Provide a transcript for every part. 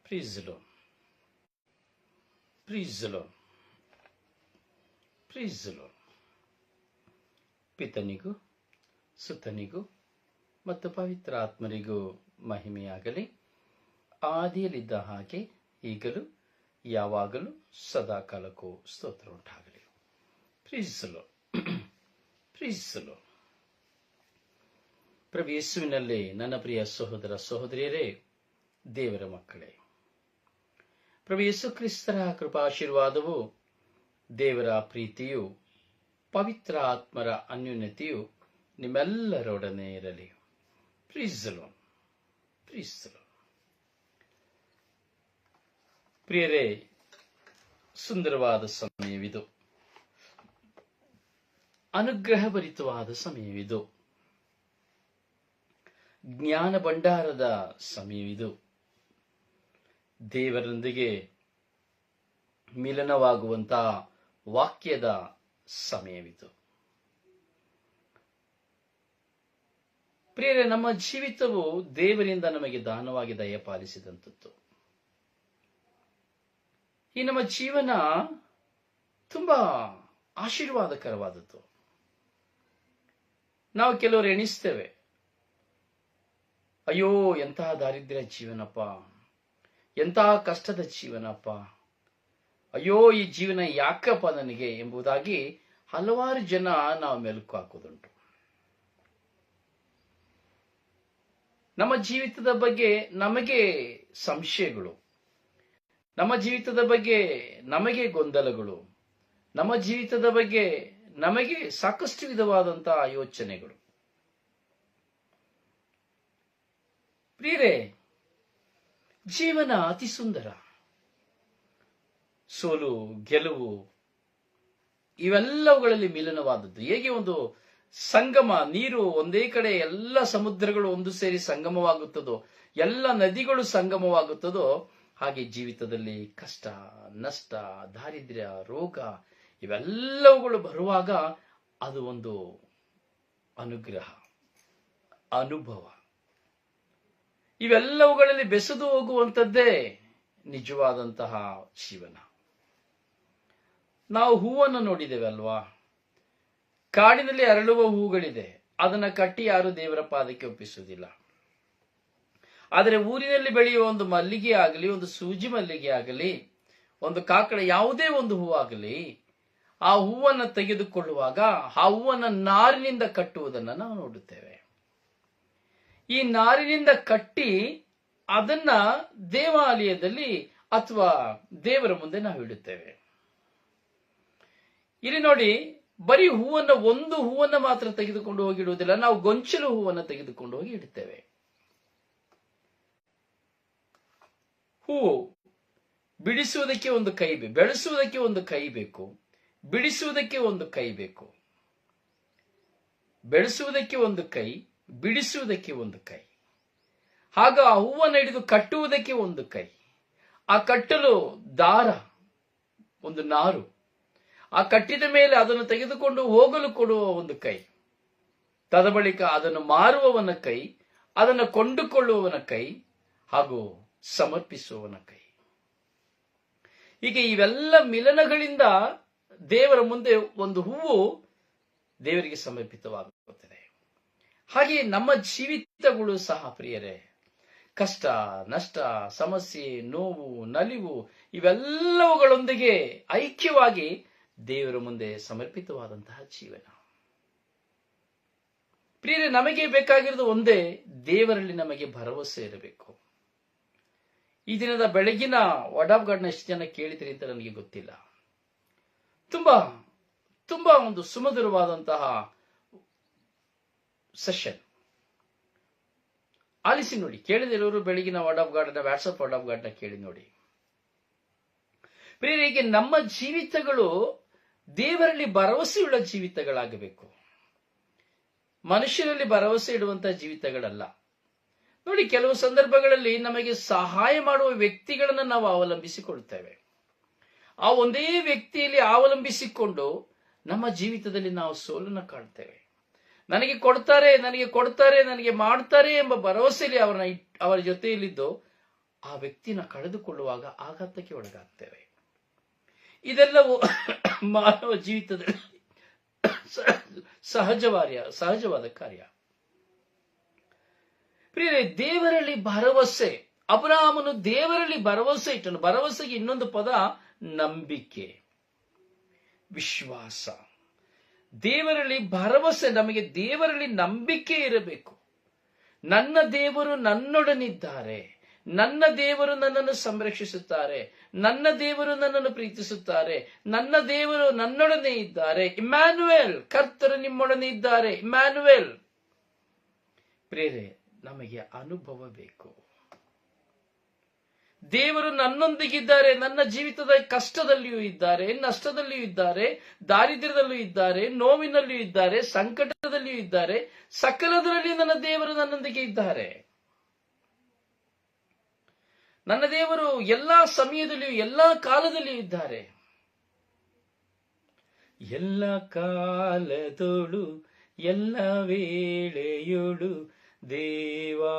ಪ್ರೀಸ್ the Lord. Praise the Lord. Praise the Lord. ಪಿತನಿಗೂ ಸುತನಿಗೂ ಮತ್ತು ಪವಿತ್ರ ಆತ್ಮರಿಗೂ ಮಹಿಮೆಯಾಗಲಿ. ಆದಿಯಲ್ಲಿದ್ದ ಹಾಗೆ ಈಗಲೂ ಯಾವಾಗಲೂ ಸದಾಕಾಲಕ್ಕೂ ಸ್ತೋತ್ರ ಉಂಟಾಗಲಿ. Praise the Lord. Praise the Lord. ಪ್ರಭು ಯೇಸುವಿನಲ್ಲಿ ನನ್ನ ಪ್ರಿಯ ಸಹೋದರ ಸಹೋದರಿಯರೇ, ದೇವರ ಮಕ್ಕಳೇ, ಪ್ರಭು ಯೇಸು ಕ್ರಿಸ್ತರ ಕೃಪಾಶೀರ್ವಾದವು, ದೇವರ ಪ್ರೀತಿಯು, ಪವಿತ್ರ ಆತ್ಮರ ಅನ್ಯೋನ್ಯತೆಯು ನಿಮ್ಮೆಲ್ಲರೊಡನೆ ಇರಲಿ. Praise the Lord. Praise the Lord. ಪ್ರಿಯರೇ, ಸುಂದರವಾದ ಸಮಯವಿದು, ಅನುಗ್ರಹಭರಿತವಾದ ಸಮಯವಿದು, ಜ್ಞಾನ ಭಂಡಾರದ ಸಮಯವಿದು, ದೇವರೊಂದಿಗೆ ಮಿಲನವಾಗುವಂತಹ ವಾಕ್ಯದ ಸಮಯವಿದು. ಪ್ರಿಯರೇ, ನಮ್ಮ ಜೀವಿತವು ದೇವರಿಂದ ನಮಗೆ ದಾನವಾಗಿ ದಯಪಾಲಿಸಿದಂಥದ್ದು. ಈ ನಮ್ಮ ಜೀವನ ತುಂಬಾ ಆಶೀರ್ವಾದಕರವಾದದ್ದು. ನಾವು ಕೆಲವರು ಎಣಿಸ್ತೇವೆ, ಅಯ್ಯೋ ಎಂತಹ ದಾರಿದ್ರ್ಯ ಜೀವನಪ್ಪ, ಎಂತಹ ಕಷ್ಟದ ಜೀವನಪ್ಪ, ಅಯ್ಯೋ ಈ ಜೀವನ ಯಾಕಪ್ಪ ನನಗೆ ಎಂಬುದಾಗಿ ಹಲವಾರು ಜನ ನಾವು ಮೆಲುಕು ಹಾಕುವುದುಂಟು. ನಮ್ಮ ಜೀವಿತದ ಬಗ್ಗೆ ನಮಗೆ ಸಂಶಯಗಳು, ನಮ್ಮ ಜೀವಿತದ ಬಗ್ಗೆ ನಮಗೆ ಗೊಂದಲಗಳು, ನಮ್ಮ ಜೀವಿತದ ಬಗ್ಗೆ ನಮಗೆ ಸಾಕಷ್ಟು ವಿಧವಾದಂತಹ ಯೋಚನೆಗಳು. ಪ್ರಿಯರೇ, ಜೀವನ ಅತಿ ಸುಂದರ. ಸೋಲು ಗೆಲುವು ಇವೆಲ್ಲವುಗಳಲ್ಲಿ ಮಿಲನವಾದದ್ದು. ಹೇಗೆ ಒಂದು ಸಂಗಮ, ನೀರು ಒಂದೇ ಕಡೆ ಎಲ್ಲ ಸಮುದ್ರಗಳು ಒಂದು ಸೇರಿ ಸಂಗಮವಾಗುತ್ತದೋ, ಎಲ್ಲ ನದಿಗಳು ಸಂಗಮವಾಗುತ್ತದೋ, ಹಾಗೆ ಜೀವಿತದಲ್ಲಿ ಕಷ್ಟ, ನಷ್ಟ, ದಾರಿದ್ರ್ಯ, ರೋಗ ಇವೆಲ್ಲವುಗಳು ಬರುವಾಗ ಅದು ಒಂದು ಅನುಗ್ರಹ, ಅನುಭವ. ಇವೆಲ್ಲವುಗಳಲ್ಲಿ ಬೆಸೆದು ಹೋಗುವಂಥದ್ದೇ ನಿಜವಾದಂತಹ ಜೀವನ. ನಾವು ಹೂವನ್ನು ನೋಡಿದ್ದೇವೆ ಅಲ್ವಾ? ಕಾಡಿನಲ್ಲಿ ಅರಳುವ ಹೂಗಳಿದೆ, ಅದನ್ನ ಕಟ್ಟಿ ಯಾರು ದೇವರ ಪಾದಕ್ಕೆ ಒಪ್ಪಿಸುವುದಿಲ್ಲ. ಆದರೆ ಊರಿನಲ್ಲಿ ಬೆಳೆಯುವ ಒಂದು ಮಲ್ಲಿಗೆ ಆಗಲಿ, ಒಂದು ಸೂಜಿ ಮಲ್ಲಿಗೆ ಆಗಲಿ, ಒಂದು ಕಾಕಡ, ಯಾವುದೇ ಒಂದು ಹೂವಾಗಲಿ, ಆ ಹೂವನ್ನು ತೆಗೆದುಕೊಳ್ಳುವಾಗ ಆ ಹೂವನ್ನು ನಾರಿನಿಂದ ಕಟ್ಟುವುದನ್ನು ನಾವು ನೋಡುತ್ತೇವೆ. ಈ ನಾರಿನಿಂದ ಕಟ್ಟಿ ಅದನ್ನ ದೇವಾಲಯದಲ್ಲಿ ಅಥವಾ ದೇವರ ಮುಂದೆ ನಾವು ಇಡುತ್ತೇವೆ. ಇಲ್ಲಿ ನೋಡಿ, ಬರೀ ಒಂದು ಹೂವನ್ನು ಮಾತ್ರ ತೆಗೆದುಕೊಂಡು ಹೋಗಿ ಇಡುವುದಿಲ್ಲ, ನಾವು ಗೊಂಚಲು ಹೂವನ್ನು ತೆಗೆದುಕೊಂಡು ಹೋಗಿ ಇಡುತ್ತೇವೆ. ಹೂವು ಬಿಡಿಸುವುದಕ್ಕೆ ಒಂದು ಕೈ ಬೇಕು, ಬೆಳೆಸುವುದಕ್ಕೆ ಒಂದು ಕೈ ಬೇಕು, ಬಿಡಿಸುವುದಕ್ಕೆ ಒಂದು ಕೈ ಬೇಕು. ಬೆಳೆಸುವುದಕ್ಕೆ ಒಂದು ಕೈ, ಬಿಡಿಸುವುದಕ್ಕೆ ಒಂದು ಕೈ. ಆಗ ಆ ಹೂವನ್ನು ಹಿಡಿದು ಕಟ್ಟುವುದಕ್ಕೆ ಒಂದು ಕೈ, ಆ ಕಟ್ಟಲು ದಾರ, ಒಂದು ನಾರು, ಆ ಕಟ್ಟಿದ ಮೇಲೆ ಅದನ್ನು ತೆಗೆದುಕೊಂಡು ಹೋಗಲು ಕೊಡುವ ಒಂದು ಕೈ, ತದ ಬಳಿಕ ಅದನ್ನು ಮಾರುವವನ ಕೈ, ಅದನ್ನು ಕೊಂಡುಕೊಳ್ಳುವವನ ಕೈ, ಹಾಗೂ ಸಮರ್ಪಿಸುವವನ ಕೈ. ಹೀಗೆ ಇವೆಲ್ಲ ಮಿಲನಗಳಿಂದ ದೇವರ ಮುಂದೆ ಒಂದು ಹೂವು ದೇವರಿಗೆ ಸಮರ್ಪಿತವಾಗುತ್ತದೆ. ಹಾಗೆ ನಮ್ಮ ಜೀವಿತಗಳು ಸಹ ಪ್ರಿಯರೇ, ಕಷ್ಟ, ನಷ್ಟ, ಸಮಸ್ಯೆ, ನೋವು, ನಲಿವು ಇವೆಲ್ಲವುಗಳೊಂದಿಗೆ ಐಕ್ಯವಾಗಿ ದೇವರ ಮುಂದೆ ಸಮರ್ಪಿತವಾದಂತಹ ಜೀವನ. ಪ್ರಿಯರೇ, ನಮಗೆ ಬೇಕಾಗಿರೋದು ಒಂದೇ, ದೇವರಲ್ಲಿ ನಮಗೆ ಭರವಸೆ ಇರಬೇಕು. ಈ ದಿನದ ಬೆಳಗಿನ ವರ್ಡ್ ಆಫ್ ಗಾಡ್ನ ಎಷ್ಟು ಜನ ಕೇಳಿದ್ರಿ ಅಂತ ನನಗೆ ಗೊತ್ತಿಲ್ಲ. ತುಂಬಾ ಒಂದು ಸುಮಧುರವಾದಂತಹ ಸೆಷನ್. ಆಲಿಸಿ ನೋಡಿ, ಕೇಳಿದಿರೋರು ಬೆಳಗಿನ word of God, WhatsApp word of ಗಾಡ್ನ ಕೇಳಿ ನೋಡಿ. ಪ್ರಿಯರಿಗೆ, ನಮ್ಮ ಜೀವಿತಗಳು ದೇವರಲ್ಲಿ ಭರವಸೆಯುಳ್ಳ ಜೀವಿತಗಳಾಗಬೇಕು, ಮನುಷ್ಯರಲ್ಲಿ ಭರವಸೆ ಇಡುವಂತಹ ಜೀವಿತಗಳಲ್ಲ. ನೋಡಿ, ಕೆಲವು ಸಂದರ್ಭಗಳಲ್ಲಿ ನಮಗೆ ಸಹಾಯ ಮಾಡುವ ವ್ಯಕ್ತಿಗಳನ್ನು ನಾವು ಅವಲಂಬಿಸಿಕೊಳ್ತೇವೆ. ಆ ಒಂದೇ ವ್ಯಕ್ತಿಯಲ್ಲಿ ಅವಲಂಬಿಸಿಕೊಂಡು ನಮ್ಮ ಜೀವಿತದಲ್ಲಿ ನಾವು ಸೋಲನ್ನು ಕಾಣ್ತೇವೆ. ನನಗೆ ಕೊಡ್ತಾರೆ, ನನಗೆ ಮಾಡ್ತಾರೆ ಎಂಬ ಭರವಸೆಯಲ್ಲಿ ಅವರ ಜೊತೆಯಲ್ಲಿದ್ದು ಆ ವ್ಯಕ್ತಿನ ಕಳೆದುಕೊಳ್ಳುವಾಗ ಆಘಾತಕ್ಕೆ ಒಳಗಾಗ್ತೇವೆ. ಇದೆಲ್ಲವೂ ಮಾನವ ಜೀವಿತದಲ್ಲಿ ಸಹಜವಾದ ಕಾರ್ಯ. ಪ್ರಿಯರೇ, ದೇವರಲ್ಲಿ ಭರವಸೆ. ಅಬ್ರಹಾಮನು ದೇವರಲ್ಲಿ ಭರವಸೆ ಇಟ್ಟನು. ಭರವಸೆಗೆ ಇನ್ನೊಂದು ಪದ ನಂಬಿಕೆ, ವಿಶ್ವಾಸ. ದೇವರಲ್ಲಿ ಭರವಸೆ, ನಮಗೆ ದೇವರಲ್ಲಿ ನಂಬಿಕೆ ಇರಬೇಕು. ನನ್ನ ದೇವರು ನನ್ನೊಡನಿದ್ದಾರೆ, ನನ್ನ ದೇವರು ನನ್ನನ್ನು ಸಂರಕ್ಷಿಸುತ್ತಾರೆ, ನನ್ನ ದೇವರು ನನ್ನನ್ನು ಪ್ರೀತಿಸುತ್ತಾರೆ, ನನ್ನ ದೇವರು ನನ್ನೊಡನೆ ಇದ್ದಾರೆ. ಇಮ್ಯಾನುವೇಲ್, ಕರ್ತರು ನಿಮ್ಮೊಡನೆ ಇದ್ದಾರೆ. ಇಮ್ಯಾನುವೇಲ್. ಪ್ರಿಯರೇ, ನಮಗೆ ಅನುಭವ ಬೇಕು. ದೇವರು ನನ್ನೊಂದಿಗಿದ್ದಾರೆ. ನನ್ನ ಜೀವಿತದ ಕಷ್ಟದಲ್ಲಿಯೂ ಇದ್ದಾರೆ, ನಷ್ಟದಲ್ಲಿಯೂ ಇದ್ದಾರೆ, ದಾರಿದ್ರ್ಯದಲ್ಲೂ ಇದ್ದಾರೆ, ನೋವಿನಲ್ಲಿಯೂ ಇದ್ದಾರೆ, ಸಂಕಟದಲ್ಲಿಯೂ ಇದ್ದಾರೆ. ಸಕಲದರಲ್ಲಿ ನನ್ನ ದೇವರು ನನ್ನೊಂದಿಗೆ ಇದ್ದಾರೆ. ನನ್ನ ದೇವರು ಎಲ್ಲಾ ಸಮಯದಲ್ಲಿಯೂ ಎಲ್ಲಾ ಕಾಲದಲ್ಲಿಯೂ ಇದ್ದಾರೆ. ಎಲ್ಲ ಕಾಲದೋಳು ಎಲ್ಲ ವೇಳೆಯೋಳು ದೇವಾ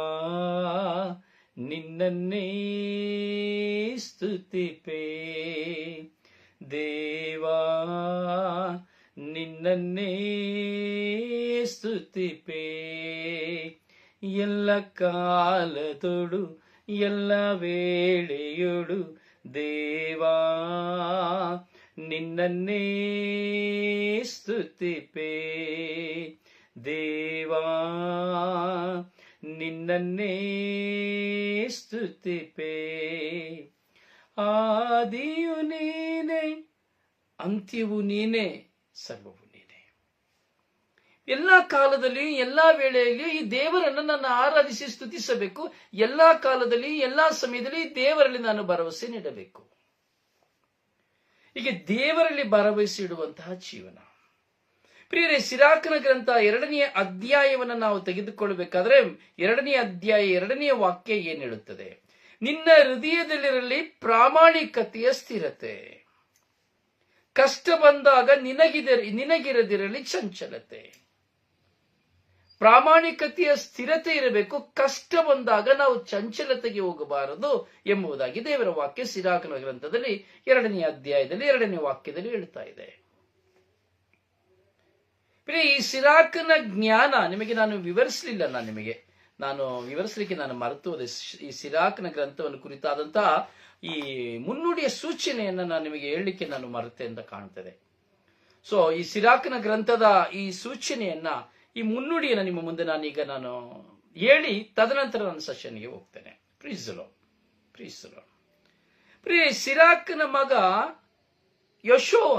ನಿನ್ನನ್ನೇ ಸ್ತುತಿಪೇ, ದೇವಾ ನಿನ್ನನ್ನೇ ಸ್ತುತಿಪೇ. ಎಲ್ಲ ಕಾಲದೋಳು ಎಲ್ಲ ವೇಳೆಯೋಳು ದೇವಾ ನಿನ್ನನ್ನೇ ಸ್ತುತಿಪೇ, ದೇವಾ ನಿನ್ನನ್ನೇ ಸ್ತುತಿಪೇ. ಆದಿಯು ನೀನೇ, ಅಂತ್ಯವು ನೀನೇ, ಸರ್ವವು ನೀನೇ. ಎಲ್ಲಾ ಕಾಲದಲ್ಲಿ ಎಲ್ಲಾ ವೇಳೆಯಲ್ಲಿ ಈ ದೇವರನ್ನು ನಾನು ಆರಾಧಿಸಿ ಸ್ತುತಿಸಬೇಕು. ಎಲ್ಲಾ ಕಾಲದಲ್ಲಿ ಎಲ್ಲಾ ಸಮಯದಲ್ಲಿ ದೇವರಲ್ಲಿ ನಾನು ಭರವಸೆ ನೀಡಬೇಕು. ಹೀಗೆ ದೇವರಲ್ಲಿ ಭರವಸೆ ಇಡುವಂತಹ ಜೀವನ. ಪ್ರಿಯರೇ, ಸಿರಾಕನ ಗ್ರಂಥ 2ನೇ ಅಧ್ಯಾಯವನ್ನು ನಾವು ತೆಗೆದುಕೊಳ್ಳಬೇಕಾದ್ರೆ 2ನೇ ಅಧ್ಯಾಯ 2ನೇ ವಾಕ್ಯ ಏನ್ ಹೇಳುತ್ತದೆ? ನಿನ್ನ ಹೃದಯದಲ್ಲಿರಲಿ ಪ್ರಾಮಾಣಿಕತೆಯ ಸ್ಥಿರತೆ, ಕಷ್ಟ ಬಂದಾಗ ನಿನಗಿರದಿರಲಿ ಚಂಚಲತೆ. ಪ್ರಾಮಾಣಿಕತೆಯ ಸ್ಥಿರತೆ ಇರಬೇಕು. ಕಷ್ಟ ಬಂದಾಗ ನಾವು ಚಂಚಲತೆಗೆ ಹೋಗಬಾರದು ಎಂಬುದಾಗಿ ದೇವರ ವಾಕ್ಯ ಸಿರಾಕನ ಗ್ರಂಥದಲ್ಲಿ 2ನೇ ಅಧ್ಯಾಯದಲ್ಲಿ 2ನೇ ವಾಕ್ಯದಲ್ಲಿ ಹೇಳ್ತಾ ಇದೆ. ಈ ಸಿರಾಕನ ಜ್ಞಾನ ನಿಮಗೆ ನಾನು ವಿವರಿಸಲಿಲ್ಲ. ನಾನು ವಿವರಿಸಲಿಕ್ಕೆ ಮರೆತು ಹೋದೆ. ಈ ಸಿರಾಕನ ಗ್ರಂಥವನ್ನು ಕುರಿತಾದಂತಹ ಈ ಮುನ್ನುಡಿಯ ಸೂಚನೆಯನ್ನ ನಾನು ನಿಮಗೆ ಹೇಳಲಿಕ್ಕೆ ಮರೆತೆ ಅಂತ ಕಾಣ್ತದೆ. ಸೊ ಈ ಸಿರಾಕನ ಗ್ರಂಥದ ಈ ಸೂಚನೆಯನ್ನ, ಈ ಮುನ್ನುಡಿಯನ್ನ ನಿಮ್ಮ ಮುಂದೆ ನಾನು ಹೇಳಿ ತದನಂತರ ನನ್ನ ಸೆಷನ್ಗೆ ಹೋಗ್ತೇನೆ. ಪ್ರೀಸ್ ದಿ ಲಾರ್ಡ್. ಪ್ರಿಯ, ಸಿರಾಕನ ಮಗ ಯೆಹೋವ,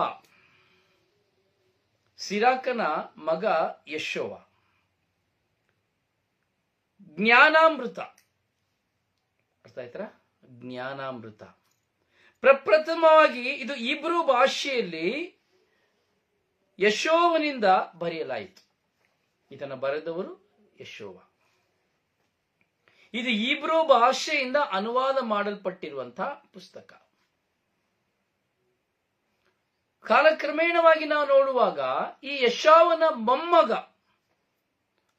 ಸಿರಾಕನ ಮಗ ಯೆಹೋವ ಜ್ಞಾನಾಮೃತ. ಅರ್ಥ ಆಯ್ತಾ? ಜ್ಞಾನಾಮೃತ ಪ್ರಪ್ರಥಮವಾಗಿ ಇದು ಇಬ್ರು ಭಾಷೆಯಲ್ಲಿ ಯೆಹೋವನಿಂದ ಬರೆಯಲಾಯಿತು. ಇದನ್ನು ಬರೆದವರು ಯೆಹೋವ. ಇದು ಇಬ್ರು ಭಾಷೆಯಿಂದ ಅನುವಾದ ಮಾಡಲ್ಪಟ್ಟಿರುವಂತಹ ಪುಸ್ತಕ. ಕಾಲಕ್ರಮೇಣವಾಗಿ ನಾವು ನೋಡುವಾಗ ಈ ಯೆಹೋವನ ಮೊಮ್ಮಗ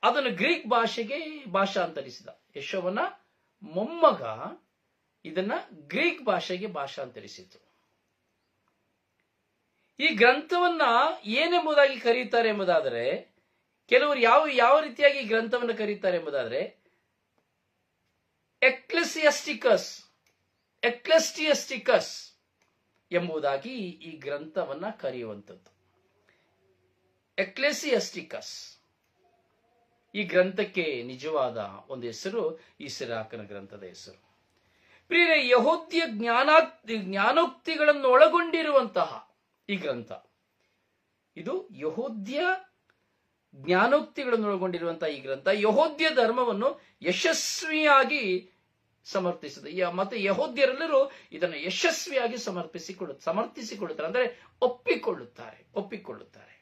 ಅದನ್ನು ಗ್ರೀಕ್ ಭಾಷೆಗೆ ಭಾಷಾಂತರಿಸಿದ. ಯೆಹೋವನ ಮೊಮ್ಮಗ ಇದನ್ನ ಗ್ರೀಕ್ ಭಾಷೆಗೆ ಭಾಷಾಂತರಿಸಿತು. ಈ ಗ್ರಂಥವನ್ನ ಏನೆಂಬುದಾಗಿ ಕರೆಯುತ್ತಾರೆ ಎಂಬುದಾದರೆ, ಕೆಲವರು ಯಾವ ರೀತಿಯಾಗಿ ಈ ಗ್ರಂಥವನ್ನು ಕರೆಯುತ್ತಾರೆ ಎಂಬುದಾದರೆ ಎಕ್ಲೆಸಿಯಸ್ಟಿಕಸ್ ಎಂಬುದಾಗಿ ಈ ಗ್ರಂಥವನ್ನ ಕರೆಯುವಂಥದ್ದು. ಎಕ್ಲೆಸಿಯಸ್ಟಿಕಸ್ ಈ ಗ್ರಂಥಕ್ಕೆ ನಿಜವಾದ ಒಂದು ಹೆಸರು, ಈ ಸಿರಾಕನ ಗ್ರಂಥದ ಹೆಸರು. ಪ್ರಿಯರೇ, ಯಹೂದ್ಯ ಜ್ಞಾನೋಕ್ತಿಗಳನ್ನು ಒಳಗೊಂಡಿರುವಂತಹ ಈ ಗ್ರಂಥ, ಇದು ಯಹೂದ್ಯ ಜ್ಞಾನೋಕ್ತಿಗಳನ್ನು ಒಳಗೊಂಡಿರುವಂತಹ ಈ ಗ್ರಂಥ ಯಹೂದ್ಯ ಧರ್ಮವನ್ನು ಯಶಸ್ವಿಯಾಗಿ ಸಮರ್ಥಿಸಿದೆ. ಮತ್ತೆ ಯಹೂದ್ಯರೆಲ್ಲರೂ ಇದನ್ನು ಯಶಸ್ವಿಯಾಗಿ ಸಮರ್ಥಿಸಿಕೊಳ್ಳುತ್ತಾರೆ, ಅಂದರೆ ಒಪ್ಪಿಕೊಳ್ಳುತ್ತಾರೆ.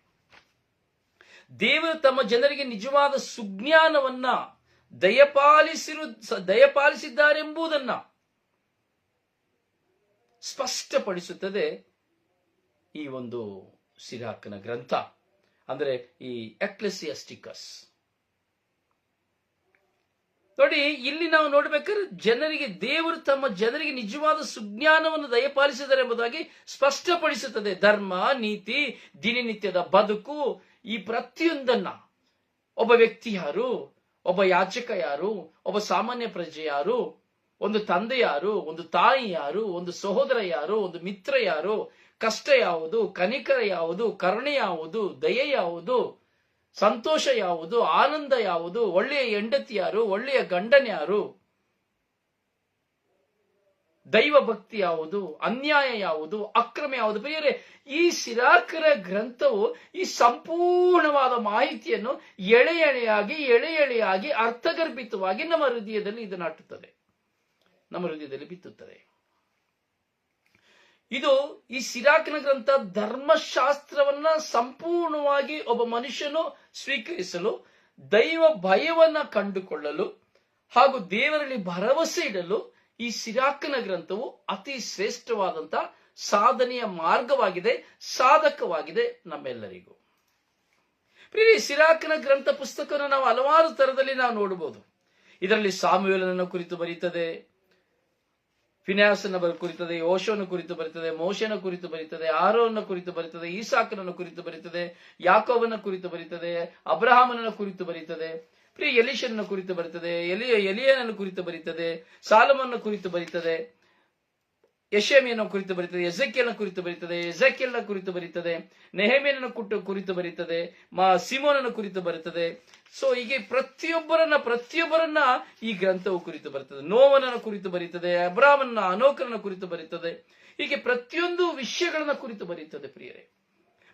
ದೇವರು ತಮ್ಮ ಜನರಿಗೆ ನಿಜವಾದ ಸುಜ್ಞಾನವನ್ನ ದಯಪಾಲಿಸಿದ್ದಾರೆಂಬುದನ್ನ ಸ್ಪಷ್ಟಪಡಿಸುತ್ತದೆ ಈ ಒಂದು ಸಿರಾಕನ ಗ್ರಂಥ, ಅಂದರೆ ಈ ಎಕ್ಲೆಸಿಯಸ್ಟಿಕಸ್. ನೋಡಿ, ಇಲ್ಲಿ ನಾವು ನೋಡ್ಬೇಕಾದ್ರೆ ಜನರಿಗೆ ದೇವರು ತಮ್ಮ ಜನರಿಗೆ ನಿಜವಾದ ಸುಜ್ಞಾನವನ್ನು ದಯಪಾಲಿಸಿದ್ದಾರೆ ಎಂಬುದಾಗಿ ಸ್ಪಷ್ಟಪಡಿಸುತ್ತದೆ. ಧರ್ಮ, ನೀತಿ, ದಿನನಿತ್ಯದ ಬದುಕು, ಈ ಪ್ರತಿಯೊಂದನ್ನ ಒಬ್ಬ ವ್ಯಕ್ತಿ ಯಾರು, ಒಬ್ಬ ಯಾಚಕ ಯಾರು, ಒಬ್ಬ ಸಾಮಾನ್ಯ ಪ್ರಜೆ ಯಾರು, ಒಂದು ತಂದೆ ಯಾರು, ಒಂದು ತಾಯಿ ಯಾರು, ಒಂದು ಸಹೋದರ ಯಾರು, ಒಂದು ಮಿತ್ರ ಯಾರು, ಕಷ್ಟ ಯಾವುದು, ಕನಿಕರ ಯಾವುದು, ಕರುಣೆ ಯಾವುದು, ದಯೆ ಯಾವುದು, ಸಂತೋಷ ಯಾವುದು, ಆನಂದ ಯಾವುದು, ಒಳ್ಳೆಯ ಹೆಂಡತಿ ಯಾರು, ಒಳ್ಳೆಯ ಗಂಡನ ಯಾರು, ದೈವ ಭಕ್ತಿ ಯಾವುದು, ಅನ್ಯಾಯ ಯಾವುದು, ಅಕ್ರಮ ಯಾವುದು. ಪ್ರಿಯರೇ, ಈ ಸಿರಾಕರ ಗ್ರಂಥವು ಈ ಸಂಪೂರ್ಣವಾದ ಮಾಹಿತಿಯನ್ನು ಎಳೆ ಎಳೆಯಾಗಿ ಅರ್ಥಗರ್ಭಿತವಾಗಿ ನಮ್ಮ ಹೃದಯದಲ್ಲಿ ಇದು ನಾಟುತ್ತದೆ, ನಮ್ಮ ಹೃದಯದಲ್ಲಿ ಬಿತ್ತುತ್ತದೆ. ಇದು ಈ ಸಿರಾಕನ ಗ್ರಂಥ ಧರ್ಮಶಾಸ್ತ್ರವನ್ನ ಸಂಪೂರ್ಣವಾಗಿ ಒಬ್ಬ ಮನುಷ್ಯನು ಸ್ವೀಕರಿಸಲು, ದೈವ ಭಯವನ್ನ ಕಂಡುಕೊಳ್ಳಲು ಹಾಗೂ ದೇವರಲ್ಲಿ ಭರವಸೆ ಇಡಲು ಈ ಸಿರಾಕನ ಗ್ರಂಥವು ಅತಿ ಶ್ರೇಷ್ಠವಾದಂತಹ ಸಾಧನೆಯ ಮಾರ್ಗವಾಗಿದೆ, ಸಾಧಕವಾಗಿದೆ ನಮ್ಮೆಲ್ಲರಿಗೂ. ಪ್ರಿಯ, ಸಿರಾಕನ ಗ್ರಂಥ ಪುಸ್ತಕವನ್ನು ನಾವು ಹಲವಾರು ತರದಲ್ಲಿ ನಾವು ನೋಡಬಹುದು. ಇದರಲ್ಲಿ ಸಾಮುವೇಲನನ್ನು ಕುರಿತು ಬರೀತದೆ, ಫಿನ್ಯಾಸನ ಕುರಿತದೆ, ಯೋಶನ ಕುರಿತು ಬರೀತದೆ, ಮೋಶನ ಕುರಿತು ಬರೀತದೆ, ಆರೋನ ಕುರಿತು ಬರೀತದೆ, ಈಸಾಕನನ್ನು ಕುರಿತು ಬರೀತದೆ, ಯಾಕೋಬನ ಕುರಿತು ಬರೀತದೆ, ಅಬ್ರಹಾಮನ ಕುರಿತು ಬರೀತದೆ, ಪ್ರಿಯ ಎಲಿಷನ ಕುರಿತು ಬರೀತದೆ, ಎಲಿಯನನ್ನು ಕುರಿತು ಬರೀತದೆ, ಸಾಲಮನ ಕುರಿತು ಬರೀತದೆ, ಯೆಶೆಮಿಯನ ಕುರಿತು ಬರೀತದೆ, ಎಜೆಕಿಯಲ್ನ ಕುರಿತು ಬರೀತದೆ, ಎಜೆಕಿಯಲ್ನ ಕುರಿತು ಬರೀತದೆ, ನೆಹೆಮೀಯನ ಕುರಿತು ಬರೀತದೆ, ಸಿಮೋನನ ಕುರಿತು ಬರುತ್ತದೆ. ಸೊ ಹೀಗೆ ಪ್ರತಿಯೊಬ್ಬರನ್ನ ಈ ಗ್ರಂಥವು ಕುರಿತು ಬರ್ತದೆ. ನೋವನ ಕುರಿತು ಬರೀತದೆ, ಅಬ್ರಾಮನ, ಅನೋಕರನ ಕುರಿತು ಬರೀತದೆ. ಹೀಗೆ ಪ್ರತಿಯೊಂದು ವಿಷಯಗಳನ್ನ ಕುರಿತು ಬರೀತದೆ. ಪ್ರಿಯರೇ,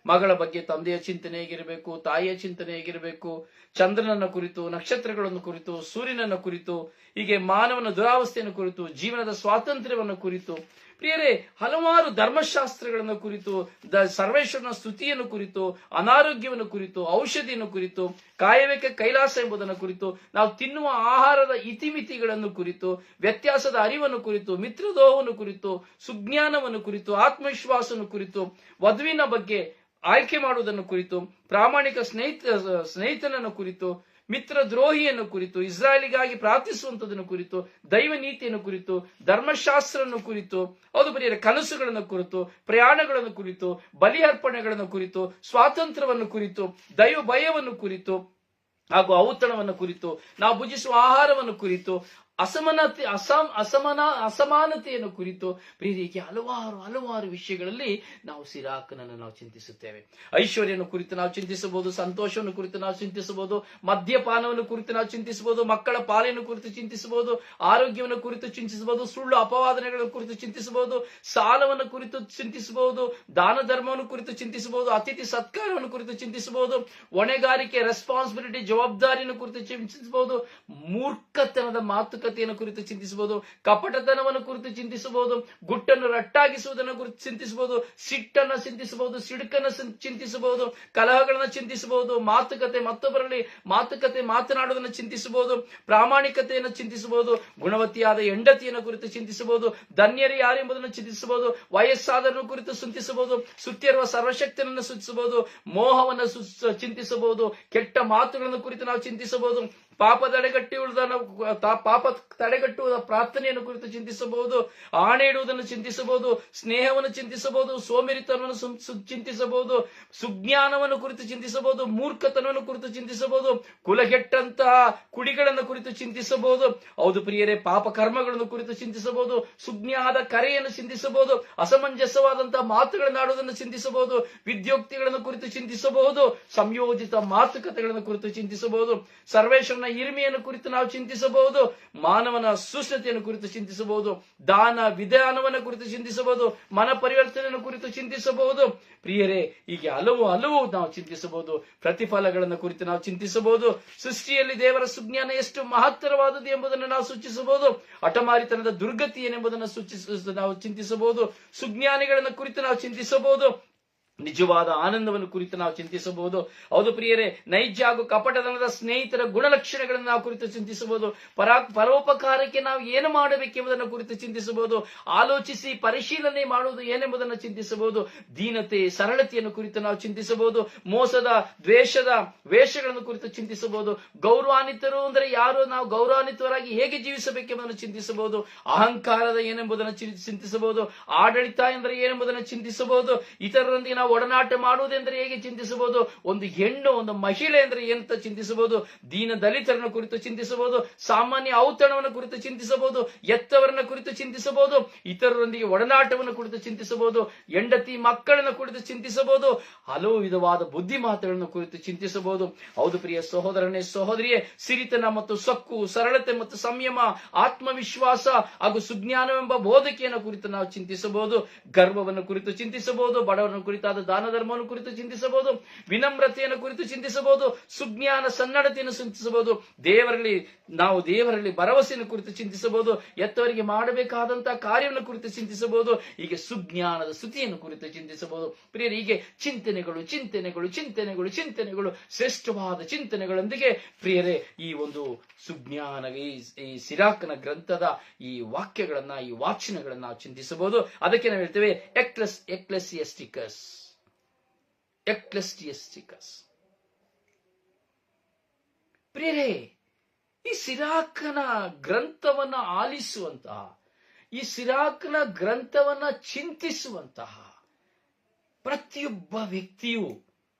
ಮಗಳ ಬಗ್ಗೆ ತಂದೆಯ ಚಿಂತನೆ ಹೇಗಿರಬೇಕು, ತಾಯಿಯ ಚಿಂತನೆ ಹೇಗಿರಬೇಕು, ಚಂದ್ರನನ್ನ ಕುರಿತು, ನಕ್ಷತ್ರಗಳನ್ನು ಕುರಿತು, ಸೂರ್ಯನನ್ನ ಕುರಿತು, ಹೀಗೆ ಮಾನವನ ದುರಾವಸ್ಥೆಯನ್ನು ಕುರಿತು, ಜೀವನದ ಸ್ವಾತಂತ್ರ್ಯವನ್ನು ಕುರಿತು, ಪ್ರಿಯರೇ, ಹಲವಾರು ಧರ್ಮಶಾಸ್ತ್ರಗಳನ್ನು ಕುರಿತು, ಸರ್ವೇಶ್ವರನ ಸ್ತುತಿಯನ್ನು ಕುರಿತು, ಅನಾರೋಗ್ಯವನ್ನು ಕುರಿತು, ಔಷಧಿಯನ್ನು ಕುರಿತು, ಕಾಯಬೇಕೆ ಕೈಲಾಸ ಎಂಬುದನ್ನು ಕುರಿತು, ನಾವು ತಿನ್ನುವ ಆಹಾರದ ಇತಿಮಿತಿಗಳನ್ನು ಕುರಿತು, ವ್ಯತ್ಯಾಸದ ಅರಿವನ್ನು ಕುರಿತು, ಮಿತ್ರದೋಹವನ್ನು ಕುರಿತು, ಸುಜ್ಞಾನವನ್ನು ಕುರಿತು, ಆತ್ಮವಿಶ್ವಾಸವನ್ನು ಕುರಿತು, ವಧುವಿನ ಬಗ್ಗೆ ಆಯ್ಕೆ ಮಾಡುವುದನ್ನು ಕುರಿತು, ಪ್ರಾಮಾಣಿಕ ಸ್ನೇಹಿತನನ್ನು ಕುರಿತು, ಮಿತ್ರ ದ್ರೋಹಿಯನ್ನು ಕುರಿತು, ಇಸ್ರಾಯೇಲಿಗಾಗಿ ಪ್ರಾರ್ಥಿಸುವಂತದನ್ನು ಕುರಿತು, ದೈವ ನೀತಿಯನ್ನು ಕುರಿತು, ಧರ್ಮಶಾಸ್ತ್ರವನ್ನು ಕುರಿತು, ಹೌದು ಪ್ರಿಯರೇ, ಕನಸುಗಳನ್ನು ಕುರಿತು, ಪ್ರಯಾಣಗಳನ್ನು ಕುರಿತು, ಬಲಿ ಅರ್ಪಣೆಗಳನ್ನು ಕುರಿತು, ಸ್ವಾತಂತ್ರ್ಯವನ್ನು ಕುರಿತು, ದೈವ ಭಯವನ್ನು ಕುರಿತು ಹಾಗೂ ಔತಣವನ್ನು ಕುರಿತು, ನಾವು ಭುಜಿಸುವ ಆಹಾರವನ್ನು ಕುರಿತು, ಅಸಮಾನತೆಯನ್ನು ಕುರಿತು, ಪ್ರಿಯರಿಗೆ ಹಲವಾರು ವಿಷಯಗಳಲ್ಲಿ ನಾವು ಸಿರಾಕನನ್ನು ನಾವು ಚಿಂತಿಸುತ್ತೇವೆ. ಐಶ್ವರ್ಯವನ್ನು ಕುರಿತು ನಾವು ಚಿಂತಿಸಬಹುದು, ಸಂತೋಷವನ್ನು ಕುರಿತು ನಾವು ಚಿಂತಿಸಬಹುದು, ಮದ್ಯಪಾನವನ್ನು ಕುರಿತು ನಾವು ಚಿಂತಿಸಬಹುದು, ಮಕ್ಕಳ ಪಾಲನೆಯನ್ನು ಕುರಿತು ಚಿಂತಿಸಬಹುದು, ಆರೋಗ್ಯವನ್ನು ಕುರಿತು ಚಿಂತಿಸಬಹುದು, ಸುಳ್ಳು ಅಪವಾದನೆಗಳ ಕುರಿತು ಚಿಂತಿಸಬಹುದು, ಸಾಲವನ್ನು ಕುರಿತು ಚಿಂತಿಸಬಹುದು, ದಾನ ಧರ್ಮವನ್ನು ಕುರಿತು ಚಿಂತಿಸಬಹುದು, ಅತಿಥಿ ಸತ್ಕಾರವನ್ನು ಕುರಿತು ಚಿಂತಿಸಬಹುದು, ಹೊಣೆಗಾರಿಕೆ ರೆಸ್ಪಾನ್ಸಿಬಿಲಿಟಿ ಜವಾಬ್ದಾರಿಯನ್ನು ಕುರಿತು ಚಿಂತಿಸಬಹುದು, ಮೂರ್ಖತನದ ಮಾತುಕತೆಯನ್ನು ಕುರಿತು ಚಿಂತಿಸಬಹುದು, ಕಪಟತನವನ್ನು ಕುರಿತು ಚಿಂತಿಸಬಹುದು, ಗುಟ್ಟನ್ನು ರಟ್ಟಾಗಿಸುವುದನ್ನು ಕುರಿತು ಚಿಂತಿಸಬಹುದು, ಸಿಟ್ಟನ್ನು ಚಿಂತಿಸಬಹುದು, ಸಿಡುಕನ್ನು ಚಿಂತಿಸಬಹುದು, ಕಲಹಗಳನ್ನು ಚಿಂತಿಸಬಹುದು, ಮತ್ತೊಬ್ಬರಲ್ಲಿ ಮಾತುಕತೆ ಮಾತನಾಡುವುದನ್ನು ಚಿಂತಿಸಬಹುದು, ಪ್ರಾಮಾಣಿಕತೆಯನ್ನು ಚಿಂತಿಸಬಹುದು, ಗುಣವತಿಯಾದ ಹೆಂಡತಿಯನ್ನು ಕುರಿತು ಚಿಂತಿಸಬಹುದು, ಧನ್ಯರು ಯಾರೆಂಬುದನ್ನು ಚಿಂತಿಸಬಹುದು, ವಯಸ್ಸಾದರನ್ನು ಕುರಿತು ಚಿಂತಿಸಬಹುದು, ಸುತ್ತಿರುವ ಸರ್ವಶಕ್ತನನ್ನು ಸೂಚಿಸಬಹುದು, ಮೋಹವನ್ನು ಚಿಂತಿಸಬಹುದು, ಕೆಟ್ಟ ಮಾತುಗಳನ್ನು ಕುರಿತು ನಾವು ಚಿಂತಿಸಬಹುದು, ಪಾಪ ತಡೆಗಟ್ಟುವ ಪ್ರಾರ್ಥನೆಯನ್ನು ಕುರಿತು ಚಿಂತಿಸಬಹುದು, ಆಣೆ ಇಡುವುದನ್ನು ಚಿಂತಿಸಬಹುದು, ಸ್ನೇಹವನ್ನು ಚಿಂತಿಸಬಹುದು, ಸೋಮೇರಿತನವನ್ನು ಚಿಂತಿಸಬಹುದು, ಸುಜ್ಞಾನವನ್ನು ಕುರಿತು ಚಿಂತಿಸಬಹುದು, ಮೂರ್ಖತನವನ್ನು ಕುರಿತು ಚಿಂತಿಸಬಹುದು, ಕುಲಗೆಟ್ಟಂತಹ ಕುಡಿಗಳನ್ನು ಕುರಿತು ಚಿಂತಿಸಬಹುದು. ಹೌದು ಪ್ರಿಯರೇ, ಪಾಪ ಕರ್ಮಗಳನ್ನು ಕುರಿತು ಚಿಂತಿಸಬಹುದು, ಸುಜ್ಞಾದ ಕರೆಯನ್ನು ಚಿಂತಿಸಬಹುದು, ಅಸಮಂಜಸವಾದಂತಹ ಮಾತುಗಳನ್ನಾಡುವುದನ್ನು ಚಿಂತಿಸಬಹುದು, ವಿದ್ಯೋಕ್ತಿಗಳನ್ನು ಕುರಿತು ಚಿಂತಿಸಬಹುದು, ಸಂಯೋಜಿತ ಮಾತುಕತೆಗಳನ್ನು ಕುರಿತು ಚಿಂತಿಸಬಹುದು, ಸರ್ವೇಶ್ವರನ ಹಿರಿಮೆಯನ್ನು ಕುರಿತು ನಾವು ಚಿಂತಿಸಬಹುದು, ಮಾನವನ ಸೂಕ್ಷ್ಮತೆಯನ್ನು ಕುರಿತು ಚಿಂತಿಸಬಹುದು, ದಾನ ವಿಧಾನವನ್ನು ಕುರಿತು ಚಿಂತಿಸಬಹುದು, ಮನ ಪರಿವರ್ತನೆಯನ್ನು ಕುರಿತು ಚಿಂತಿಸಬಹುದು. ಪ್ರಿಯರೇ, ಹೀಗೆ ಹಲವು ನಾವು ಚಿಂತಿಸಬಹುದು. ಪ್ರತಿಫಲಗಳನ್ನು ಕುರಿತು ನಾವು ಚಿಂತಿಸಬಹುದು. ಸೃಷ್ಟಿಯಲ್ಲಿ ದೇವರ ಸುಜ್ಞಾನ ಎಷ್ಟು ಮಹತ್ತರವಾದದ್ದು ಎಂಬುದನ್ನು ನಾವು ಸೂಚಿಸಬಹುದು. ಹಠಮಾರಿತನದ ದುರ್ಗತಿ ಏನೆಂಬುದನ್ನು ನಾವು ಚಿಂತಿಸಬಹುದು. ಸುಜ್ಞಾನಿಗಳನ್ನು ಕುರಿತು ನಾವು ಚಿಂತಿಸಬಹುದು. ನಿಜವಾದ ಆನಂದವನ್ನು ಕುರಿತು ನಾವು ಚಿಂತಿಸಬಹುದು. ಹೌದು ಪ್ರಿಯರೇ, ನೈಜ ಹಾಗೂ ಕಪಟತನದ ಸ್ನೇಹಿತರ ಗುಣಲಕ್ಷಣಗಳನ್ನು ನಾವು ಕುರಿತು ಚಿಂತಿಸಬಹುದು. ಪರೋಪಕಾರಕ್ಕೆ ನಾವು ಏನು ಮಾಡಬೇಕೆಂಬುದನ್ನು ಕುರಿತು ಚಿಂತಿಸಬಹುದು. ಆಲೋಚಿಸಿ ಪರಿಶೀಲನೆ ಮಾಡುವುದು ಏನೆಂಬುದನ್ನು ಚಿಂತಿಸಬಹುದು. ದೀನತೆ, ಸರಳತೆಯನ್ನು ಕುರಿತು ನಾವು ಚಿಂತಿಸಬಹುದು. ಮೋಸದ, ದ್ವೇಷದ ವೇಷಗಳನ್ನು ಕುರಿತು ಚಿಂತಿಸಬಹುದು. ಗೌರವಾನ್ವಿತರು ಅಂದರೆ ಯಾರು, ನಾವು ಗೌರವಾನ್ವಿತರಾಗಿ ಹೇಗೆ ಜೀವಿಸಬೇಕೆಂಬುದನ್ನು ಚಿಂತಿಸಬಹುದು. ಅಹಂಕಾರದ ಏನೆಂಬುದನ್ನು ಚಿಂತಿಸಬಹುದು. ಆಡಳಿತ ಎಂದರೆ ಏನೆಂಬುದನ್ನು ಚಿಂತಿಸಬಹುದು. ಇತರರೊಂದಿಗೆ ನಾವು ಒಡನಾಟ ಮಾಡುವುದೆಂದರೆ ಹೇಗೆ ಚಿಂತಿಸಬಹುದು. ಒಂದು ಹೆಣ್ಣು, ಒಂದು ಮಹಿಳೆ ಎಂದರೆ ಏನಂತ ಚಿಂತಿಸಬಹುದು. ದೀನ ದಲಿತರನ್ನು ಕುರಿತು ಚಿಂತಿಸಬಹುದು. ಸಾಮಾನ್ಯ ಔತಣವನ್ನು ಕುರಿತು ಚಿಂತಿಸಬಹುದು. ಎತ್ತವರನ್ನ ಕುರಿತು ಚಿಂತಿಸಬಹುದು. ಇತರರೊಂದಿಗೆ ಒಡನಾಟವನ್ನು ಕುರಿತು ಚಿಂತಿಸಬಹುದು. ಹೆಂಡತಿ ಮಕ್ಕಳನ್ನು ಕುರಿತು ಚಿಂತಿಸಬಹುದು. ಹಲವು ವಿಧವಾದ ಬುದ್ಧಿ ಮಾತುಗಳನ್ನು ಕುರಿತು ಚಿಂತಿಸಬಹುದು. ಹೌದು ಪ್ರಿಯ ಸಹೋದರನೇ, ಸಹೋದರಿಯೇ, ಸಿರಿತನ ಮತ್ತು ಸೊಕ್ಕು, ಸರಳತೆ ಮತ್ತು ಸಂಯಮ, ಆತ್ಮವಿಶ್ವಾಸ ಹಾಗೂ ಸುಜ್ಞಾನವೆಂಬ ಬೋಧಕೆಯನ್ನು ಕುರಿತು ನಾವು ಚಿಂತಿಸಬಹುದು. ಗರ್ವವನ್ನು ಕುರಿತು ಚಿಂತಿಸಬಹುದು. ಬಡವರನ್ನು ಕುರಿತಾದ ದಾನ ಧರ್ಮವನ್ನು ಕುರಿತು ಚಿಂತಿಸಬಹುದು. ವಿನಮ್ರತೆಯನ್ನು ಕುರಿತು ಚಿಂತಿಸಬಹುದು. ಸುಜ್ಞಾನ ಸನ್ನಡತೆಯನ್ನು ಚಿಂತಿಸಬಹುದು. ದೇವರಲ್ಲಿ ಭರವಸೆಯನ್ನು ಕುರಿತು ಚಿಂತಿಸಬಹುದು. ಎತ್ತವರಿಗೆ ಮಾಡಬೇಕಾದಂತಹ ಕಾರ್ಯವನ್ನು ಕುರಿತು ಚಿಂತಿಸಬಹುದು. ಹೀಗೆ ಸುಜ್ಞಾನದ ಸ್ತುತಿಯನ್ನು ಕುರಿತು ಚಿಂತಿಸಬಹುದು. ಪ್ರಿಯರೇ, ಹೀಗೆ ಚಿಂತನೆಗಳು ಶ್ರೇಷ್ಠವಾದ ಚಿಂತನೆಗಳೊಂದಿಗೆ ಪ್ರಿಯರೇ ಈ ಒಂದು ಸುಜ್ಞಾನ, ಈ ಸಿರಾಕನ ಗ್ರಂಥದ ಈ ವಾಕ್ಯಗಳನ್ನ, ಈ ವಾಚನಗಳನ್ನ ನಾವು ಚಿಂತಿಸಬಹುದು. ಅದಕ್ಕೆ ನಾವು ಹೇಳ್ತೇವೆ ಎಕ್ಲೆಸಿಯಸ್ಟಿಕಸ್. ಪ್ರಿಯರೇ, ಈ ಸಿರಾಕನ ಗ್ರಂಥವನ್ನ ಆಲಿಸುವಂತಹ, ಈ ಸಿರಾಕನ ಗ್ರಂಥವನ್ನ ಚಿಂತಿಸುವಂತಹ ಪ್ರತಿಯೊಬ್ಬ ವ್ಯಕ್ತಿಯು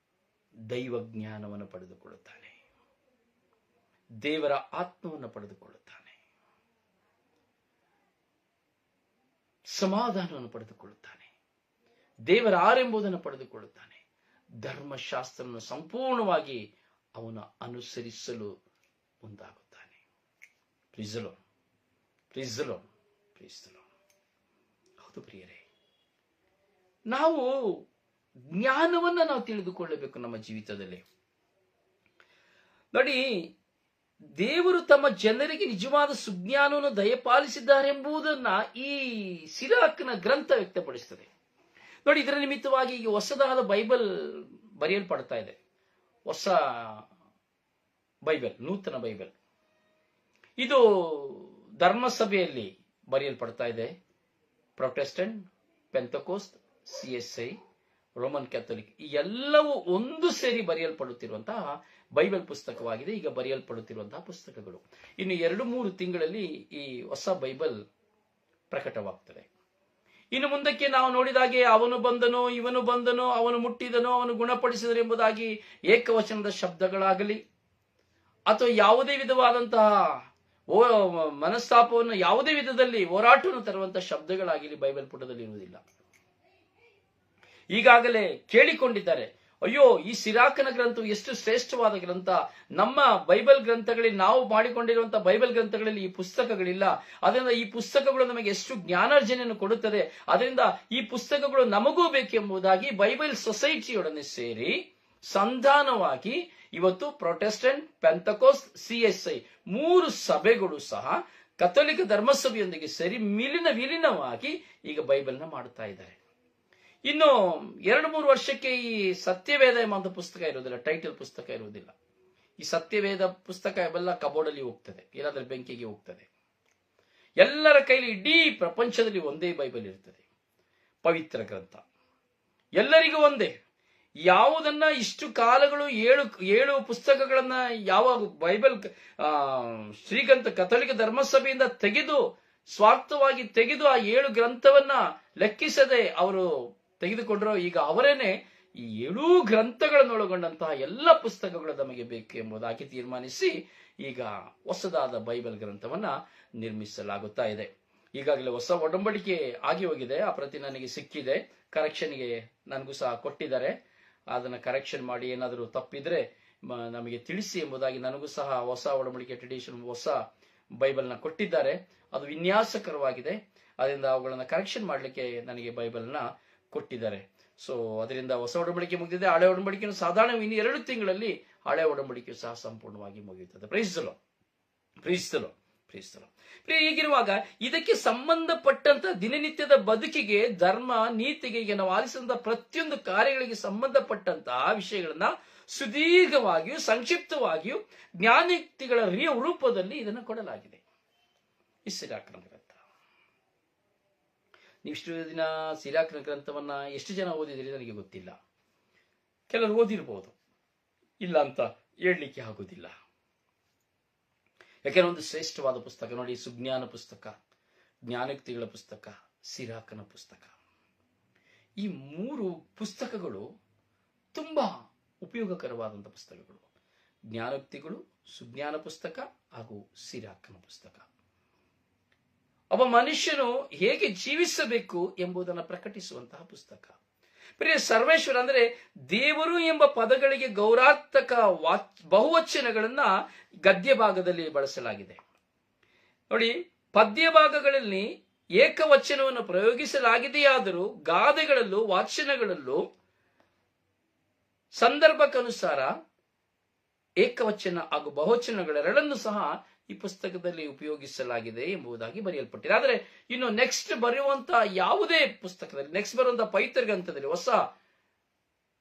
ದೈವ ಜ್ಞಾನವನ್ನು ಪಡೆದುಕೊಳ್ಳುತ್ತಾನೆ, ದೇವರ ಆತ್ಮವನ್ನು ಪಡೆದುಕೊಳ್ಳುತ್ತಾನೆ, ಸಮಾಧಾನವನ್ನು ಪಡೆದುಕೊಳ್ಳುತ್ತಾನೆ, ದೇವರ ಆರೆಂಬುದನ್ನು ಪಡೆದುಕೊಳ್ಳುತ್ತಾನೆ. ಧರ್ಮಶಾಸ್ತ್ರವನ್ನು ಸಂಪೂರ್ಣವಾಗಿ ಅವನು ಅನುಸರಿಸಲು ಮುಂದಾಗುತ್ತಾನೆ. ಪ್ರೀಸ್ ದಿ ಲಾರ್ಡ್. ಹೌದು ಪ್ರಿಯರೇ, ನಾವು ಜ್ಞಾನವನ್ನ ನಾವು ತಿಳಿದುಕೊಳ್ಳಬೇಕು ನಮ್ಮ ಜೀವಿತದಲ್ಲಿ. ನೋಡಿ, ದೇವರು ತಮ್ಮ ಜನರಿಗೆ ನಿಜವಾದ ಸುಜ್ಞಾನವನ್ನು ದಯಪಾಲಿಸಿದ್ದಾರೆ ಎಂಬುದನ್ನ ಈ ಸಿರಾಕನ ಗ್ರಂಥ ವ್ಯಕ್ತಪಡಿಸುತ್ತದೆ. ನೋಡಿ, ಇದರ ನಿಮಿತ್ತವಾಗಿ ಈಗ ಹೊಸದಾದ ಬೈಬಲ್ ಬರೆಯಲ್ಪಡ್ತಾ ಇದೆ. ಹೊಸ ಬೈಬಲ್, ನೂತನ ಬೈಬಲ್, ಇದು ಧರ್ಮಸಭೆಯಲ್ಲಿ ಬರೆಯಲ್ಪಡ್ತಾ ಇದೆ. Protestant, Pentecost, CSI, Roman Catholic, ಈ ಎಲ್ಲವೂ ಒಂದು ಸೇರಿ ಬರೆಯಲ್ಪಡುತ್ತಿರುವಂತಹ ಬೈಬಲ್ ಪುಸ್ತಕವಾಗಿದೆ. ಈಗ ಬರೆಯಲ್ಪಡುತ್ತಿರುವಂತಹ ಪುಸ್ತಕಗಳು ಇನ್ನು 2-3 ತಿಂಗಳಲ್ಲಿ ಈ ಹೊಸ ಬೈಬಲ್ ಪ್ರಕಟವಾಗ್ತದೆ. ಇನ್ನು ಮುಂದಕ್ಕೆ ನಾವು ನೋಡಿದಾಗೆ ಅವನು ಬಂದನೋ, ಇವನು ಬಂದನೋ, ಅವನು ಮುಟ್ಟಿದನೋ, ಅವನು ಗುಣಪಡಿಸಿದನು ಎಂಬುದಾಗಿ ಏಕವಚನದ ಶಬ್ದಗಳಾಗಲಿ ಅಥವಾ ಯಾವುದೇ ವಿಧವಾದಂತಹ ಮನಸ್ತಾಪವನ್ನು, ಯಾವುದೇ ವಿಧದಲ್ಲಿ ಹೋರಾಟವನ್ನು ತರುವಂತಹ ಶಬ್ದಗಳಾಗಲಿ ಬೈಬಲ್ ಪುಟದಲ್ಲಿ ಇರುವುದಿಲ್ಲ. ಈಗಾಗಲೇ ಕೇಳಿಕೊಂಡಿದ್ದಾರೆ, ಅಯ್ಯೋ, ಈ ಸಿರಾಕನ ಗ್ರಂಥವು ಎಷ್ಟು ಶ್ರೇಷ್ಠವಾದ ಗ್ರಂಥ, ನಮ್ಮ ಬೈಬಲ್ ಗ್ರಂಥಗಳಲ್ಲಿ, ನಾವು ಮಾಡಿಕೊಂಡಿರುವಂತಹ ಬೈಬಲ್ ಗ್ರಂಥಗಳಲ್ಲಿ ಈ ಪುಸ್ತಕಗಳಿಲ್ಲ, ಅದರಿಂದ ಈ ಪುಸ್ತಕಗಳು ನಮಗೆ ಎಷ್ಟು ಜ್ಞಾನಾರ್ಜನೆಯನ್ನು ಕೊಡುತ್ತದೆ, ಅದರಿಂದ ಈ ಪುಸ್ತಕಗಳು ನಮಗೂ ಬೇಕೆಂಬುದಾಗಿ ಬೈಬಲ್ ಸೊಸೈಟಿಯೊಡನೆ ಸೇರಿ ಸಂಧಾನವಾಗಿ ಇವತ್ತು ಪ್ರೊಟೆಸ್ಟೆಂಟ್, ಪೆಂತಕೋಸ್ಟ್, CSI 3 ಸಭೆಗಳು ಸಹ ಕಥೋಲಿಕ ಧರ್ಮಸಭೆಯೊಂದಿಗೆ ಸೇರಿ ವಿಲೀನವಾಗಿ ಈಗ ಬೈಬಲ್ನ ಮಾಡ್ತಾ ಇದ್ದಾರೆ. ಇನ್ನು 2-3 ವರ್ಷಕ್ಕೆ ಈ ಸತ್ಯವೇದ ಎಂಬ ಪುಸ್ತಕ ಇರುವುದಿಲ್ಲ, ಟೈಟಲ್ ಪುಸ್ತಕ ಇರುವುದಿಲ್ಲ. ಈ ಸತ್ಯವೇದ ಪುಸ್ತಕ ಎಲ್ಲ ಕಬೋರ್ಡಲ್ಲಿ ಹೋಗ್ತದೆ, ಏನಾದ್ರೂ ಬೆಂಕಿಗೆ ಹೋಗ್ತದೆ. ಎಲ್ಲರ ಕೈಲಿ ಇಡೀ ಪ್ರಪಂಚದಲ್ಲಿ ಒಂದೇ ಬೈಬಲ್ ಇರ್ತದೆ, ಪವಿತ್ರ ಗ್ರಂಥ, ಎಲ್ಲರಿಗೂ ಒಂದೇ. ಯಾವುದನ್ನ ಇಷ್ಟು ಕಾಲಗಳು 7 ಪುಸ್ತಕಗಳನ್ನ ಯಾವ ಬೈಬಲ್ ಶ್ರೀಗಂಧ ಕಥೋಲಿಕ ಧರ್ಮಸಭೆಯಿಂದ ತೆಗೆದು, ಸ್ವಾರ್ಥವಾಗಿ ತೆಗೆದು ಆ 7 ಗ್ರಂಥವನ್ನ ಲೆಕ್ಕಿಸದೆ ಅವರು ತೆಗೆದುಕೊಂಡ್ರು, ಈಗ ಅವರೇನೆ ಈ 7 ಗ್ರಂಥಗಳನ್ನೊಳಗೊಂಡಂತಹ ಎಲ್ಲ ಪುಸ್ತಕಗಳು ನಮಗೆ ಬೇಕು ಎಂಬುದಾಗಿ ತೀರ್ಮಾನಿಸಿ ಈಗ ಹೊಸದಾದ ಬೈಬಲ್ ಗ್ರಂಥವನ್ನ ನಿರ್ಮಿಸಲಾಗುತ್ತಾ ಇದೆ. ಈಗಾಗಲೇ ಹೊಸ ಒಡಂಬಡಿಕೆ ಆಗಿ ಹೋಗಿದೆ, ಆ ಪ್ರತಿ ನನಗೆ ಸಿಕ್ಕಿದೆ. ಕರೆಕ್ಷನ್ಗೆ ನನಗೂ ಸಹ ಕೊಟ್ಟಿದ್ದಾರೆ. ಅದನ್ನ ಕರೆಕ್ಷನ್ ಮಾಡಿ ಏನಾದರೂ ತಪ್ಪಿದ್ರೆ ನಮಗೆ ತಿಳಿಸಿ ಎಂಬುದಾಗಿ ನನಗೂ ಸಹ ಹೊಸ ಒಡಂಬಡಿಕೆ ಟ್ರೆಡಿಷನ್ ಹೊಸ ಬೈಬಲ್ನ ಕೊಟ್ಟಿದ್ದಾರೆ. ಅದು ವಿನ್ಯಾಸಕರವಾಗಿದೆ, ಅದರಿಂದ ಅವುಗಳನ್ನ ಕರೆಕ್ಷನ್ ಮಾಡಲಿಕ್ಕೆ ನನಗೆ ಬೈಬಲ್ನ ಕೊಟ್ಟಿದ್ದಾರೆ. ಸೊ ಅದರಿಂದ ಹೊಸ ಒಡಂಬಡಿಕೆ ಮುಗಿದಿದೆ. ಹಳೆ ಒಡಂಬಡಿಕೆಯನ್ನು ಸಾಧಾರಣ ಇನ್ನು 2 ತಿಂಗಳಲ್ಲಿ ಹಳೆ ಒಡಂಬಡಿಕೆ ಸಹ ಸಂಪೂರ್ಣವಾಗಿ ಮುಗಿಯುತ್ತದೆ. Praise the Lord. ಕ್ರಿಸ್ತರು. ಹೀಗಿರುವಾಗ ಇದಕ್ಕೆ ಸಂಬಂಧಪಟ್ಟಂತ ದಿನನಿತ್ಯದ ಬದುಕಿಗೆ, ಧರ್ಮ ನೀತಿಗೆ, ಈಗ ನಾವು ಆಲಿಸಿದಂತಹ ಪ್ರತಿಯೊಂದು ಕಾರ್ಯಗಳಿಗೆ ಸಂಬಂಧಪಟ್ಟಂತಹ ವಿಷಯಗಳನ್ನ ಸುದೀರ್ಘವಾಗಿಯೂ ಸಂಕ್ಷಿಪ್ತವಾಗಿಯೂ ಜ್ಞಾನಯುಕ್ತಿಗಳ ರೂಪದಲ್ಲಿ ಇದನ್ನು ಕೊಡಲಾಗಿದೆ ಈ ಸಿರಾಕನ ಗ್ರಂಥ. ನೀವಿಷ್ಟು ದಿನ ಸಿರಾಕನ ಗ್ರಂಥವನ್ನ ಎಷ್ಟು ಜನ ಓದಿದಿರಿ ನನಗೆ ಗೊತ್ತಿಲ್ಲ. ಕೆಲವರು ಓದಿರ್ಬೋದು, ಇಲ್ಲ ಅಂತ ಹೇಳಲಿಕ್ಕೆ ಆಗುದಿಲ್ಲ. ಯಾಕೆಂದ್ರೆ ಒಂದು ಶ್ರೇಷ್ಠವಾದ ಪುಸ್ತಕ ನೋಡಿ, ಸುಜ್ಞಾನ ಪುಸ್ತಕ, ಜ್ಞಾನಯುಕ್ತಿಗಳ ಪುಸ್ತಕ, ಸಿರಾಕನ ಪುಸ್ತಕ. ಈ 3 ಪುಸ್ತಕಗಳು ತುಂಬಾ ಉಪಯೋಗಕರವಾದಂಥ ಪುಸ್ತಕಗಳು. ಜ್ಞಾನಯುಕ್ತಿಗಳು, ಸುಜ್ಞಾನ ಪುಸ್ತಕ ಹಾಗೂ ಸಿರಾಕನ ಪುಸ್ತಕ. ಒಬ್ಬ ಮನುಷ್ಯನು ಹೇಗೆ ಜೀವಿಸಬೇಕು ಎಂಬುದನ್ನು ಪ್ರಕಟಿಸುವಂತಹ ಪುಸ್ತಕ. ಪ್ರಿಯ ಸರ್ವೇಶ್ವರ ಅಂದ್ರೆ ದೇವರು ಎಂಬ ಪದಗಳಿಗೆ ಗೌರವಾರ್ಥಕ ಬಹುವಚನಗಳನ್ನ ಗದ್ಯ ಭಾಗದಲ್ಲಿ ಬಳಸಲಾಗಿದೆ. ನೋಡಿ, ಪದ್ಯ ಭಾಗಗಳಲ್ಲಿ ಏಕವಚನವನ್ನು ಪ್ರಯೋಗಿಸಲಾಗಿದೆಯಾದರೂ ಗಾದೆಗಳಲ್ಲೂ ವಾಚನಗಳಲ್ಲೂ ಸಂದರ್ಭಕ್ಕನುಸಾರ ಏಕವಚನ ಹಾಗೂ ಬಹುವಚನಗಳೆರಡನ್ನು ಸಹ ಈ ಪುಸ್ತಕದಲ್ಲಿ ಉಪಯೋಗಿಸಲಾಗಿದೆ ಎಂಬುದಾಗಿ ಬರೆಯಲ್ಪಟ್ಟಿದೆ. ಆದರೆ ಇನ್ನು ನೆಕ್ಸ್ಟ್ ಬರೆಯುವಂತಹ ಯಾವುದೇ ಪುಸ್ತಕದಲ್ಲಿ, ನೆಕ್ಸ್ಟ್ ಬರುವಂತಹ ಪೈತೃ ಗ್ರಂಥದಲ್ಲಿ, ಹೊಸ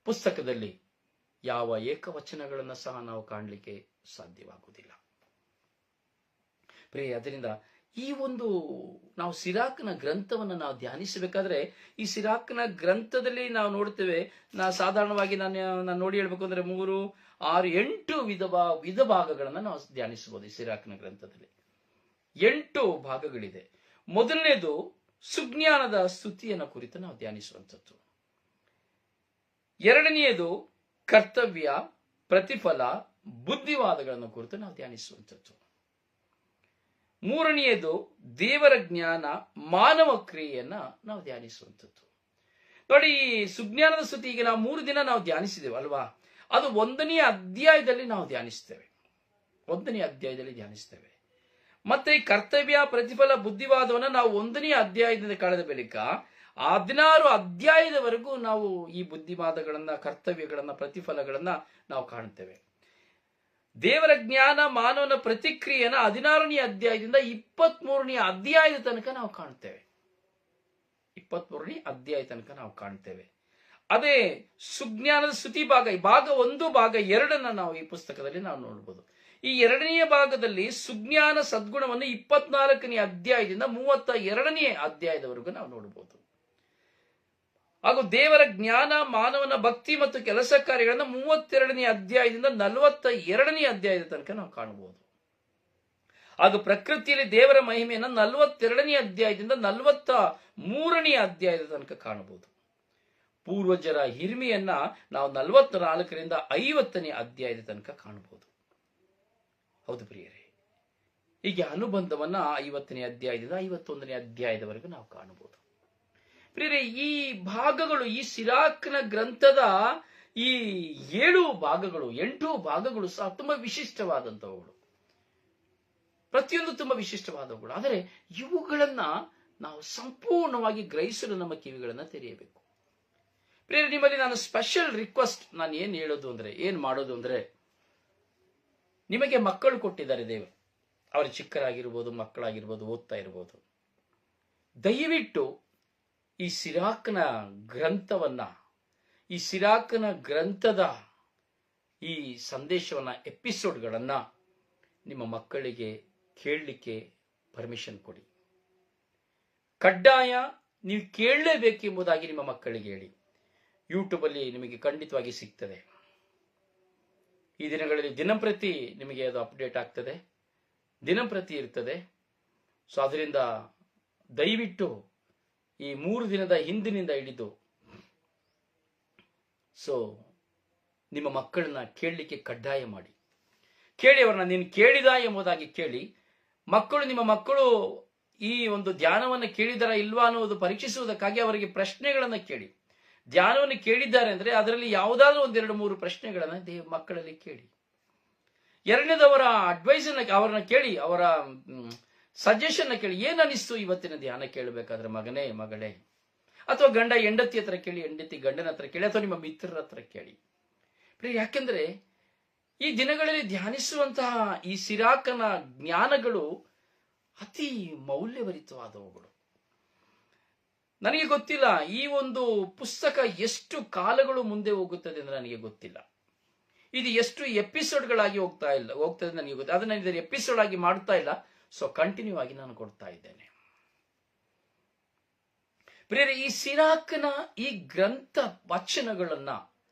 ಪುಸ್ತಕದಲ್ಲಿ ಯಾವ ಏಕವಚನಗಳನ್ನು ಸಹ ನಾವು ಕಾಣಲಿಕ್ಕೆ ಸಾಧ್ಯವಾಗುವುದಿಲ್ಲ. ಪ್ರಿಯ, ಅದರಿಂದ ಈ ಒಂದು ನಾವು ಸಿರಾಕನ ಗ್ರಂಥವನ್ನು ನಾವು ಧ್ಯಾನಿಸಬೇಕಾದ್ರೆ, ಈ ಸಿರಾಕನ ಗ್ರಂಥದಲ್ಲಿ ನಾವು ನೋಡ್ತೇವೆ, ಸಾಧಾರಣವಾಗಿ ನಾನು ನೋಡಿ ಹೇಳ್ಬೇಕು ಅಂದ್ರೆ 3, 6, 8 ವಿಧ ಭಾಗಗಳನ್ನು ನಾವು ಧ್ಯಾನಿಸಬಹುದು. ಈ ಸಿರಾಕನ ಗ್ರಂಥದಲ್ಲಿ 8 ಭಾಗಗಳಿದೆ. ಮೊದಲನೇದು ಸುಜ್ಞಾನದ ಸ್ತುತಿಯನ್ನು ಕುರಿತು ನಾವು ಧ್ಯಾನಿಸುವಂಥದ್ದು. ಎರಡನೆಯದು ಕರ್ತವ್ಯ, ಪ್ರತಿಫಲ, ಬುದ್ಧಿವಾದಗಳನ್ನು ಕುರಿತು ನಾವು ಧ್ಯಾನಿಸುವಂಥದ್ದು. ಮೂರನೆಯದು ದೇವರ ಜ್ಞಾನ, ಮಾನವ ಕ್ರಿಯೆಯನ್ನ ನಾವು ಧ್ಯಾನಿಸುವಂಥದ್ದು. ನೋಡಿ, ಈ ಸುಜ್ಞಾನದ ಸ್ತುತಿ ಈಗ ನಾವು 3 ದಿನ ನಾವು ಧ್ಯಾನಿಸಿದ್ದೇವೆ ಅಲ್ವಾ? ಅದು 1ನೇ ಅಧ್ಯಾಯದಲ್ಲಿ ನಾವು ಧ್ಯಾನಿಸ್ತೇವೆ. 1ನೇ ಅಧ್ಯಾಯದಲ್ಲಿ ಧ್ಯಾನಿಸ್ತೇವೆ. ಮತ್ತೆ ಈ ಕರ್ತವ್ಯ, ಪ್ರತಿಫಲ, ಬುದ್ಧಿವಾದವನ್ನ ನಾವು 1ನೇ ಅಧ್ಯಾಯದಿಂದ ಕಳೆದ ಬಳಿಕ 16 ಅಧ್ಯಾಯದವರೆಗೂ ನಾವು ಈ ಬುದ್ಧಿವಾದಗಳನ್ನ, ಕರ್ತವ್ಯಗಳನ್ನ, ಪ್ರತಿಫಲಗಳನ್ನ ನಾವು ಕಾಣುತ್ತೇವೆ. ದೇವರ ಜ್ಞಾನ, ಮಾನವನ ಪ್ರತಿಕ್ರಿಯೆಯನ್ನ 16ನೇ ಅಧ್ಯಾಯದಿಂದ 23ನೇ ಅಧ್ಯಾಯದ ತನಕ ನಾವು ಕಾಣುತ್ತೇವೆ. 23ನೇ ಅಧ್ಯಾಯ ತನಕ ನಾವು ಕಾಣ್ತೇವೆ. ಅದೇ ಸುಜ್ಞಾನದ ಸ್ತುತಿ ಭಾಗ 1, ಭಾಗ 2 ನಾವು ಈ ಪುಸ್ತಕದಲ್ಲಿ ನಾವು ನೋಡಬಹುದು. ಈ 2ನೇ ಭಾಗದಲ್ಲಿ ಸುಜ್ಞಾನ ಸದ್ಗುಣವನ್ನು 24ನೇ ಅಧ್ಯಾಯದಿಂದ 32ನೇ ಅಧ್ಯಾಯದವರೆಗೂ ನಾವು ನೋಡಬಹುದು. ಹಾಗೂ ದೇವರ ಜ್ಞಾನ, ಮಾನವನ ಭಕ್ತಿ ಮತ್ತು ಕೆಲಸ ಕಾರ್ಯಗಳನ್ನು 32ನೇ ಅಧ್ಯಾಯದಿಂದ 42ನೇ ಅಧ್ಯಾಯದ ತನಕ ನಾವು ಕಾಣಬಹುದು. ಹಾಗೂ ಪ್ರಕೃತಿಯಲ್ಲಿ ದೇವರ ಮಹಿಮೆಯನ್ನು 42ನೇ ಅಧ್ಯಾಯದಿಂದ 43ನೇ ಅಧ್ಯಾಯದ ತನಕ ಕಾಣಬಹುದು. ಪೂರ್ವಜರ ಹಿರಿಮೆಯನ್ನ ನಾವು 44ರಿಂದ 50ನೇ ಅಧ್ಯಾಯದ ತನಕ ಕಾಣಬಹುದು. ಹೌದು ಪ್ರಿಯರೇ, ಹೀಗೆ ಅನುಬಂಧವನ್ನ 50ನೇ ಅಧ್ಯಾಯದಿಂದ 51ನೇ ಅಧ್ಯಾಯದವರೆಗೂ ನಾವು ಕಾಣಬಹುದು. ಪ್ರಿಯರೇ, ಈ ಭಾಗಗಳು, ಈ ಸಿರಾಕನ ಗ್ರಂಥದ ಈ 7 ಭಾಗಗಳು, 8 ಭಾಗಗಳು ಸಹ ತುಂಬಾ ವಿಶಿಷ್ಟವಾದಂತವುಗಳು. ಪ್ರತಿಯೊಂದು ತುಂಬಾ ವಿಶಿಷ್ಟವಾದವುಗಳು. ಆದರೆ ಇವುಗಳನ್ನ ನಾವು ಸಂಪೂರ್ಣವಾಗಿ ಗ್ರಹಿಸಲು ನಮ್ಮ ಕಿವಿಗಳನ್ನ ತೆರೆಯಬೇಕು. ಪ್ರಿಯರೇ, ನಿಮ್ಮಲ್ಲಿ ನಾನು ಸ್ಪೆಷಲ್ ರಿಕ್ವೆಸ್ಟ್, ನಾನು ಏನ್ ಮಾಡೋದು ಅಂದ್ರೆ, ನಿಮಗೆ ಮಕ್ಕಳು ಕೊಟ್ಟಿದ್ದಾರೆ ದೇವರು, ಅವರು ಚಿಕ್ಕರಾಗಿರ್ಬೋದು, ಮಕ್ಕಳಾಗಿರ್ಬೋದು, ಓದ್ತಾ ಇರ್ಬೋದು. ದಯವಿಟ್ಟು ಈ ಸಿರಾಕನ ಗ್ರಂಥವನ್ನ, ಈ ಸಿರಾಕನ ಗ್ರಂಥದ ಈ ಸಂದೇಶವನ್ನ, ಎಪಿಸೋಡ್ಗಳನ್ನ ನಿಮ್ಮ ಮಕ್ಕಳಿಗೆ ಕೇಳಲಿಕ್ಕೆ ಪರ್ಮಿಷನ್ ಕೊಡಿ. ಕಡ್ಡಾಯ ನೀವು ಕೇಳಲೇಬೇಕೆಂಬುದಾಗಿ ನಿಮ್ಮ ಮಕ್ಕಳಿಗೆ ಹೇಳಿ. ಯೂಟ್ಯೂಬ್ ಅಲ್ಲಿ ನಿಮಗೆ ಖಂಡಿತವಾಗಿ ಸಿಗ್ತದೆ. ಈ ದಿನಗಳಲ್ಲಿ ದಿನಂಪ್ರತಿ ನಿಮಗೆ ಅದು ಅಪ್ಡೇಟ್ ಆಗ್ತದೆ, ದಿನಂಪ್ರತಿ ಇರ್ತದೆ. ಸೊ ಅದರಿಂದ ದಯವಿಟ್ಟು ಈ 3 ದಿನದ ಹಿಂದಿನಿಂದ ಹಿಡಿದು ಸೊ ನಿಮ್ಮ ಮಕ್ಕಳನ್ನ ಕೇಳಲಿಕ್ಕೆ ಕಡ್ಡಾಯ ಮಾಡಿ. ಕೇಳಿ, ಅವರನ್ನ ನೀನು ಕೇಳಿದ ಎಂಬುದಾಗಿ ಕೇಳಿ. ನಿಮ್ಮ ಮಕ್ಕಳು ಈ ಒಂದು ಧ್ಯಾನವನ್ನು ಕೇಳಿದಾರ ಇಲ್ವಾ ಅನ್ನೋದು ಪರೀಕ್ಷಿಸುವುದಕ್ಕಾಗಿ ಅವರಿಗೆ ಪ್ರಶ್ನೆಗಳನ್ನ ಕೇಳಿ. ಧ್ಯಾನವನ್ನು ಕೇಳಿದ್ದಾರೆ ಅಂದ್ರೆ ಅದರಲ್ಲಿ ಯಾವುದಾದ್ರೂ 1-2-3 ಪ್ರಶ್ನೆಗಳನ್ನ ಮಕ್ಕಳಲ್ಲಿ ಕೇಳಿ. ಎರಡನೇದು ಅವರ ಅಡ್ವೈಸ್ ಅನ್ನ, ಅವರನ್ನ ಕೇಳಿ, ಅವರ ಸಜೆಷನ್ ಕೇಳಿ. ಏನ್ ಅನಿಸ್ತು ಇವತ್ತಿನ ಧ್ಯಾನ ಕೇಳಬೇಕಾದ್ರೆ ಮಗನೇ, ಮಗಳೇ? ಅಥವಾ ಗಂಡ ಹೆಂಡತಿ ಹತ್ರ ಕೇಳಿ, ಹೆಂಡತಿ ಗಂಡನ ಹತ್ರ ಕೇಳಿ, ಅಥವಾ ನಿಮ್ಮ ಮಿತ್ರರ ಹತ್ರ ಕೇಳಿ. ಯಾಕೆಂದ್ರೆ ಈ ದಿನಗಳಲ್ಲಿ ಧ್ಯಾನಿಸುವಂತಹ ಈ ಸಿರಾಕನ ಜ್ಞಾನಗಳು ಅತಿ ಮೌಲ್ಯಭರಿತವಾದವುಗಳು. ನನಗೆ ಗೊತ್ತಿಲ್ಲ ಈ ಒಂದು ಪುಸ್ತಕ ಎಷ್ಟು ಕಾಲಗಳು ಮುಂದೆ ಹೋಗುತ್ತದೆ ಅಂದ್ರೆ ನನಗೆ ಗೊತ್ತಿಲ್ಲ. ಇದು ಎಷ್ಟು ಎಪಿಸೋಡ್ಗಳಾಗಿ ಹೋಗ್ತದೆ ನನಗೆ ಗೊತ್ತಿಲ್ಲ. ಅದನ್ನ ಇದರ ಎಪಿಸೋಡ್ ಆಗಿ ಮಾಡ್ತಾ ಇಲ್ಲ. ಸೊ ಕಂಟಿನ್ಯೂ ಆಗಿ ನಾನು ಕೊಡ್ತಾ ಇದ್ದೇನೆ. ಪ್ರಿಯರೇ, ಈ ಸಿರಾಕನ ಈ ಗ್ರಂಥ ವಚನಗಳನ್ನ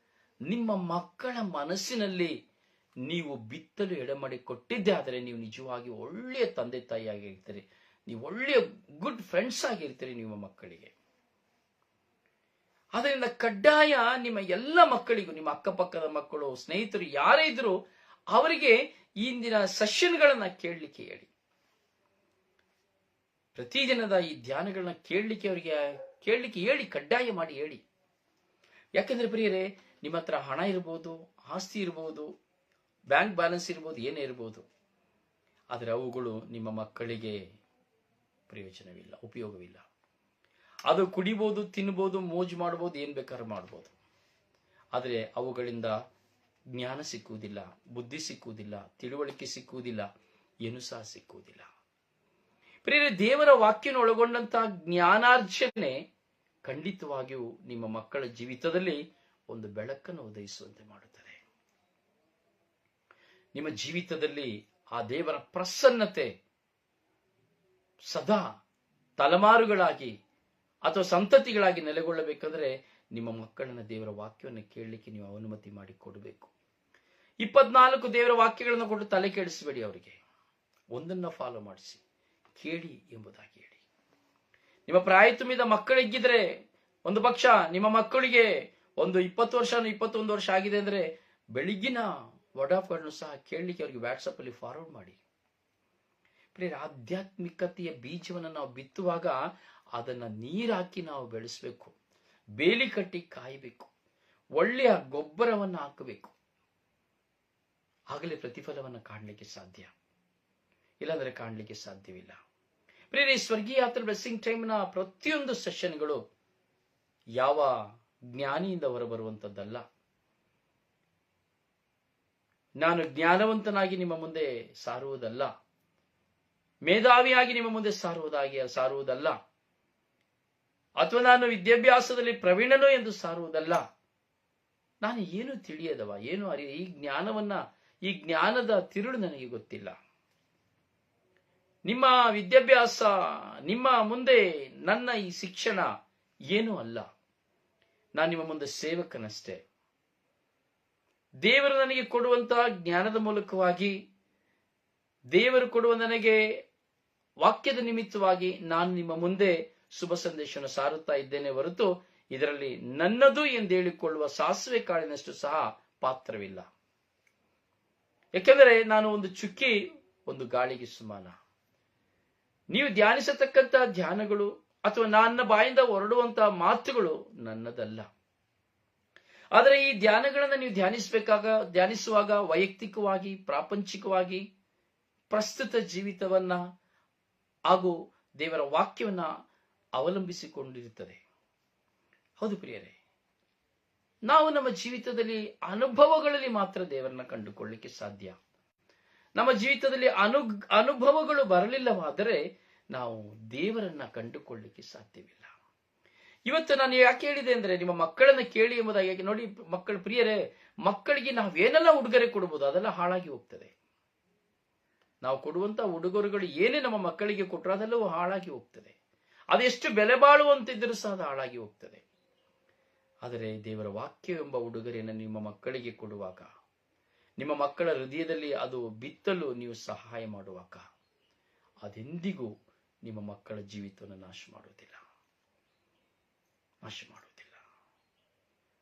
ನಿಮ್ಮ ಮಕ್ಕಳ ಮನಸ್ಸಿನಲ್ಲಿ ನೀವು ಬಿತ್ತಲು ಎಡೆಮಾಡಿ ಕೊಟ್ಟಿದ್ದೆ ಆದರೆ ನೀವು ನಿಜವಾಗಿ ಒಳ್ಳೆಯ ತಂದೆ ತಾಯಿಯಾಗಿರ್ತೀರಿ. ನೀವು ಒಳ್ಳೆಯ ಗುಡ್ ಫ್ರೆಂಡ್ಸ್ ಆಗಿರ್ತೀರಿ ನಿಮ್ಮ ಮಕ್ಕಳಿಗೆ. ಅದರಿಂದ ಕಡ್ಡಾಯ ನಿಮ್ಮ ಎಲ್ಲ ಮಕ್ಕಳಿಗೂ, ನಿಮ್ಮ ಅಕ್ಕಪಕ್ಕದ ಮಕ್ಕಳು, ಸ್ನೇಹಿತರು ಯಾರೇ ಇದ್ರು ಅವರಿಗೆ ಈ ಇಂದಿನ ಸೆಷನ್ಗಳನ್ನ ಕೇಳಲಿಕ್ಕೆ ಹೇಳಿ. ಪ್ರತಿದಿನದ ಈ ಧ್ಯಾನಗಳನ್ನ ಕೇಳಲಿಕ್ಕೆ ಅವರಿಗೆ ಹೇಳಿ, ಕಡ್ಡಾಯ ಮಾಡಿ ಹೇಳಿ. ಯಾಕಂದ್ರೆ ಪ್ರಿಯರೇ, ನಿಮ್ಮ ಹತ್ರ ಹಣ ಇರ್ಬೋದು, ಆಸ್ತಿ ಇರ್ಬೋದು, ಬ್ಯಾಂಕ್ ಬ್ಯಾಲೆನ್ಸ್ ಇರ್ಬೋದು, ಏನೇ ಇರ್ಬೋದು, ಆದರೆ ಅವುಗಳು ನಿಮ್ಮ ಮಕ್ಕಳಿಗೆ ಪ್ರಯೋಜನವಿಲ್ಲ, ಉಪಯೋಗವಿಲ್ಲ. ಅದು ಕುಡಿಬಹುದು, ತಿನ್ಬೋದು, ಮೋಜು ಮಾಡಬಹುದು, ಏನ್ ಬೇಕಾದ್ರೂ ಮಾಡಬಹುದು. ಆದರೆ ಅವುಗಳಿಂದ ಜ್ಞಾನ ಸಿಕ್ಕುವುದಿಲ್ಲ, ಬುದ್ಧಿ ಸಿಕ್ಕುವುದಿಲ್ಲ, ತಿಳುವಳಿಕೆ ಸಿಕ್ಕುವುದಿಲ್ಲ, ಏನು ಸಹ ಸಿಕ್ಕುವುದಿಲ್ಲ. ಪ್ರಿಯರೇ, ದೇವರ ವಾಕ್ಯನ ಒಳಗೊಂಡಂತಹ ಜ್ಞಾನಾರ್ಜನೆ ಖಂಡಿತವಾಗಿಯೂ ನಿಮ್ಮ ಮಕ್ಕಳ ಜೀವಿತದಲ್ಲಿ ಒಂದು ಬೆಳಕನ್ನು ಉದಯಿಸುವಂತೆ ಮಾಡುತ್ತದೆ. ನಿಮ್ಮ ಜೀವಿತದಲ್ಲಿ ಆ ದೇವರ ಪ್ರಸನ್ನತೆ ಸದಾ ತಲೆಮಾರುಗಳಾಗಿ ಅಥವಾ ಸಂತತಿಗಳಾಗಿ ನೆಲೆಗೊಳ್ಳಬೇಕಂದ್ರೆ ನಿಮ್ಮ ಮಕ್ಕಳನ್ನ ದೇವರ ವಾಕ್ಯವನ್ನು ಕೇಳಲಿಕ್ಕೆ ನೀವು ಅನುಮತಿ ಮಾಡಿ ಕೊಡಬೇಕು. 24 ದೇವರ ವಾಕ್ಯಗಳನ್ನು ಕೊಟ್ಟು ತಲೆ ಕೆಡಿಸಬೇಡಿ. ಅವರಿಗೆ ಒಂದನ್ನ ಫಾಲೋ ಮಾಡಿಸಿ, ಕೇಳಿ ಎಂಬುದಾಗಿ ಹೇಳಿ. ನಿಮ್ಮ ಪ್ರಾಯ ತುಂಬಿದ ಮಕ್ಕಳಿಗಿದ್ರೆ, ಒಂದು ಪಕ್ಷ ನಿಮ್ಮ ಮಕ್ಕಳಿಗೆ ಒಂದು 20 ವರ್ಷ 21 ವರ್ಷ ಆಗಿದೆ ಅಂದ್ರೆ ಬೆಳಿಗ್ಗಿನ ವರ್ಡ್ ಆಫ್ ಗಾಡ್ನು ಸಹ ಕೇಳಲಿಕ್ಕೆ ಅವರಿಗೆ ವಾಟ್ಸಪ್ ಅಲ್ಲಿ ಫಾರ್ವರ್ಡ್ ಮಾಡಿ. ಪ್ರಿಯರೇ, ಆಧ್ಯಾತ್ಮಿಕತೆಯ ಬೀಜವನ್ನು ನಾವು ಬಿತ್ತುವಾಗ ಅದನ್ನ ನೀರಾಕಿ ನಾವು ಬೆಳೆಸಬೇಕು, ಬೇಲಿ ಕಟ್ಟಿ ಕಾಯಬೇಕು, ಒಳ್ಳೆಯ ಗೊಬ್ಬರವನ್ನು ಹಾಕಬೇಕು. ಆಗಲೇ ಪ್ರತಿಫಲವನ್ನು ಕಾಣಲಿಕ್ಕೆ ಸಾಧ್ಯ, ಇಲ್ಲಾಂದ್ರೆ ಕಾಣಲಿಕ್ಕೆ ಸಾಧ್ಯವಿಲ್ಲ. ಪ್ರಿಯರೇ, ಸ್ವರ್ಗೀಯ ಆತ್ಮ ಬ್ಲೆಸ್ಸಿಂಗ್ ಟೈಮ್ನ ಪ್ರತಿಯೊಂದು ಸೆಷನ್ಗಳು ಯಾವ ಜ್ಞಾನಿಯಿಂದ ಹೊರಬರುವಂತದ್ದಲ್ಲ. ನಾನು ಜ್ಞಾನವಂತನಾಗಿ ನಿಮ್ಮ ಮುಂದೆ ಸಾರುವುದಲ್ಲ, ಮೇಧಾವಿಯಾಗಿ ನಿಮ್ಮ ಮುಂದೆ ಸಾರುವುದಲ್ಲ, ಅಥವಾ ನಾನು ವಿದ್ಯಾಭ್ಯಾಸದಲ್ಲಿ ಪ್ರವೀಣನು ಎಂದು ಸಾರುವುದಲ್ಲ. ನಾನು ಏನು ತಿಳಿಯದವ, ಏನು ಈ ಜ್ಞಾನದ ತಿರುಳು ನನಗೆ ಗೊತ್ತಿಲ್ಲ. ನಿಮ್ಮ ವಿದ್ಯಾಭ್ಯಾಸ, ನಿಮ್ಮ ಮುಂದೆ ನನ್ನ ಈ ಶಿಕ್ಷಣ ಏನೂ ಅಲ್ಲ. ನಾನು ನಿಮ್ಮ ಮುಂದೆ ಸೇವಕನಷ್ಟೇ. ದೇವರು ನನಗೆ ಕೊಡುವಂತಹ ಜ್ಞಾನದ ಮೂಲಕವಾಗಿ, ದೇವರು ಕೊಡುವ ನನಗೆ ವಾಕ್ಯದ ನಿಮಿತ್ತವಾಗಿ ನಾನು ನಿಮ್ಮ ಮುಂದೆ ಶುಭ ಸಂದೇಶವನ್ನು ಸಾರುತ್ತಾ ಇದ್ದೇನೆ ಹೊರತು ಇದರಲ್ಲಿ ನನ್ನದು ಎಂದು ಹೇಳಿಕೊಳ್ಳುವ ಸಾಸಿವೆ ಕಾಳಿನಷ್ಟು ಸಹ ಪಾತ್ರವಿಲ್ಲ. ಯಾಕೆಂದರೆ ನಾನು ಒಂದು ಚುಕ್ಕಿ, ಒಂದು ಗಾಳಿಗೆ ಸಮಾನ. ನೀವು ಧ್ಯಾನಿಸತಕ್ಕಂತಹ ಧ್ಯಾನಗಳು ಅಥವಾ ನನ್ನ ಬಾಯಿಂದ ಹೊರಡುವಂತಹ ಮಾತುಗಳು ನನ್ನದಲ್ಲ. ಆದರೆ ಈ ಧ್ಯಾನಗಳನ್ನು ನೀವು ಧ್ಯಾನಿಸುವಾಗ ವೈಯಕ್ತಿಕವಾಗಿ, ಪ್ರಾಪಂಚಿಕವಾಗಿ, ಪ್ರಸ್ತುತ ಜೀವಿತವನ್ನ ಹಾಗೂ ದೇವರ ವಾಕ್ಯವನ್ನ ಅವಲಂಬಿಸಿಕೊಂಡಿರುತ್ತದೆ. ಹೌದು ಪ್ರಿಯರೇ, ನಾವು ನಮ್ಮ ಜೀವಿತದಲ್ಲಿ ಅನುಭವಗಳಲ್ಲಿ ಮಾತ್ರ ದೇವರನ್ನ ಕಂಡುಕೊಳ್ಳಲಿಕ್ಕೆ ಸಾಧ್ಯ. ನಮ್ಮ ಜೀವಿತದಲ್ಲಿ ಅನುಭವಗಳು ಬರಲಿಲ್ಲವಾದರೆ ನಾವು ದೇವರನ್ನ ಕಂಡುಕೊಳ್ಳಲಿಕ್ಕೆ ಸಾಧ್ಯವಿಲ್ಲ. ಇವತ್ತು ನಾನು ಯಾಕೆ ಹೇಳಿದೆ ಅಂದ್ರೆ, ನಿಮ್ಮ ಮಕ್ಕಳನ್ನ ಕೇಳಿ ಎಂಬುದಾಗಿ. ನೋಡಿ ಪ್ರಿಯರೇ, ಮಕ್ಕಳಿಗೆ ನಾವೇನೆಲ್ಲ ಉಡುಗೊರೆ ಕೊಡಬಹುದು ಅದೆಲ್ಲ ಹಾಳಾಗಿ ಹೋಗ್ತದೆ. ನಾವು ಕೊಡುವಂತ ಉಡುಗೊರೆಗಳು ಏನೇ ನಮ್ಮ ಮಕ್ಕಳಿಗೆ ಕೊಟ್ಟರು ಅದೆಲ್ಲವೂ ಹಾಳಾಗಿ ಹೋಗ್ತದೆ. ಅದೆಷ್ಟು ಬೆಲೆ ಬಾಳುವಂತಿದ್ದರೂ ಸಹ ಅದು ಹಾಳಾಗಿ ಹೋಗ್ತದೆ. ಆದರೆ ದೇವರ ವಾಕ್ಯವೆಂಬ ಉಡುಗೊರೆಯನ್ನು ನಿಮ್ಮ ಮಕ್ಕಳಿಗೆ ಕೊಡುವಾಗ, ನಿಮ್ಮ ಮಕ್ಕಳ ಹೃದಯದಲ್ಲಿ ಅದು ಬಿತ್ತಲು ನೀವು ಸಹಾಯ ಮಾಡುವಾಗ, ಅದೆಂದಿಗೂ ನಿಮ್ಮ ಮಕ್ಕಳ ಜೀವಿತವನ್ನು ನಾಶ ಮಾಡುವುದಿಲ್ಲ.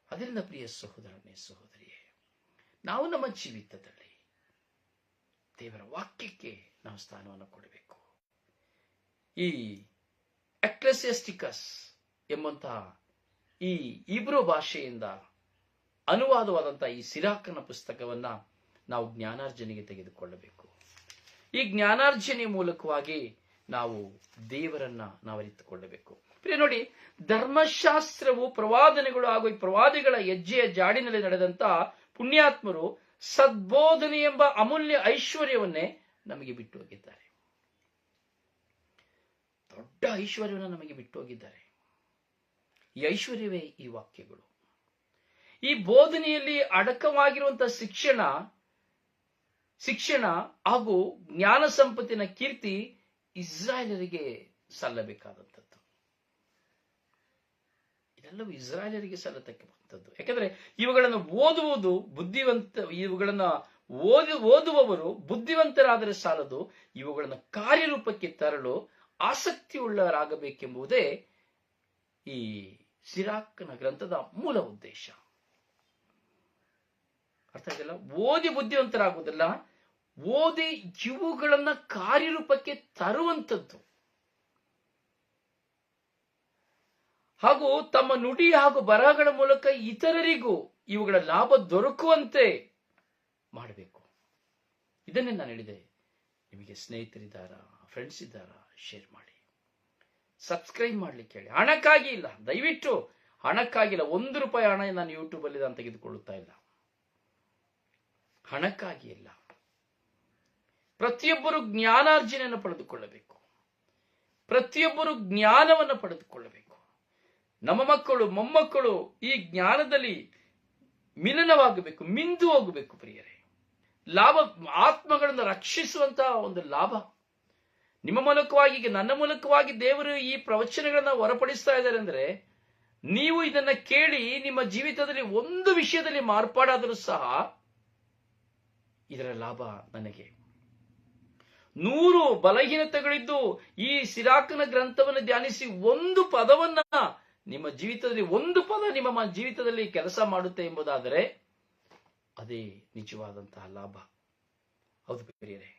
ಅದರಿಂದ ಪ್ರಿಯ ಸಹೋದರನೇ, ಸಹೋದರಿಯೇ, ನಾವು ನಮ್ಮ ಜೀವಿತದಲ್ಲಿ ದೇವರ ವಾಕ್ಯಕ್ಕೆ ನಾವು ಸ್ಥಾನವನ್ನು ಕೊಡಬೇಕು. ಈ ಎಕ್ಲೆಸಿಯಾಸ್ಟಿಕಸ್ ಎಂಬಂತಹ ಈ ಇಬ್ರು ಭಾಷೆಯಿಂದ ಅನುವಾದವಾದಂತಹ ಈ ಸಿರಾಕನ ಪುಸ್ತಕವನ್ನ ನಾವು ಜ್ಞಾನಾರ್ಜನೆಗೆ ತೆಗೆದುಕೊಳ್ಳಬೇಕು. ಈ ಜ್ಞಾನಾರ್ಜನೆ ಮೂಲಕವಾಗಿ ನಾವು ದೇವರನ್ನ ನಾವು ಅರಿತುಕೊಳ್ಳಬೇಕು. ನೋಡಿ, ಧರ್ಮಶಾಸ್ತ್ರವು, ಪ್ರವಾದನೆಗಳು ಹಾಗೂ ಈ ಪ್ರವಾದಿಗಳ ಹೆಜ್ಜೆಯ ಜಾಡಿನಲ್ಲಿ ನಡೆದಂತ ಪುಣ್ಯಾತ್ಮರು ಸದ್ಬೋಧನೆ ಎಂಬ ಅಮೂಲ್ಯ ಐಶ್ವರ್ಯವನ್ನೇ ನಮಗೆ ಬಿಟ್ಟು ಹೋಗಿದ್ದಾರೆ. ದೊಡ್ಡ ಐಶ್ವರ್ಯವನ್ನು ನಮಗೆ ಬಿಟ್ಟೋಗಿದ್ದಾರೆ. ಈ ಐಶ್ವರ್ಯವೇ ಈ ವಾಕ್ಯಗಳು. ಈ ಬೋಧನೆಯಲ್ಲಿ ಅಡಕವಾಗಿರುವಂತಹ ಶಿಕ್ಷಣ ಹಾಗೂ ಜ್ಞಾನ ಸಂಪತ್ತಿನ ಕೀರ್ತಿ ಇಸ್ರಾಯೇಲರಿಗೆ ಸಲ್ಲಬೇಕಾದಂಥದ್ದು. ಇದೆಲ್ಲವೂ ಇಸ್ರಾಯೇಲರಿಗೆ ಸಲ್ಲತಕ್ಕಂಥದ್ದು. ಯಾಕಂದ್ರೆ ಇವುಗಳನ್ನು ಓದುವವರು ಬುದ್ಧಿವಂತರಾದರೆ ಸಾಲದು, ಇವುಗಳನ್ನು ಕಾರ್ಯರೂಪಕ್ಕೆ ತರಲು ಆಸಕ್ತಿಯುಳ್ಳವರಾಗಬೇಕೆಂಬುದೇ ಈ ಸಿರಾಕನ ಗ್ರಂಥದ ಮೂಲ ಉದ್ದೇಶ. ಅರ್ಥ ಆಗಿಲ್ಲ? ಓದಿ ಬುದ್ಧಿವಂತರಾಗುವುದಲ್ಲ, ಓದಿ ಇವುಗಳನ್ನ ಕಾರ್ಯರೂಪಕ್ಕೆ ತರುವಂಥದ್ದು, ಹಾಗೂ ತಮ್ಮ ನುಡಿ ಹಾಗೂ ಬರಹಗಳ ಮೂಲಕ ಇತರರಿಗೂ ಇವುಗಳ ಲಾಭ ದೊರಕುವಂತೆ ಮಾಡಬೇಕು. ಇದನ್ನೇ ನಾನು ಹೇಳಿದೆ. ನಿಮಗೆ ಸ್ನೇಹಿತರಿದ್ದಾರ, ಫ್ರೆಂಡ್ಸ್ ಇದ್ದಾರ, ಶೇರ್ ಮಾಡಿ, ಸಬ್ಸ್ಕ್ರೈಬ್ ಮಾಡ್ಲಿಕ್ಕೆ ಹೇಳಿ. ಹಣಕ್ಕಾಗಿ ಇಲ್ಲ, ದಯವಿಟ್ಟು ಹಣಕ್ಕಾಗಿಲ್ಲ. 1 ರೂಪಾಯಿ ಹಣ ನಾನು ಯೂಟ್ಯೂಬ್ ಅಲ್ಲಿ ನಾನು ತೆಗೆದುಕೊಳ್ಳುತ್ತಾ ಇಲ್ಲ, ಹಣಕ್ಕಾಗಿ ಇಲ್ಲ. ಪ್ರತಿಯೊಬ್ಬರು ಜ್ಞಾನಾರ್ಜನೆಯನ್ನು ಪಡೆದುಕೊಳ್ಳಬೇಕು, ಪ್ರತಿಯೊಬ್ಬರು ಜ್ಞಾನವನ್ನು ಪಡೆದುಕೊಳ್ಳಬೇಕು. ನಮ್ಮ ಮಕ್ಕಳು ಮೊಮ್ಮಕ್ಕಳು ಈ ಜ್ಞಾನದಲ್ಲಿ ಮಿಲನವಾಗಬೇಕು, ಮಿಂದು ಹೋಗಬೇಕು. ಪ್ರಿಯರೇ, ಲಾಭ, ಆತ್ಮಗಳನ್ನು ರಕ್ಷಿಸುವಂತಹ ಒಂದು ಲಾಭ ನಿಮ್ಮ ಮೂಲಕವಾಗಿ, ನನ್ನ ಮೂಲಕವಾಗಿ ದೇವರು ಈ ಪ್ರವಚನಗಳನ್ನ ಹೊರಪಡಿಸ್ತಾ ಇದ್ದಾರೆ. ಅಂದ್ರೆ ನೀವು ಇದನ್ನ ಕೇಳಿ ನಿಮ್ಮ ಜೀವಿತದಲ್ಲಿ ಒಂದು ವಿಷಯದಲ್ಲಿ ಮಾರ್ಪಾಡಾದರೂ ಸಹ ಇದರ ಲಾಭ ನನಗೆ. 100 ಬಲಹೀನತೆಗಳಿದ್ದು ಈ ಸಿರಾಕನ ಗ್ರಂಥವನ್ನು ಧ್ಯಾನಿಸಿ ಒಂದು ಪದವನ್ನ ನಿಮ್ಮ ಜೀವಿತದಲ್ಲಿ, ಒಂದು ಪದ ನಿಮ್ಮ ಜೀವಿತದಲ್ಲಿ ಕೆಲಸ ಮಾಡುತ್ತೆ ಎಂಬುದಾದರೆ ಅದೇ ನಿಜವಾದಂತಹ ಲಾಭ. ಹೌದು ಪ್ರಿಯರೇ,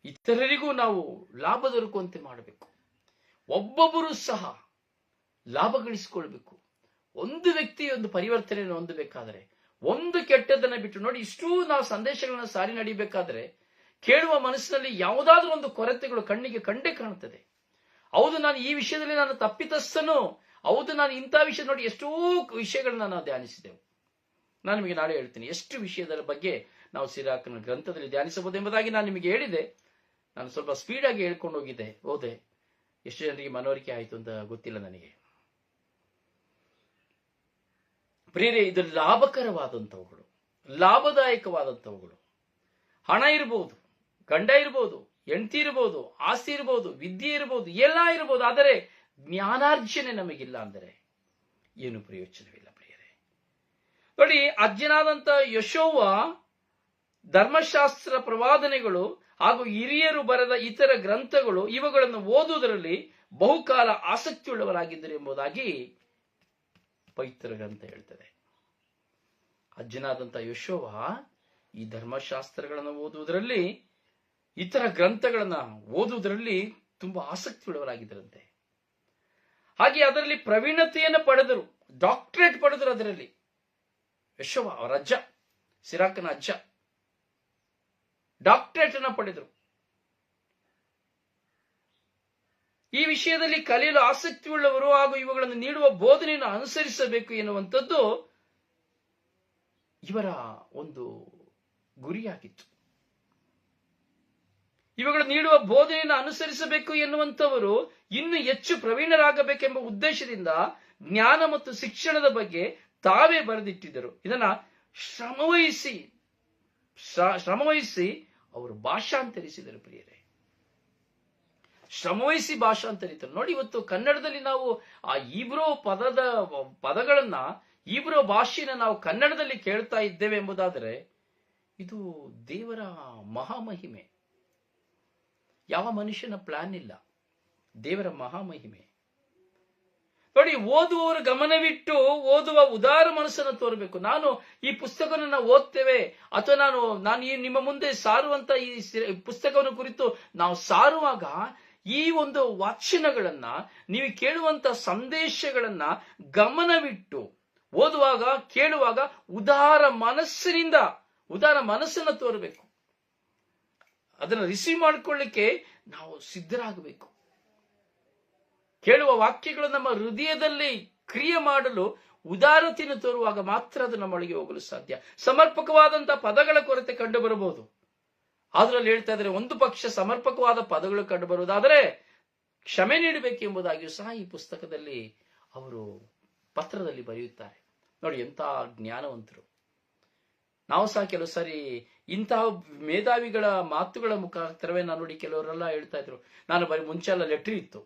ಇತರರಿಗೂ ನಾವು ಲಾಭ ದೊರಕುವಂತೆ ಮಾಡಬೇಕು. ಒಬ್ಬೊಬ್ಬರು ಸಹ ಲಾಭ ಗಳಿಸಿಕೊಳ್ಬೇಕು. ಒಂದು ವ್ಯಕ್ತಿ ಒಂದು ಪರಿವರ್ತನೆಯನ್ನು ಹೊಂದಬೇಕಾದರೆ ಒಂದು ಕೆಟ್ಟದನ್ನ ಬಿಟ್ಟು ನೋಡಿ, ಇಷ್ಟೂ ನಾವು ಸಂದೇಶಗಳನ್ನ ಸಾರಿ ನಡೀಬೇಕಾದ್ರೆ ಕೇಳುವ ಮನಸ್ಸಿನಲ್ಲಿ ಯಾವುದಾದ್ರೂ ಒಂದು ಕೊರತೆಗಳು ಕಣ್ಣಿಗೆ ಕಂಡೇ ಕಾಣುತ್ತದೆ. ಹೌದು, ನಾನು ಈ ವಿಷಯದಲ್ಲಿ ನಾನು ತಪ್ಪಿತಸ್ಥನು, ಹೌದು ನಾನು ಇಂಥ ವಿಷಯ, ನೋಡಿ ಎಷ್ಟೋ ವಿಷಯಗಳನ್ನ ನಾವು ಧ್ಯಾನಿಸಿದೆವು. ನಾನು ನಿಮಗೆ ನಾಳೆ ಹೇಳ್ತೀನಿ ಎಷ್ಟು ವಿಷಯದ ಬಗ್ಗೆ ನಾವು ಸಿರಾಕನ ಗ್ರಂಥದಲ್ಲಿ ಧ್ಯಾನಿಸಬಹುದು ಎಂಬುದಾಗಿ ನಾನು ನಿಮಗೆ ಹೇಳಿದೆ. ನಾನು ಸ್ವಲ್ಪ ಸ್ಪೀಡ್ ಆಗಿ ಹೇಳ್ಕೊಂಡು ಹೋದೆ. ಎಷ್ಟು ಜನರಿಗೆ ಮನವರಿಕೆ ಆಯಿತು ಅಂತ ಗೊತ್ತಿಲ್ಲ ನನಗೆ. ಪ್ರಿಯರೇ, ಇದು ಲಾಭಕರವಾದಂಥವುಗಳು, ಲಾಭದಾಯಕವಾದಂಥವುಗಳು. ಹಣ ಇರಬಹುದು, ಗಂಡ ಇರಬಹುದು, ಹೆಂಡತಿ ಇರಬಹುದು, ಆಸ್ತಿ ಇರಬಹುದು, ವಿದ್ಯೆ ಇರಬಹುದು, ಎಲ್ಲ ಇರಬಹುದು. ಆದರೆ ಜ್ಞಾನಾರ್ಜನೆ ನಮಗಿಲ್ಲ ಅಂದರೆ ಏನು ಪ್ರಯೋಜನವಿಲ್ಲ ಪ್ರಿಯರೇ. ನೋಡಿ, ಅಜ್ಜನಾದಂತ ಯೆಹೋವ ಧರ್ಮಶಾಸ್ತ್ರ ಪ್ರವಾದನೆಗಳು ಹಾಗೂ ಹಿರಿಯರು ಬರೆದ ಇತರ ಗ್ರಂಥಗಳು ಇವುಗಳನ್ನು ಓದುವುದರಲ್ಲಿ ಬಹುಕಾಲ ಆಸಕ್ತಿಯುಳ್ಳವರಾಗಿದ್ದರು ಎಂಬುದಾಗಿ ಪವಿತ್ರ ಗ್ರಂಥ ಹೇಳ್ತದೆ. ಅಜ್ಜನಾದಂತ ಯೆಹೋವ ಈ ಧರ್ಮಶಾಸ್ತ್ರಗಳನ್ನು ಓದುವುದರಲ್ಲಿ, ಇತರ ಗ್ರಂಥಗಳನ್ನ ಓದುವುದರಲ್ಲಿ ತುಂಬಾ ಆಸಕ್ತಿಯುಳ್ಳವರಾಗಿದ್ದರಂತೆ. ಹಾಗೆ ಅದರಲ್ಲಿ ಪ್ರವೀಣತೆಯನ್ನು ಪಡೆದರು, ಡಾಕ್ಟರೇಟ್ ಪಡೆದರು. ಅದರಲ್ಲಿ ಯೆಹೋವ, ಅವರ ಅಜ್ಜ, ಸಿರಾಕನ ಅಜ್ಜ, ಡಾಕ್ಟರೇಟ್ ಅನ್ನು ಪಡೆದರು. ಈ ವಿಷಯದಲ್ಲಿ ಕಲಿಯಲು ಆಸಕ್ತಿಯುಳ್ಳವರು ಹಾಗೂ ಇವುಗಳನ್ನು ನೀಡುವ ಬೋಧನೆಯನ್ನು ಅನುಸರಿಸಬೇಕು ಎನ್ನುವಂಥದ್ದು ಇವರ ಒಂದು ಗುರಿಯಾಗಿತ್ತು. ಇವುಗಳು ನೀಡುವ ಬೋಧನೆಯನ್ನು ಅನುಸರಿಸಬೇಕು ಎನ್ನುವಂಥವರು ಇನ್ನು ಹೆಚ್ಚು ಪ್ರವೀಣರಾಗಬೇಕೆಂಬ ಉದ್ದೇಶದಿಂದ ಜ್ಞಾನ ಮತ್ತು ಶಿಕ್ಷಣದ ಬಗ್ಗೆ ತಾವೇ ಬರೆದಿಟ್ಟಿದ್ದರು. ಇದನ್ನ ಶ್ರಮವಹಿಸಿ ಅವರು ಭಾಷಾಂತರಿಸಿದರು. ಪ್ರಿಯರೇ, ಶ್ರಮವಹಿಸಿ ಭಾಷಾಂತರಿತರು. ನೋಡಿ, ಇವತ್ತು ಕನ್ನಡದಲ್ಲಿ ನಾವು ಆ ಈಬ್ರೋ ಪದಗಳನ್ನ, ಈಬ್ರೋ ಭಾಷೆನ ನಾವು ಕನ್ನಡದಲ್ಲಿ ಕೇಳ್ತಾ ಇದ್ದೇವೆ ಎಂಬುದಾದರೆ ಇದು ದೇವರ ಮಹಾಮಹಿಮೆ. ಯಾವ ಮನುಷ್ಯನ ಪ್ಲಾನ್ ಇಲ್ಲ, ದೇವರ ಮಹಾಮಹಿಮೆ. ನೋಡಿ, ಓದುವವರು ಗಮನವಿಟ್ಟು ಓದುವ ಉದಾರ ಮನಸ್ಸನ್ನು ತೋರಬೇಕು. ನಾನು ಈ ಪುಸ್ತಕವನ್ನು ಓದ್ತೇವೆ ಅಥವಾ ನಾನು ನಿಮ್ಮ ಮುಂದೆ ಸಾರುವಂತ ಈ ಪುಸ್ತಕವನ್ನು ಕುರಿತು ನಾವು ಸಾರುವಾಗ ಈ ಒಂದು ವಾಚನಗಳನ್ನ, ನೀವು ಕೇಳುವಂತ ಸಂದೇಶಗಳನ್ನ ಗಮನವಿಟ್ಟು ಓದುವಾಗ, ಕೇಳುವಾಗ ಉದಾರ ಮನಸ್ಸನ್ನು ತೋರಬೇಕು. ಅದನ್ನು ರಿಸೀವ್ ಮಾಡಿಕೊಳ್ಳಿಕ್ಕೆ ನಾವು ಸಿದ್ಧರಾಗಬೇಕು. ಕೇಳುವ ವಾಕ್ಯಗಳು ನಮ್ಮ ಹೃದಯದಲ್ಲಿ ಕ್ರಿಯೆ ಮಾಡಲು ಉದಾರತೆಯನ್ನು ತೋರುವಾಗ ಮಾತ್ರ ಅದು ನಮ್ಮೊಳಗೆ ಹೋಗಲು ಸಾಧ್ಯ. ಸಮರ್ಪಕವಾದಂತಹ ಪದಗಳ ಕೊರತೆ ಕಂಡು ಬರಬಹುದು. ಅದರಲ್ಲಿ ಹೇಳ್ತಾ ಇದ್ದಾರೆ, ಒಂದು ಪಕ್ಷ ಸಮರ್ಪಕವಾದ ಪದಗಳು ಕಂಡು ಬರುವುದಾದರೆ ಕ್ಷಮೆ ನೀಡಬೇಕೆಂಬುದಾಗಿಯೂ ಸಹ ಈ ಪುಸ್ತಕದಲ್ಲಿ ಅವರು ಪತ್ರದಲ್ಲಿ ಬರೆಯುತ್ತಾರೆ. ನೋಡಿ, ಎಂಥ ಜ್ಞಾನವಂತರು. ನಾವು ಸಹ ಕೆಲವು ಸಾರಿ ಇಂತಹ ಮೇಧಾವಿಗಳ ಮಾತುಗಳ ಮುಖಾಂತರವೇ ನಾನು ನೋಡಿ, ಕೆಲವರೆಲ್ಲ ಹೇಳ್ತಾ ಇದ್ರು, ನಾನು ಬರೀ ಮುಂಚೆ ಎಲ್ಲ ಲೆಟ್ರ್ ಇತ್ತು,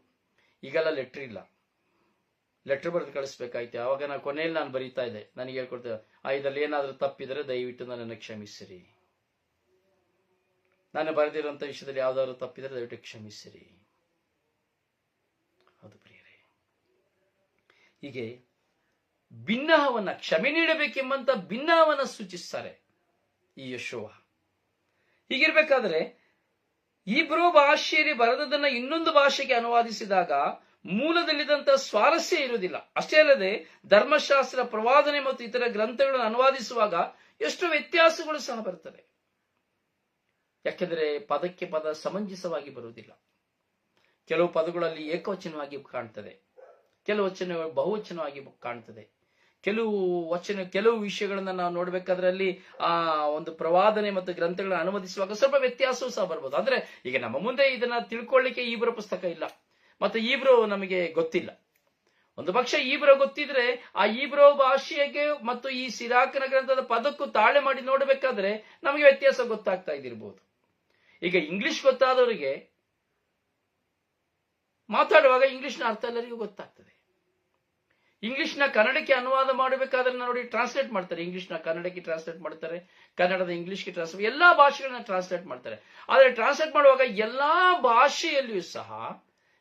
ಈಗೆಲ್ಲ ಲೆಟ್ರ್ ಇಲ್ಲ, ಲೆಟ್ರ್ ಬರೆದು ಕಳಿಸ್ಬೇಕಾಯ್ತು. ಆವಾಗ ನಾನು ಕೊನೆಯಲ್ಲಿ ನಾನು ಬರೀತಾ ಇದ್ದೆ, ನನಗೆ ಹೇಳ್ಕೊಡ್ತೇವೆ, ಇದರಲ್ಲಿ ಏನಾದರೂ ತಪ್ಪಿದರೆ ದಯವಿಟ್ಟು ನನ್ನನ್ನು ಕ್ಷಮಿಸಿರಿ, ನಾನು ಬರೆದಿರುವಂತ ವಿಷಯದಲ್ಲಿ ಯಾವ್ದಾದ್ರು ತಪ್ಪಿದರೆ ದಯವಿಟ್ಟು ಕ್ಷಮಿಸಿರಿ. ಹೌದು ಪ್ರಿಯರೇ, ಹೀಗೆ ಭಿನ್ನಹವನ್ನ, ಕ್ಷಮೆ ನೀಡಬೇಕೆಂಬಂತ ಭಿನ್ನಹವನ್ನ ಸೂಚಿಸ್ತಾರೆ ಈ ಯೆಹೋಶುವ. ಹೀಗಿರ್ಬೇಕಾದ್ರೆ ಹೀಬ್ರೂ ಭಾಷೆಯಲ್ಲಿ ಬರೆದದನ್ನ ಇನ್ನೊಂದು ಭಾಷೆಗೆ ಅನುವಾದಿಸಿದಾಗ ಮೂಲದಲ್ಲಿದ್ದಂತ ಸ್ವಾರಸ್ಯ ಇರುವುದಿಲ್ಲ. ಅಷ್ಟೇ ಅಲ್ಲದೆ ಧರ್ಮಶಾಸ್ತ್ರ, ಪ್ರವಾದನೆ ಮತ್ತು ಇತರ ಗ್ರಂಥಗಳನ್ನು ಅನುವಾದಿಸುವಾಗ ಎಷ್ಟು ವ್ಯತ್ಯಾಸಗಳು ಸಹ ಬರುತ್ತವೆ. ಯಾಕೆಂದ್ರೆ ಪದಕ್ಕೆ ಪದ ಸಮಂಜಸವಾಗಿ ಬರುವುದಿಲ್ಲ. ಕೆಲವು ಪದಗಳಲ್ಲಿ ಏಕವಚನವಾಗಿ ಕಾಣ್ತದೆ, ಕೆಲವು ವಚನಗಳು ಬಹುವಚನವಾಗಿ ಕಾಣ್ತದೆ. ಕೆಲವು ವಿಷಯಗಳನ್ನ ನಾವು ನೋಡ್ಬೇಕಾದ್ರೆ ಅಲ್ಲಿ ಒಂದು ಪ್ರವಾದನೆ ಮತ್ತು ಗ್ರಂಥಗಳನ್ನ ಅನುವಾದಿಸುವಾಗ ಸ್ವಲ್ಪ ವ್ಯತ್ಯಾಸವೂ ಸಹ ಬರ್ಬೋದು. ಅಂದ್ರೆ ಈಗ ನಮ್ಮ ಮುಂದೆ ಇದನ್ನ ತಿಳ್ಕೊಳ್ಳಿಕ್ಕೆ ಹೀಬ್ರೂ ಪುಸ್ತಕ ಇಲ್ಲ, ಮತ್ತೆ ಹೀಬ್ರೂ ನಮಗೆ ಗೊತ್ತಿಲ್ಲ. ಒಂದು ಪಕ್ಷ ಹೀಬ್ರೂ ಗೊತ್ತಿದ್ರೆ ಆ ಹೀಬ್ರೂ ಭಾಷೆಗೆ ಮತ್ತು ಈ ಸಿರಾಕನ ಗ್ರಂಥದ ಪದಕ್ಕೂ ತಾಳೆ ಮಾಡಿ ನೋಡಬೇಕಾದ್ರೆ ನಮಗೆ ವ್ಯತ್ಯಾಸ ಗೊತ್ತಾಗ್ತಾ ಇದ್ದಿರ್ಬೋದು. ಈಗ ಇಂಗ್ಲಿಷ್ ಗೊತ್ತಾದವರಿಗೆ ಮಾತಾಡುವಾಗ ಇಂಗ್ಲಿಷ್ನ ಅರ್ಥ ಎಲ್ಲರಿಗೂ ಗೊತ್ತಾಗ್ತದೆ. ಇಂಗ್ಲಿಷ್ನ ಕನ್ನಡಕ್ಕೆ ಅನುವಾದ ಮಾಡಬೇಕಾದ್ರೆ ನೋಡಿ ಟ್ರಾನ್ಸ್ಲೇಟ್ ಮಾಡ್ತಾರೆ, ಇಂಗ್ಲಿಷ್ನ ಕನ್ನಡಕ್ಕೆ ಟ್ರಾನ್ಸ್ಲೇಟ್ ಮಾಡ್ತಾರೆ, ಕನ್ನಡದ ಇಂಗ್ಲಿಷ್ಗೆ ಟ್ರಾನ್ಸ್ಲೇಟ್, ಎಲ್ಲಾ ಭಾಷೆಗಳನ್ನ ಟ್ರಾನ್ಸ್ಲೇಟ್ ಮಾಡ್ತಾರೆ. ಆದರೆ ಟ್ರಾನ್ಸ್ಲೇಟ್ ಮಾಡುವಾಗ ಎಲ್ಲಾ ಭಾಷೆಯಲ್ಲಿಯೂ ಸಹ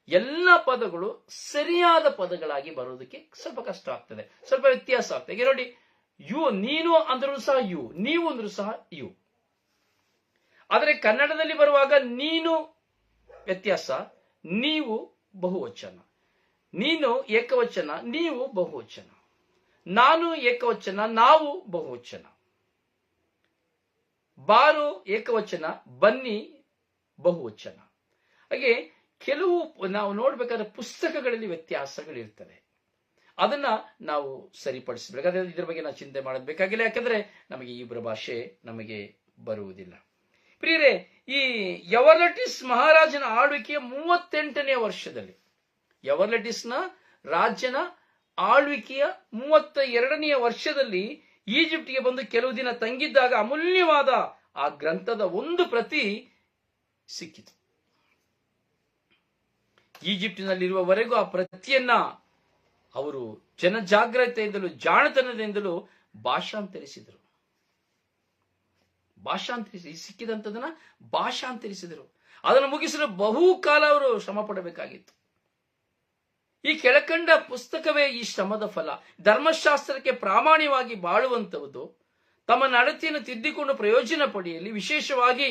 ಎಲ್ಲ ಪದಗಳು ಸರಿಯಾದ ಪದಗಳಾಗಿ ಬರೋದಕ್ಕೆ ಸ್ವಲ್ಪ ಕಷ್ಟ ಆಗ್ತದೆ, ಸ್ವಲ್ಪ ವ್ಯತ್ಯಾಸ ಆಗ್ತದೆ. ಈಗ ನೋಡಿ, ಯು, ನೀನು ಅಂದ್ರೂ ಸಹ ಯು, ನೀವು ಅಂದ್ರೂ ಸಹ ಯು. ಆದರೆ ಕನ್ನಡದಲ್ಲಿ ಬರುವಾಗ ನೀನು ವ್ಯತ್ಯಾಸ, ನೀವು ಬಹುವಚನ, ನೀನು ಏಕವಚನ, ನೀವು ಬಹುವಚನ, ನಾನು ಏಕವಚನ, ನಾವು ಬಹುವಚನ, ಬಾರು ಏಕವಚನ, ಬನ್ನಿ ಬಹುವಚನ. ಹಾಗೆ ಕೆಲವು ನಾವು ನೋಡ್ಬೇಕಾದ್ರೆ ಪುಸ್ತಕಗಳಲ್ಲಿ ವ್ಯತ್ಯಾಸಗಳಿರ್ತವೆ. ಅದನ್ನ ನಾವು ಸರಿಪಡಿಸಬೇಕು. ಇದ್ರ ಬಗ್ಗೆ ನಾವು ಚಿಂತೆ ಮಾಡೋದು ಬೇಕಾಗಿಲ್ಲ, ಯಾಕಂದ್ರೆ ನಮಗೆ ಹೀಬ್ರೂ ಭಾಷೆ ನಮಗೆ ಬರುವುದಿಲ್ಲ. ಪ್ರಿಯರೇ, ಈ ಯವರ್ಲಟಿಸ್ ಮಹಾರಾಜನ ಆಳ್ವಿಕೆಯ 38ನೇ ವರ್ಷದಲ್ಲಿ, ಯವರ್ಲಟಿಸ್ನ ರಾಜನ ಆಳ್ವಿಕೆಯ 32ನೆಯ ವರ್ಷದಲ್ಲಿ ಈಜಿಪ್ಟ್ಗೆ ಬಂದು ಕೆಲವು ದಿನ ತಂಗಿದ್ದಾಗ ಅಮೂಲ್ಯವಾದ ಆ ಗ್ರಂಥದ ಒಂದು ಪ್ರತಿ ಸಿಕ್ಕಿತು. ಈಜಿಪ್ಟಿನಲ್ಲಿರುವವರೆಗೂ ಆ ಪ್ರತಿಯನ್ನ ಅವರು ಜನಜಾಗ್ರತೆಯಿಂದಲೂ ಜಾಣತನದಿಂದಲೂ ಭಾಷಾಂತರಿಸಿದರು. ಸಿಕ್ಕಿದಂಥದನ್ನ ಭಾಷಾಂತರಿಸಿದರು. ಅದನ್ನು ಮುಗಿಸಲು ಬಹುಕಾಲ ಅವರು ಶ್ರಮ ಪಡಬೇಕಾಗಿತ್ತು. ಈ ಕೆಳಕಂಡ ಪುಸ್ತಕವೇ ಈ ಶ್ರಮದ ಫಲ. ಧರ್ಮಶಾಸ್ತ್ರಕ್ಕೆ ಪ್ರಾಮಾಣಿಕವಾಗಿ ಬಾಳುವಂತವುದು, ತಮ್ಮ ನಡತೆಯನ್ನು ತಿದ್ದಿಕೊಂಡು ಪ್ರಯೋಜನ ಪಡೆಯಲಿ, ವಿಶೇಷವಾಗಿ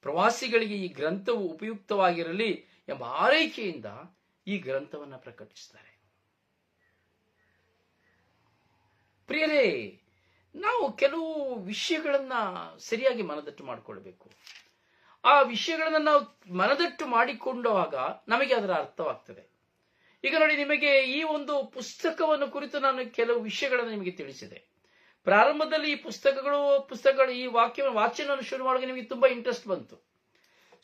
ಪ್ರವಾಸಿಗಳಿಗೆ ಈ ಗ್ರಂಥವು ಉಪಯುಕ್ತವಾಗಿರಲಿ ಎಂಬ ಆರೈಕೆಯಿಂದ ಈ ಗ್ರಂಥವನ್ನ ಪ್ರಕಟಿಸುತ್ತಾರೆ. ಪ್ರಿಯರೇ, ನಾವು ಕೆಲವು ವಿಷಯಗಳನ್ನ ಸರಿಯಾಗಿ ಮನದಟ್ಟು ಮಾಡಿಕೊಳ್ಬೇಕು. ಆ ವಿಷಯಗಳನ್ನ ನಾವು ಮನದಟ್ಟು ಮಾಡಿಕೊಂಡಾಗ ನಮಗೆ ಅದರ ಅರ್ಥವಾಗ್ತದೆ. ಈಗ ನೋಡಿ, ನಿಮಗೆ ಈ ಒಂದು ಪುಸ್ತಕವನ್ನು ಕುರಿತು ನಾನು ಕೆಲವು ವಿಷಯಗಳನ್ನು ನಿಮಗೆ ತಿಳಿಸಿದೆ. ಪ್ರಾರಂಭದಲ್ಲಿ ಈ ಪುಸ್ತಕಗಳು ಈ ವಾಚನವನ್ನು ಶುರು ಮಾಡುವಾಗ ನಿಮಗೆ ತುಂಬಾ ಇಂಟ್ರೆಸ್ಟ್ ಬಂತು.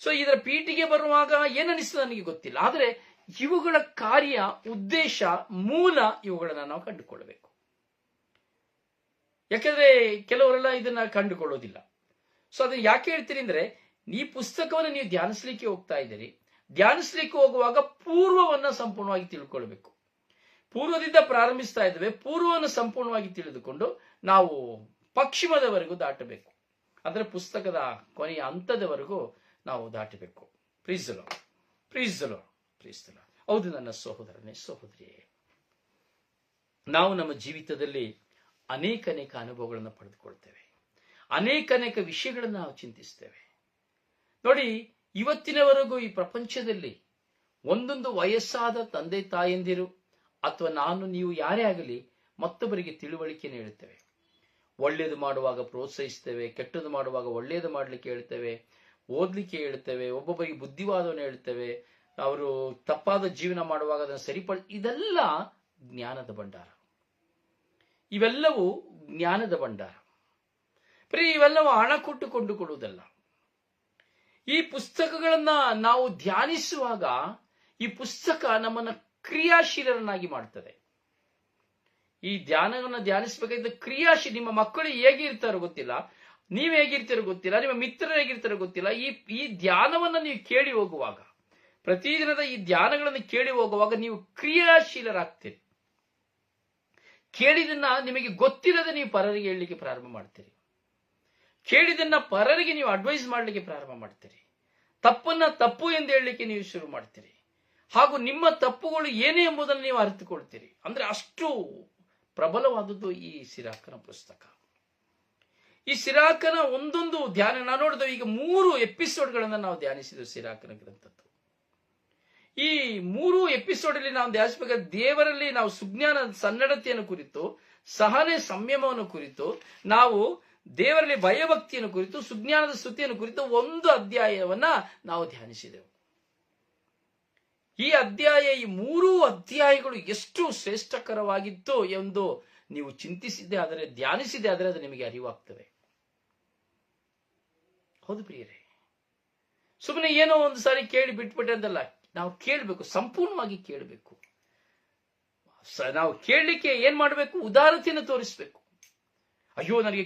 ಸೊ ಇದರ ಪೀಠಿಗೆ ಬರುವಾಗ ಏನನ್ನಿಸ್ತದೆ ನನಗೆ ಗೊತ್ತಿಲ್ಲ, ಆದರೆ ಇವುಗಳ ಕಾರ್ಯ, ಉದ್ದೇಶ, ಮೂಲ ಇವುಗಳನ್ನ ನಾವು ಕಂಡುಕೊಳ್ಳಬೇಕು. ಯಾಕಂದ್ರೆ ಕೆಲವರೆಲ್ಲ ಇದನ್ನ ಕಂಡುಕೊಳ್ಳೋದಿಲ್ಲ. ಸೊ ಅದನ್ನ ಯಾಕೆ ಹೇಳ್ತೀರಿ ಅಂದ್ರೆ, ಈ ಪುಸ್ತಕವನ್ನು ನೀವು ಧ್ಯಾನಿಸ್ಲಿಕ್ಕೆ ಹೋಗ್ತಾ ಇದ್ದೀರಿ, ಧ್ಯಾನಿಸ್ಲಿಕ್ಕೆ ಹೋಗುವಾಗ ಪೂರ್ವವನ್ನ ಸಂಪೂರ್ಣವಾಗಿ ತಿಳ್ಕೊಳ್ಬೇಕು. ಪೂರ್ವದಿಂದ ಪ್ರಾರಂಭಿಸ್ತಾ ಇದ್ದೇವೆ, ಪೂರ್ವವನ್ನು ಸಂಪೂರ್ಣವಾಗಿ ತಿಳಿದುಕೊಂಡು ನಾವು ಪಶ್ಚಿಮದವರೆಗೂ ದಾಟಬೇಕು. ಅಂದ್ರೆ ಪುಸ್ತಕದ ಕೊನೆಯ ಹಂತದವರೆಗೂ ನಾವು ದಾಟಬೇಕು. Praise the Lord, praise the Lord, praise the Lord. ಹೌದು ನನ್ನ ಸಹೋದರನೇ, ಸಹೋದರಿಯೇ, ನಾವು ನಮ್ಮ ಜೀವಿತದಲ್ಲಿ ಅನೇಕ ಅನುಭವಗಳನ್ನು ಪಡೆದುಕೊಳ್ತೇವೆ, ಅನೇಕ ವಿಷಯಗಳನ್ನು ನಾವು ಚಿಂತಿಸ್ತೇವೆ. ನೋಡಿ, ಇವತ್ತಿನವರೆಗೂ ಈ ಪ್ರಪಂಚದಲ್ಲಿ ಒಂದೊಂದು ವಯಸ್ಸಾದ ತಂದೆ ತಾಯಂದಿರು ಅಥವಾ ನಾನು, ನೀವು ಯಾರೇ ಆಗಲಿ, ಮತ್ತೊಬ್ಬರಿಗೆ ತಿಳುವಳಿಕೆ ನೀಡುತ್ತೇವೆ. ಒಳ್ಳೇದು ಮಾಡುವಾಗ ಪ್ರೋತ್ಸಾಹಿಸ್ತೇವೆ, ಕೆಟ್ಟದ್ದು ಮಾಡುವಾಗ ಒಳ್ಳೇದು ಮಾಡಲಿಕ್ಕೆ ಹೇಳ್ತೇವೆ, ಓದ್ಲಿಕ್ಕೆ ಹೇಳ್ತೇವೆ, ಒಬ್ಬೊಬ್ಬರಿಗೆ ಬುದ್ಧಿವಾದವನ್ನು ಹೇಳ್ತೇವೆ, ಅವರು ತಪ್ಪಾದ ಜೀವನ ಮಾಡುವಾಗ ಅದನ್ನು ಇದೆಲ್ಲ ಜ್ಞಾನದ ಭಂಡಾರ. ಇವೆಲ್ಲವೂ ಜ್ಞಾನದ ಭಂಡಾರ. ಇವೆಲ್ಲವೂ ಹಣ ಕೊಟ್ಟು ಕೊಂಡುಕೊಳ್ಳುವುದಲ್ಲ. ಈ ಪುಸ್ತಕಗಳನ್ನ ನಾವು ಧ್ಯಾನಿಸುವಾಗ ಈ ಪುಸ್ತಕ ನಮ್ಮನ್ನ ಕ್ರಿಯಾಶೀಲರನ್ನಾಗಿ ಮಾಡ್ತದೆ. ಈ ಧ್ಯಾನವನ್ನು ಧ್ಯಾನಿಸಬೇಕಾದ ಕ್ರಿಯಾಶೀಲ. ನಿಮ್ಮ ಮಕ್ಕಳು ಹೇಗಿರ್ತಾರೋ ಗೊತ್ತಿಲ್ಲ, ನೀವು ಹೇಗಿರ್ತಾರೋ ಗೊತ್ತಿಲ್ಲ, ನಿಮ್ಮ ಮಿತ್ರರು ಹೇಗಿರ್ತಾರೋ ಗೊತ್ತಿಲ್ಲ. ಈ ಧ್ಯಾನವನ್ನ ನೀವು ಕೇಳಿ ಹೋಗುವಾಗ, ಪ್ರತಿದಿನದ ಈ ಧ್ಯಾನಗಳನ್ನು ಕೇಳಿ ಹೋಗುವಾಗ ನೀವು ಕ್ರಿಯಾಶೀಲರಾಗ್ತೀರಿ. ಕೇಳಿದನ್ನ ನಿಮಗೆ ಗೊತ್ತಿಲ್ಲದೆ ನೀವು ಪರರಿಗೆ ಹೇಳಲಿಕ್ಕೆ ಪ್ರಾರಂಭ ಮಾಡ್ತೀರಿ. ಕೇಳಿದನ್ನ ಪರರಿಗೆ ನೀವು ಅಡ್ವೈಸ್ ಮಾಡಲಿಕ್ಕೆ ಪ್ರಾರಂಭ ಮಾಡ್ತೀರಿ. ತಪ್ಪನ್ನ ತಪ್ಪು ಎಂದು ಹೇಳಲಿಕ್ಕೆ ನೀವು ಶುರು ಮಾಡ್ತೀರಿ. ಹಾಗೂ ನಿಮ್ಮ ತಪ್ಪುಗಳು ಏನೇ ಎಂಬುದನ್ನು ನೀವು ಅರಿತುಕೊಳ್ತೀರಿ. ಅಂದ್ರೆ ಅಷ್ಟು ಪ್ರಬಲವಾದದ್ದು ಈ ಸಿರಾಕನ ಪುಸ್ತಕ. ಈ ಸಿರಾಕನ ಒಂದೊಂದು ಧ್ಯಾನ ನಾವು ನೋಡಿದ ಈಗ 3 ಎಪಿಸೋಡ್ಗಳನ್ನ ನಾವು ಧ್ಯಾನಿಸಿದ್ವು ಸಿರಾಕನ ಗ್ರಂಥದ್ದು. ಈ 3 ಎಪಿಸೋಡ್ ಅಲ್ಲಿ ನಾವು ಧ್ಯಾನಿಸಬೇಕಾದ ದೇವರಲ್ಲಿ ನಾವು ಸುಜ್ಞಾನ ಸನ್ನಡತೆಯನ್ನು ಕುರಿತು, ಸಹನೆ ಸಂಯಮವನ್ನು ಕುರಿತು, ನಾವು ದೇವರಲ್ಲಿ ಭಯಭಕ್ತಿಯನ್ನು ಕುರಿತು, ಸುಜ್ಞಾನದ ಸ್ತುತಿಯನ್ನು ಕುರಿತು 1 ಅಧ್ಯಾಯವನ್ನ ನಾವು ಧ್ಯಾನಿಸಿದೆವು. ಈ 3 ಅಧ್ಯಾಯಗಳು ಎಷ್ಟು ಶ್ರೇಷ್ಠಕರವಾಗಿತ್ತು ಎಂದು ನೀವು ಚಿಂತಿಸಿದ್ದೆ ಆದರೆ, ಧ್ಯಾನಿಸಿದೆ ಆದರೆ ಅದು ನಿಮಗೆ ಅರಿವಾಗ್ತದೆ. ಹೌದು ಪ್ರಿಯರೇ, ಸುಮ್ಮನೆ ಏನೋ ಒಂದು ಸಾರಿ ಕೇಳಿ ಬಿಟ್ಬಿಟ್ಟೆ ಅಂತಲ್ಲ, ನಾವು ಕೇಳಬೇಕು, ಸಂಪೂರ್ಣವಾಗಿ ಕೇಳಬೇಕು. ನಾವು ಕೇಳಲಿಕ್ಕೆ ಏನ್ ಮಾಡಬೇಕು? ಉದಾರತೆಯನ್ನು ತೋರಿಸಬೇಕು. ಅಯ್ಯೋ ನನಗೆ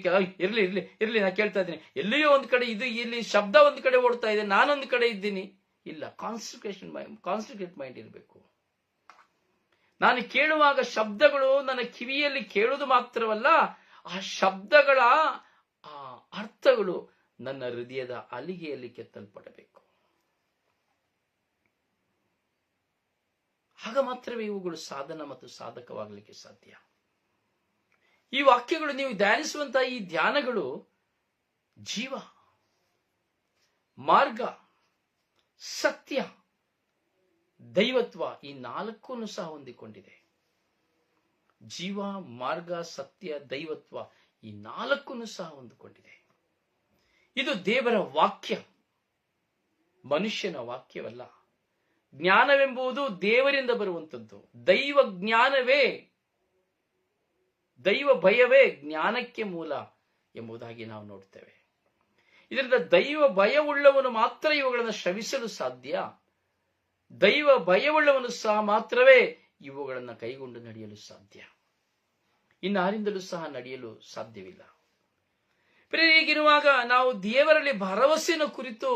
ಇರ್ಲಿ ಇರ್ಲಿ ಇರ್ಲಿ ನಾ ಕೇಳ್ತಾ ಇದ್ದೀನಿ, ಎಲ್ಲಿಯೋ ಒಂದ್ ಕಡೆ ಇದು, ಇಲ್ಲಿ ಶಬ್ದ ಒಂದ್ ಕಡೆ ಓಡ್ತಾ ಇದೆ, ನಾನೊಂದು ಕಡೆ ಇದ್ದೀನಿ. ಇಲ್ಲ, ಕಾನ್ಸಂಟ್ರೇಟ್ ಮೈಂಡ್ ಇರಬೇಕು. ನಾನು ಕೇಳುವಾಗ ಶಬ್ದಗಳು ನನ್ನ ಕಿವಿಯಲ್ಲಿ ಕೇಳುವುದು ಮಾತ್ರವಲ್ಲ, ಆ ಶಬ್ದಗಳ ಆ ಅರ್ಥಗಳು ನನ್ನ ಹೃದಯದ ಅಲಿಗೆಯಲ್ಲಿ ಕೆತ್ತಲ್ಪಡಬೇಕು. ಆಗ ಮಾತ್ರವೇ ಇವುಗಳು ಸಾಧನ ಮತ್ತು ಸಾಧಕವಾಗಲಿಕ್ಕೆ ಸಾಧ್ಯ. ಈ ವಾಕ್ಯಗಳು, ನೀವು ಧ್ಯಾನಿಸುವಂತಹ ಈ ಧ್ಯಾನಗಳು ಜೀವ, ಮಾರ್ಗ, ಸತ್ಯ, ದೈವತ್ವ, ಈ 4 ಸಹ ಹೊಂದಿಕೊಂಡಿದೆ. ಜೀವ, ಮಾರ್ಗ, ಸತ್ಯ, ದೈವತ್ವ, ಈ 4 ಸಹ ಹೊಂದಿಕೊಂಡಿದೆ. ಇದು ದೇವರ ವಾಕ್ಯ, ಮನುಷ್ಯನ ವಾಕ್ಯವಲ್ಲ. ಜ್ಞಾನವೆಂಬುದು ದೇವರಿಂದ ಬರುವಂಥದ್ದು. ದೈವ ಜ್ಞಾನವೇ, ದೈವ ಭಯವೇ ಜ್ಞಾನಕ್ಕೆ ಮೂಲ ಎಂಬುದಾಗಿ ನಾವು ನೋಡ್ತೇವೆ. ಇದರಿಂದ ದೈವ ಭಯವುಳ್ಳವನು ಮಾತ್ರ ಇವುಗಳನ್ನು ಶ್ರವಿಸಲು ಸಾಧ್ಯ. ದೈವ ಭಯವುಳ್ಳವನು ಸಹ ಮಾತ್ರವೇ ಇವುಗಳನ್ನು ಕೈಗೊಂಡು ನಡೆಯಲು ಸಾಧ್ಯ. ಇನ್ನಾರಿಂದಲೂ ಸಹ ನಡೆಯಲು ಸಾಧ್ಯವಿಲ್ಲ. ಹೀಗಿರುವಾಗ ನಾವು ದೇವರಲ್ಲಿ ಭರವಸೆಯನ್ನು ಕುರಿತು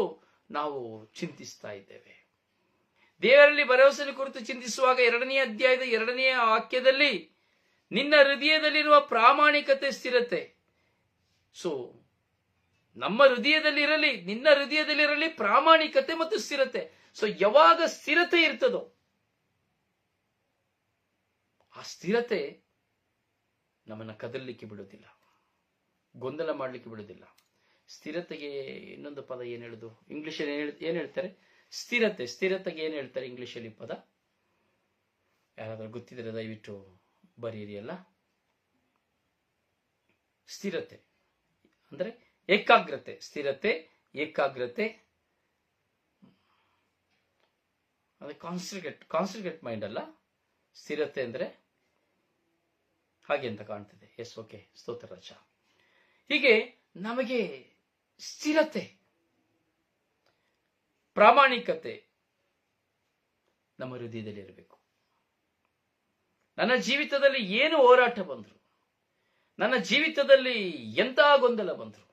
ನಾವು ಚಿಂತಿಸ್ತಾ ಇದ್ದೇವೆ. ದೇವರಲ್ಲಿ ಭರವಸೆಯನ್ನು ಕುರಿತು ಚಿಂತಿಸುವಾಗ 2ನೇ ಅಧ್ಯಾಯದ 2ನೇ ವಾಕ್ಯದಲ್ಲಿ ನಿನ್ನ ಹೃದಯದಲ್ಲಿರುವ ಪ್ರಾಮಾಣಿಕತೆ, ಸ್ಥಿರತೆ. ಸೊ ನಮ್ಮ ಹೃದಯದಲ್ಲಿರಲಿ, ನಿನ್ನ ಹೃದಯದಲ್ಲಿರಲಿ ಪ್ರಾಮಾಣಿಕತೆ ಮತ್ತು ಸ್ಥಿರತೆ. ಸೊ ಯಾವಾಗ ಸ್ಥಿರತೆ ಇರ್ತದೋ ಆ ಸ್ಥಿರತೆ ನಮ್ಮನ್ನ ಕದಲಿಕ್ಕೆ ಬಿಡೋದಿಲ್ಲ, ಗೊಂದಲ ಮಾಡಲಿಕ್ಕೆ ಬಿಡೋದಿಲ್ಲ. ಸ್ಥಿರತೆಗೆ ಇನ್ನೊಂದು ಪದ ಏನ್ ಹೇಳುದು ಇಂಗ್ಲಿಷಲ್ಲಿ ಏನ್ ಹೇಳ್ತಾರೆ? ಸ್ಥಿರತೆ. ಸ್ಥಿರತೆಗೆ ಏನ್ ಹೇಳ್ತಾರೆ ಇಂಗ್ಲಿಷಲ್ಲಿ ಪದ? ಯಾರಾದ್ರೂ ಗೊತ್ತಿದ್ರೆ ದಯವಿಟ್ಟು ಬರೀರಿ. ಅಲ್ಲ, ಸ್ಥಿರತೆ ಅಂದ್ರೆ ಏಕಾಗ್ರತೆ. ಸ್ಥಿರತೆ, ಏಕಾಗ್ರತೆ, ಅಂದ್ರೆ ಕಾನ್ಸಂಟ್ರೇಟ್ ಮೈಂಡ್ ಅಲ್ಲ. ಸ್ಥಿರತೆ ಅಂದ್ರೆ ಹಾಗೆ ಅಂತ ಕಾಣ್ತದೆ. ಎಸ್, ಓಕೆ, ಸ್ತೋತ್ರ ರಚ. ಹೀಗೆ ನಮಗೆ ಸ್ಥಿರತೆ, ಪ್ರಾಮಾಣಿಕತೆ ನಮ್ಮ ಹೃದಯದಲ್ಲಿ ಇರಬೇಕು. ನನ್ನ ಜೀವಿತದಲ್ಲಿ ಏನು ಹೋರಾಟ ಬಂದ್ರು, ನನ್ನ ಜೀವಿತದಲ್ಲಿ ಎಂಥ ಗೊಂದಲ ಬಂದ್ರು,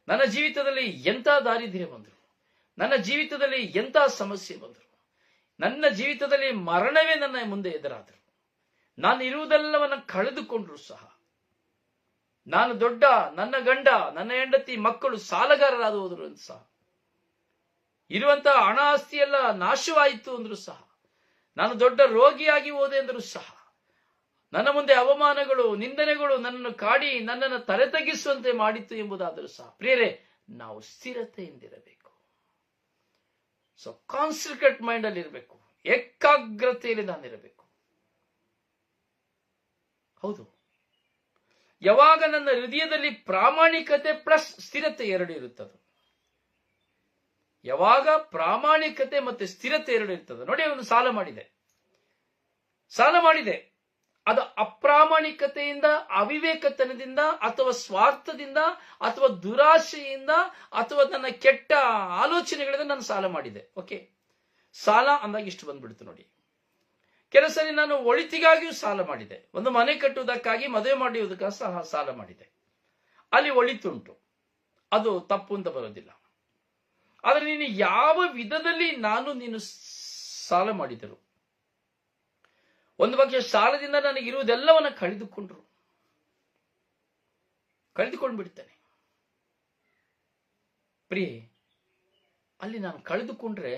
ನನ್ನ ಜೀವಿತದಲ್ಲಿ ಎಂಥ ದಾರಿದ್ರ್ಯ ಬಂದ್ರು, ನನ್ನ ಜೀವಿತದಲ್ಲಿ ಎಂಥ ಸಮಸ್ಯೆ ಬಂದ್ರು, ನನ್ನ ಜೀವಿತದಲ್ಲಿ ಮರಣವೇ ನನ್ನ ಮುಂದೆ ಎದುರಾದರು, ನಾನು ಇರುವುದೆಲ್ಲವನ್ನ ಕಳೆದುಕೊಂಡ್ರು ಸಹ, ನಾನು ದೊಡ್ಡ, ನನ್ನ ಗಂಡ, ನನ್ನ ಹೆಂಡತಿ, ಮಕ್ಕಳು ಸಾಲಗಾರರಾದ ಹೋದ್ರು ಅಂತ ಸಹ, ಇರುವಂತಹ ಹಣ ಆಸ್ತಿ ಎಲ್ಲ ನಾಶವಾಯಿತು ಅಂದ್ರೂ ಸಹ, ನಾನು ದೊಡ್ಡ ರೋಗಿಯಾಗಿ ಹೋದೆ ಅಂದ್ರೂ ಸಹ, ನನ್ನ ಮುಂದೆ ಅವಮಾನಗಳು, ನಿಂದನೆಗಳು ನನ್ನನ್ನು ಕಾಡಿ ನನ್ನನ್ನು ತಲೆ ತಗ್ಗಿಸುವಂತೆ ಮಾಡಿತ್ತು ಎಂಬುದಾದರೂ ಸಹ, ಪ್ರಿಯರೇ, ನಾವು ಸ್ಥಿರತೆಯಿಂದಿರಬೇಕು. ಸೊ ಕಾನ್ಸಂಟ್ರೇಟ್ ಮೈಂಡ್ ಅಲ್ಲಿ ಇರಬೇಕು, ಏಕಾಗ್ರತೆಯಲ್ಲಿ ನಾನಿರಬೇಕು. ಹೌದು, ಯಾವಾಗ ನನ್ನ ಹೃದಯದಲ್ಲಿ ಪ್ರಾಮಾಣಿಕತೆ ಪ್ಲಸ್ ಸ್ಥಿರತೆ 2 ಇರುತ್ತದೆ, ಯಾವಾಗ ಪ್ರಾಮಾಣಿಕತೆ ಮತ್ತೆ ಸ್ಥಿರತೆ 2 ಇರ್ತದೆ. ನೋಡಿ, ಅವನು ಸಾಲ ಮಾಡಿದೆ, ಅದು ಅಪ್ರಾಮಾಣಿಕತೆಯಿಂದ, ಅವಿವೇಕತನದಿಂದ, ಅಥವಾ ಸ್ವಾರ್ಥದಿಂದ, ಅಥವಾ ದುರಾಶೆಯಿಂದ, ಅಥವಾ ನನ್ನ ಕೆಟ್ಟ ಆಲೋಚನೆಗಳಿಂದ ನಾನು ಸಾಲ ಮಾಡಿದೆ. ಓಕೆ, ಸಾಲ ಅಂದಾಗ ಇಷ್ಟು ಬಂದ್ಬಿಡ್ತು ನೋಡಿ. ಕೆಲವು ಸರಿ ನಾನು ಒಳಿತಿಗಾಗಿಯೂ ಸಾಲ ಮಾಡಿದೆ. ಒಂದು ಮನೆ ಕಟ್ಟುವುದಕ್ಕಾಗಿ, ಮದುವೆ ಮಾಡುವುದಕ್ಕಾಗಿ ಸಹ ಸಾಲ ಮಾಡಿದೆ. ಅಲ್ಲಿ ಒಳಿತುಂಟು, ಅದು ತಪ್ಪು ಅಂತ ಬರೋದಿಲ್ಲ. ಆದರೆ ನೀನು ಯಾವ ವಿಧದಲ್ಲಿ ನೀನು ಸಾಲ ಮಾಡಿದರು, ಒಂದು ಪಕ್ಷ ಸಾಲದಿಂದ ನನಗಿರುವುದೆಲ್ಲವನ್ನ ಕಳೆದುಕೊಂಡು ಬಿಡ್ತೇನೆ. ಪ್ರಿಯೆ, ಅಲ್ಲಿ ನಾನು ಕಳೆದುಕೊಂಡ್ರೆ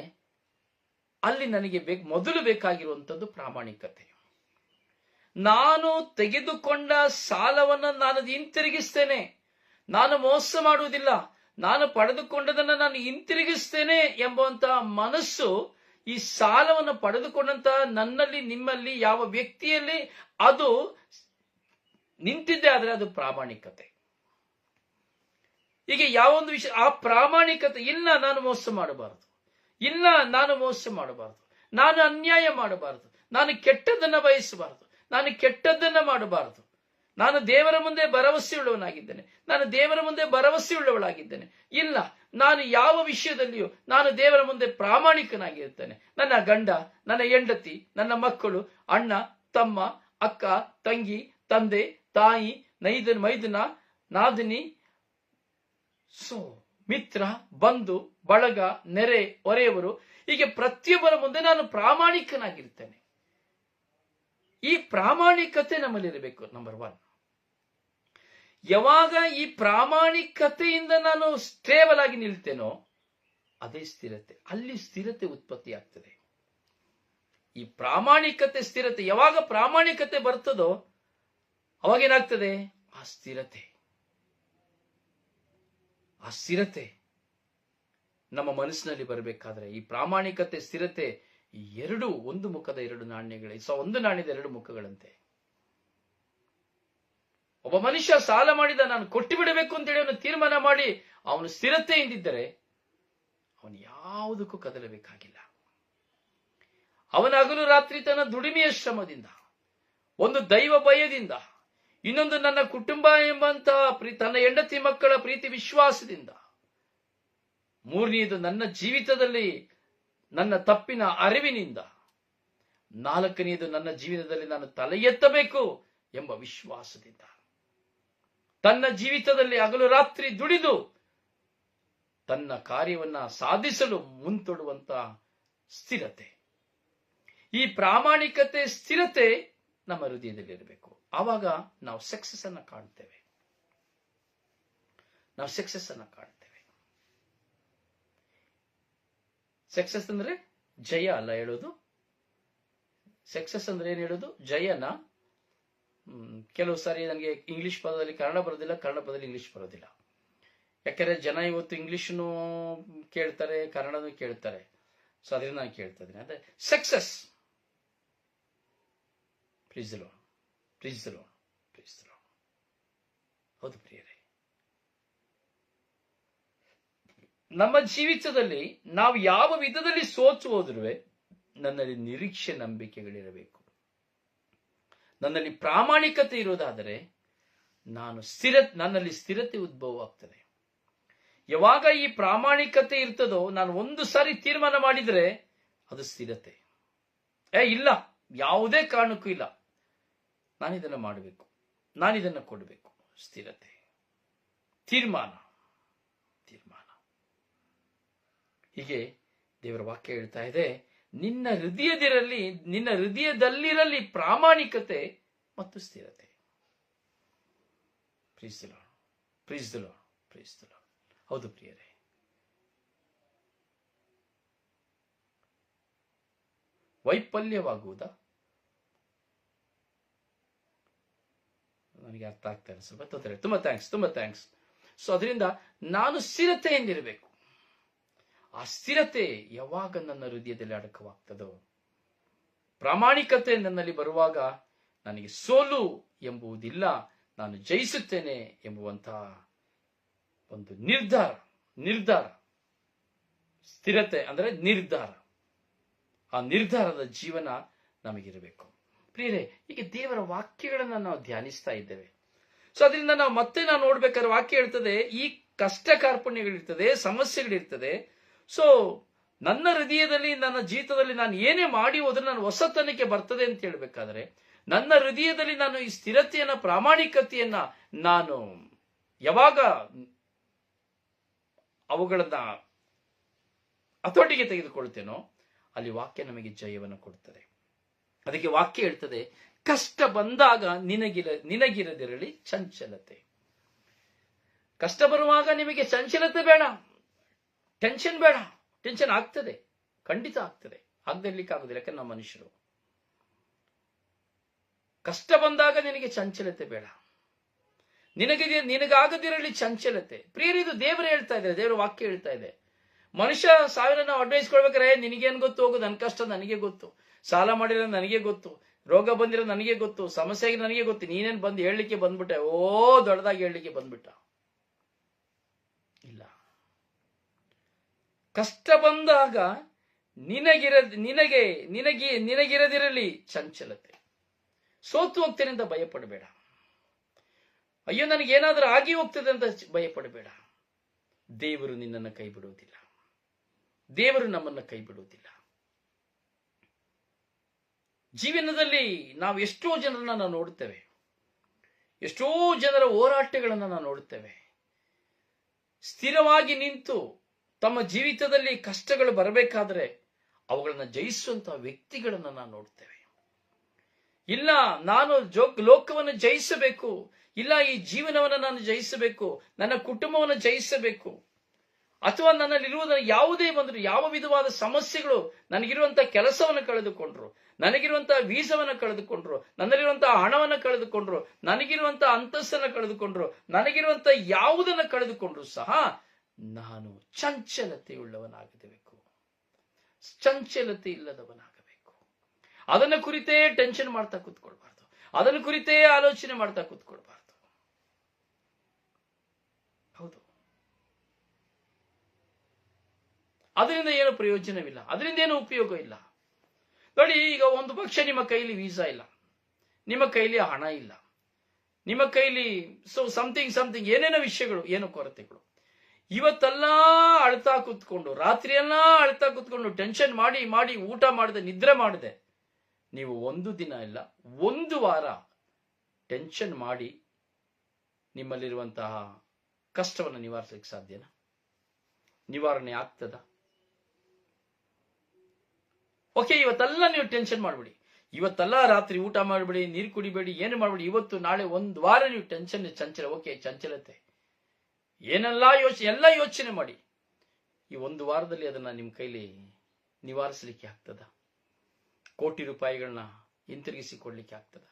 ಅಲ್ಲಿ ನನಗೆ ಮೊದಲು ಬೇಕಾಗಿರುವಂಥದ್ದು ಪ್ರಾಮಾಣಿಕತೆ. ನಾನು ತೆಗೆದುಕೊಂಡ ಸಾಲವನ್ನು ನಾನು ಹಿಂತಿರುಗಿಸ್ತೇನೆ, ನಾನು ಮೋಸ ಮಾಡುವುದಿಲ್ಲ, ನಾನು ಪಡೆದುಕೊಂಡದನ್ನು ನಾನು ಹಿಂತಿರುಗಿಸ್ತೇನೆ ಎಂಬುವಂತಹ ಮನಸ್ಸು ಈ ಸಾಲವನ್ನು ಪಡೆದುಕೊಂಡಂತ ನನ್ನಲ್ಲಿ, ನಿಮ್ಮಲ್ಲಿ, ಯಾವ ವ್ಯಕ್ತಿಯಲ್ಲಿ ಅದು ನಿಂತಿದ್ದೆ ಆದರೆ ಅದು ಪ್ರಾಮಾಣಿಕತೆ. ಹೀಗೆ ಯಾವೊಂದು ವಿಷಯ, ಆ ಪ್ರಾಮಾಣಿಕತೆ, ಇಲ್ಲ ನಾನು ಮೋಸ ಮಾಡಬಾರದು, ಇಲ್ಲ ನಾನು ಮೋಸ ಮಾಡಬಾರದು, ನಾನು ಅನ್ಯಾಯ ಮಾಡಬಾರದು, ನಾನು ಕೆಟ್ಟದ್ದನ್ನ ಬಯಸಬಾರದು, ನಾನು ಕೆಟ್ಟದ್ದನ್ನ ಮಾಡಬಾರದು, ನಾನು ದೇವರ ಮುಂದೆ ಭರವಸೆಯುಳ್ಳವನಾಗಿದ್ದೇನೆ, ನಾನು ದೇವರ ಮುಂದೆ ಭರವಸೆಯುಳ್ಳವಳಾಗಿದ್ದೇನೆ. ಇಲ್ಲ, ನಾನು ಯಾವ ವಿಷಯದಲ್ಲಿಯೂ ನಾನು ದೇವರ ಮುಂದೆ ಪ್ರಾಮಾಣಿಕನಾಗಿರ್ತೇನೆ. ನನ್ನ ಗಂಡ, ನನ್ನ ಹೆಂಡತಿ, ನನ್ನ ಮಕ್ಕಳು, ಅಣ್ಣ, ತಮ್ಮ, ಅಕ್ಕ, ತಂಗಿ, ತಂದೆ, ತಾಯಿ, ಮೈದುನ, ನಾದಿನಿ, ಮಿತ್ರ, ಬಂಧು, ಬಳಗ, ನೆರೆ ಹೊರೆಯವರು, ಹೀಗೆ ಪ್ರತಿಯೊಬ್ಬರ ಮುಂದೆ ನಾನು ಪ್ರಾಮಾಣಿಕನಾಗಿರ್ತೇನೆ. ಈ ಪ್ರಾಮಾಣಿಕತೆ ನಮ್ಮಲ್ಲಿರಬೇಕು. ನಂಬರ್ 1. ಯಾವಾಗ ಈ ಪ್ರಾಮಾಣಿಕತೆಯಿಂದ ನಾನು ಸ್ಟೇಬಲ್ ಆಗಿ ನಿಲ್ತೇನೋ ಅದೇ ಸ್ಥಿರತೆ, ಅಲ್ಲಿ ಸ್ಥಿರತೆ ಉತ್ಪತ್ತಿ ಆಗ್ತದೆ. ಈ ಪ್ರಾಮಾಣಿಕತೆ, ಸ್ಥಿರತೆ, ಯಾವಾಗ ಪ್ರಾಮಾಣಿಕತೆ ಬರ್ತದೋ ಅವಾಗೇನಾಗ್ತದೆ, ಆ ಸ್ಥಿರತೆ ನಮ್ಮ ಮನಸ್ಸಿನಲ್ಲಿ ಬರಬೇಕಾದ್ರೆ, ಈ ಪ್ರಾಮಾಣಿಕತೆ, ಸ್ಥಿರತೆ ಎರಡು ಒಂದು ಮುಖದ ಎರಡು ನಾಣ್ಯಗಳೇ, ಒಂದು ನಾಣ್ಯದ ಎರಡು ಮುಖಗಳಂತೆ. ಒಬ್ಬ ಮನುಷ್ಯ ಸಾಲ ಮಾಡಿದ, ನಾನು ಕೊಟ್ಟು ಬಿಡಬೇಕು ಅಂತೇಳಿ ಅವನು ತೀರ್ಮಾನ ಮಾಡಿ ಅವನು ಸ್ಥಿರತೆಯಿಂದಿದ್ದರೆ ಅವನು ಯಾವುದಕ್ಕೂ ಕದಲಬೇಕಾಗಿಲ್ಲ. ಅವನ ಹಗಲು ರಾತ್ರಿ ತನ್ನ ದುಡಿಮೆಯ ಶ್ರಮದಿಂದ, ಒಂದು ದೈವ ಭಯದಿಂದ, ಇನ್ನೊಂದು ನನ್ನ ಕುಟುಂಬ ಎಂಬಂತಹ ತನ್ನ ಹೆಂಡತಿ ಮಕ್ಕಳ ಪ್ರೀತಿ ವಿಶ್ವಾಸದಿಂದ, ಮೂರನೆಯದು ನನ್ನ ಜೀವಿತದಲ್ಲಿ ನನ್ನ ತಪ್ಪಿನ ಅರಿವಿನಿಂದ, ನಾಲ್ಕನೆಯದು ನನ್ನ ಜೀವಿತದಲ್ಲಿ ನಾನು ತಲೆ ಎತ್ತಬೇಕು ಎಂಬ ವಿಶ್ವಾಸದಿಂದ, ತನ್ನ ಜೀವಿತದಲ್ಲಿ ಹಗಲು ರಾತ್ರಿ ದುಡಿದು ತನ್ನ ಕಾರ್ಯವನ್ನ ಸಾಧಿಸಲು ಮುಂತೊಡುವಂತ ಸ್ಥಿರತೆ, ಈ ಪ್ರಾಮಾಣಿಕತೆ, ಸ್ಥಿರತೆ ನಮ್ಮ ಹೃದಯದಲ್ಲಿರಬೇಕು. ಆವಾಗ ನಾವು ಸಕ್ಸಸ್ ಅನ್ನ ಕಾಣ್ತೇವೆ. ಸಕ್ಸಸ್ ಅಂದ್ರೆ ಜಯ ಅಲ್ಲ ಹೇಳೋದು. ಸಕ್ಸಸ್ ಅಂದ್ರೆ ಏನ್ ಹೇಳೋದು? ಜಯನ. ಕೆಲವು ಸಾರಿ ನನಗೆ ಇಂಗ್ಲಿಷ್ ಪದದಲ್ಲಿ ಕನ್ನಡ ಬರೋದಿಲ್ಲ, ಕನ್ನಡ ಪದದಲ್ಲಿ ಇಂಗ್ಲಿಷ್ ಬರೋದಿಲ್ಲ. ಯಾಕಂದ್ರೆ ಜನ ಇವತ್ತು ಇಂಗ್ಲಿಷ್ನು ಕೇಳ್ತಾರೆ, ಕನ್ನಡನೂ ಕೇಳ್ತಾರೆ. ಸೊ ಅದರಿಂದ ನಾನು ಕೇಳ್ತಾ ಇದ್ದೀನಿ. ಅಂದ್ರೆ ಸಕ್ಸಸ್, ಪ್ಲೀಸ್ ದ ಲಾರ್ಡ್. ಹೌದು ಪ್ರಿಯರೇ, ನಮ್ಮ ಜೀವಿತದಲ್ಲಿ ನಾವು ಯಾವ ವಿಧದಲ್ಲಿ ಸೋತು ಹೋದ್ರೂ ನನ್ನಲ್ಲಿ ನಿರೀಕ್ಷೆ, ನಂಬಿಕೆಗಳಿರಬೇಕು. ನನ್ನಲ್ಲಿ ಪ್ರಾಮಾಣಿಕತೆ ಇರೋದಾದರೆ ನನ್ನಲ್ಲಿ ಸ್ಥಿರತೆ ಉದ್ಭವ ಆಗ್ತದೆ. ಯಾವಾಗ ಈ ಪ್ರಾಮಾಣಿಕತೆ ಇರ್ತದೋ, ನಾನು ಒಂದು ಸಾರಿ ತೀರ್ಮಾನ ಮಾಡಿದರೆ ಅದು ಸ್ಥಿರತೆ. ಇಲ್ಲ, ಯಾವುದೇ ಕಾರಣಕ್ಕೂ ಇಲ್ಲ, ನಾನಿದನ್ನ ಮಾಡಬೇಕು, ನಾನಿದನ್ನ ಕೊಡಬೇಕು. ಸ್ಥಿರತೆ, ತೀರ್ಮಾನ. ಹೀಗೆ ದೇವರ ವಾಕ್ಯ ಹೇಳ್ತಾ ಇದೆ, ನಿನ್ನ ಹೃದಯದಲ್ಲಿರಲಿ ಪ್ರಾಮಾಣಿಕತೆ ಮತ್ತು ಸ್ಥಿರತೆ. ಪ್ರೀಸ್ ದ ಲಾರ್ಡ್. ಹೌದು ಪ್ರಿಯರೇ, ವೈಫಲ್ಯವಾಗುವುದಾ? ನನಗೆ ಅರ್ಥ ಆಗ್ತಾ ಇಲ್ಲ, ಸ್ವಲ್ಪ ತೊಂದರೆ. ತುಂಬಾ ಥ್ಯಾಂಕ್ಸ್. ಸೊ ಅದರಿಂದ ನಾನು ಸ್ಥಿರತೆಯಿಂದಿರಬೇಕು. ಆ ಸ್ಥಿರತೆ ಯಾವಾಗ ನನ್ನ ಹೃದಯದಲ್ಲಿ ಅಡಕವಾಗ್ತದೋ, ಪ್ರಾಮಾಣಿಕತೆ ನನ್ನಲ್ಲಿ ಬರುವಾಗ ನನಗೆ ಸೋಲು ಎಂಬುದಿಲ್ಲ, ನಾನು ಜಯಿಸುತ್ತೇನೆ ಎಂಬುವಂತಹ ಒಂದು ನಿರ್ಧಾರ. ಸ್ಥಿರತೆ ಅಂದ್ರೆ ನಿರ್ಧಾರ. ಆ ನಿರ್ಧಾರದ ಜೀವನ ನಮಗಿರಬೇಕು. ಪ್ರಿಯರೇ, ಈಗ ದೇವರ ವಾಕ್ಯಗಳನ್ನ ನಾವು ಧ್ಯಾನಿಸ್ತಾ ಇದ್ದೇವೆ. ಸೊ ಅದರಿಂದ ನಾವು ನೋಡ್ಬೇಕಾದ್ರೆ ವಾಕ್ಯ ಹೇಳ್ತದೆ, ಈ ಕಷ್ಟ ಕಾರ್ಪಣ್ಯಗಳಿರ್ತದೆ, ಸಮಸ್ಯೆಗಳಿರ್ತದೆ. ಸೊ ನನ್ನ ಹೃದಯದಲ್ಲಿ, ನನ್ನ ಜೀವಿತದಲ್ಲಿ ನಾನು ಏನೇ ಮಾಡಿ ಹೋದ್ರೆ ನಾನು ಹೊಸತನಕ್ಕೆ ಬರ್ತದೆ ಅಂತ ಹೇಳ್ಬೇಕಾದ್ರೆ, ನನ್ನ ಹೃದಯದಲ್ಲಿ ನಾನು ಈ ಸ್ಥಿರತೆಯನ್ನ, ಪ್ರಾಮಾಣಿಕತೆಯನ್ನ ನಾನು ಯಾವಾಗ ಅವುಗಳನ್ನ ಹತೋಟಿಗೆ ತೆಗೆದುಕೊಳ್ತೇನೋ ಅಲ್ಲಿ ವಾಕ್ಯ ನಮಗೆ ಜಯವನ್ನು ಕೊಡ್ತದೆ. ಅದಕ್ಕೆ ವಾಕ್ಯ ಹೇಳ್ತದೆ, ಕಷ್ಟ ಬಂದಾಗ ನಿನಗಿರದಿರಲಿ ಚಂಚಲತೆ. ಕಷ್ಟ ಬರುವಾಗ ನಿಮಗೆ ಚಂಚಲತೆ ಬೇಡ, ಟೆನ್ಷನ್ ಬೇಡ. ಟೆನ್ಷನ್ ಆಗ್ತದೆ, ಖಂಡಿತ ಆಗ್ತದೆ, ಆಗದಿರ್ಲಿಕ್ಕಾಗುದಿಲ್ಲ, ಯಾಕಂದ್ರೆ ನಾವು ಮನುಷ್ಯರು. ಕಷ್ಟ ಬಂದಾಗ ನಿನಗೆ ಚಂಚಲತೆ ಬೇಡ, ನಿನಗಾಗದಿರಲಿ ಚಂಚಲತೆ. ಪ್ರಿಯರಿದು ದೇವರು ಹೇಳ್ತಾ ಇದ್ದಾರೆ, ದೇವರ ವಾಕ್ಯ ಹೇಳ್ತಾ ಇದೆ. ಮನುಷ್ಯ ಸಾವಿರ ನಾವು ಅಡ್ವೈಸ್ ಕೊಡ್ಬೇಕಾರೆ, ನಿನಗೇನ್ ಗೊತ್ತು, ಹೋಗು, ನನ್ನ ಕಷ್ಟ ನನಗೆ ಗೊತ್ತು, ಸಾಲ ಮಾಡಿರೋ ನನಗೆ ಗೊತ್ತು, ರೋಗ ಬಂದಿರೋ ನನಗೆ ಗೊತ್ತು, ಸಮಸ್ಯೆ ಆಗಿ ನನಗೆ ಗೊತ್ತು, ನೀನೇನ್ ಬಂದು ಹೇಳಲಿಕ್ಕೆ ಬಂದ್ಬಿಟ್ಟೆ, ದೊಡ್ಡದಾಗಿ ಹೇಳಲಿಕ್ಕೆ ಬಂದ್ಬಿಟ್ಟ. ಇಲ್ಲ, ಕಷ್ಟ ಬಂದಾಗ ನಿನಗಿರದಿರಲಿ ಚಂಚಲತೆ. ಸೋತು ಹೋಗ್ತೇನೆ ಅಂತ ಭಯಪಡಬೇಡ. ಅಯ್ಯೋ ನನಗೇನಾದ್ರೂ ಆಗಿ ಹೋಗ್ತದೆ ಅಂತ ಭಯಪಡಬೇಡ. ದೇವರು ನಿನ್ನನ್ನು ಕೈ ಬಿಡುವುದಿಲ್ಲ, ದೇವರು ನಮ್ಮನ್ನ ಕೈ ಬಿಡುವುದಿಲ್ಲ. ಜೀವನದಲ್ಲಿ ನಾವು ಎಷ್ಟೋ ಜನರನ್ನ ನಾವು ನೋಡುತ್ತೇವೆ, ಎಷ್ಟೋ ಜನರ ಹೋರಾಟಗಳನ್ನು ನಾವು ನೋಡುತ್ತೇವೆ. ಸ್ಥಿರವಾಗಿ ನಿಂತು ತಮ್ಮ ಜೀವಿತದಲ್ಲಿ ಕಷ್ಟಗಳು ಬರಬೇಕಾದ್ರೆ ಅವುಗಳನ್ನ ಜಯಿಸುವಂತಹ ವ್ಯಕ್ತಿಗಳನ್ನ ನಾವು ನೋಡ್ತೇವೆ. ಇಲ್ಲ, ನಾನು ಲೋಕವನ್ನು ಜಯಿಸಬೇಕು, ಇಲ್ಲ ಈ ಜೀವನವನ್ನು ನಾನು ಜಯಿಸಬೇಕು, ನನ್ನ ಕುಟುಂಬವನ್ನು ಜಯಿಸಬೇಕು, ಅಥವಾ ನನ್ನಲ್ಲಿರುವುದರ ಯಾವುದೇ ಬಂದ್ರು, ಯಾವ ವಿಧವಾದ ಸಮಸ್ಯೆಗಳು, ನನಗಿರುವಂತಹ ಕೆಲಸವನ್ನು ಕಳೆದುಕೊಂಡ್ರು, ನನಗಿರುವಂತಹ ವೀಸವನ್ನು ಕಳೆದುಕೊಂಡ್ರು, ನನ್ನಲ್ಲಿರುವಂತಹ ಹಣವನ್ನು ಕಳೆದುಕೊಂಡ್ರು, ನನಗಿರುವಂತಹ ಅಂತಸ್ತನ್ನು ಕಳೆದುಕೊಂಡ್ರು, ನನಗಿರುವಂತಹ ಯಾವುದನ್ನು ಕಳೆದುಕೊಂಡ್ರು ಸಹ ನಾನು ಚಂಚಲತೆಯುಳ್ಳವನಾಗಬೇಕು, ಚಂಚಲತೆ ಇಲ್ಲದವನಾಗಬೇಕು. ಅದನ್ನ ಕುರಿತೇ ಟೆನ್ಷನ್ ಮಾಡ್ತಾ ಕೂತ್ಕೊಳ್ಬಾರ್ದು, ಅದನ್ನು ಕುರಿತೇ ಆಲೋಚನೆ ಮಾಡ್ತಾ ಕೂತ್ಕೊಳ್ಬಾರ್ದು. ಹೌದು, ಅದರಿಂದ ಏನು ಪ್ರಯೋಜನವಿಲ್ಲ, ಅದರಿಂದ ಏನು ಉಪಯೋಗ ಇಲ್ಲ. ನೋಡಿ, ಈಗ ಒಂದು ಪಕ್ಷ ನಿಮ್ಮ ಕೈಲಿ ವೀಸಾ ಇಲ್ಲ, ನಿಮ್ಮ ಕೈಲಿ ಹಣ ಇಲ್ಲ, ನಿಮ್ಮ ಕೈಲಿ ಸಮಥಿಂಗ್ ಏನೇನೋ ವಿಷಯಗಳು, ಏನೋ ಕೊರತೆಗಳು. ಇವತ್ತೆಲ್ಲ ಅಳ್ತಾ ಕೂತ್ಕೊಂಡು, ರಾತ್ರಿಯೆಲ್ಲ ಅಳ್ತಾ ಕೂತ್ಕೊಂಡು, ಟೆನ್ಷನ್ ಮಾಡಿ ಮಾಡಿ ಊಟ ಮಾಡದೆ, ನಿದ್ರೆ ಮಾಡದೆ, ನೀವು ಒಂದು ದಿನ ಇಲ್ಲ, ಒಂದು ವಾರ ಟೆನ್ಷನ್ ಮಾಡಿ ನಿಮ್ಮಲ್ಲಿರುವಂತಹ ಕಷ್ಟವನ್ನು ನಿವಾರಿಸಲಿಕ್ಕೆ ಸಾಧ್ಯನಾ? ನಿವಾರಣೆ ಆಗ್ತದ? ಓಕೆ, ಇವತ್ತೆಲ್ಲ ನೀವು ಟೆನ್ಷನ್ ಮಾಡಬೇಡಿ, ಇವತ್ತೆಲ್ಲ ರಾತ್ರಿ ಊಟ ಮಾಡಬೇಡಿ, ನೀರು ಕುಡಿಬೇಡಿ, ಏನು ಮಾಡಬೇಡಿ. ಇವತ್ತು ನಾಳೆ ಒಂದು ವಾರ ನೀವು ಟೆನ್ಷನ್, ಚಂಚಲ, ಓಕೆ, ಚಂಚಲತೆ ಎಲ್ಲ ಯೋಚನೆ ಮಾಡಿ. ಈ ಒಂದು ವಾರದಲ್ಲಿ ಅದನ್ನ ನಿಮ್ಮ ಕೈಲಿ ನಿವಾರಿಸಲಿಕ್ಕೆ ಆಗ್ತದ? ಕೋಟಿ ರೂಪಾಯಿಗಳನ್ನ ಹಿಂತಿರುಗಿಸಿಕೊಳ್ಳಿಕ್ಕೆ ಆಗ್ತದ?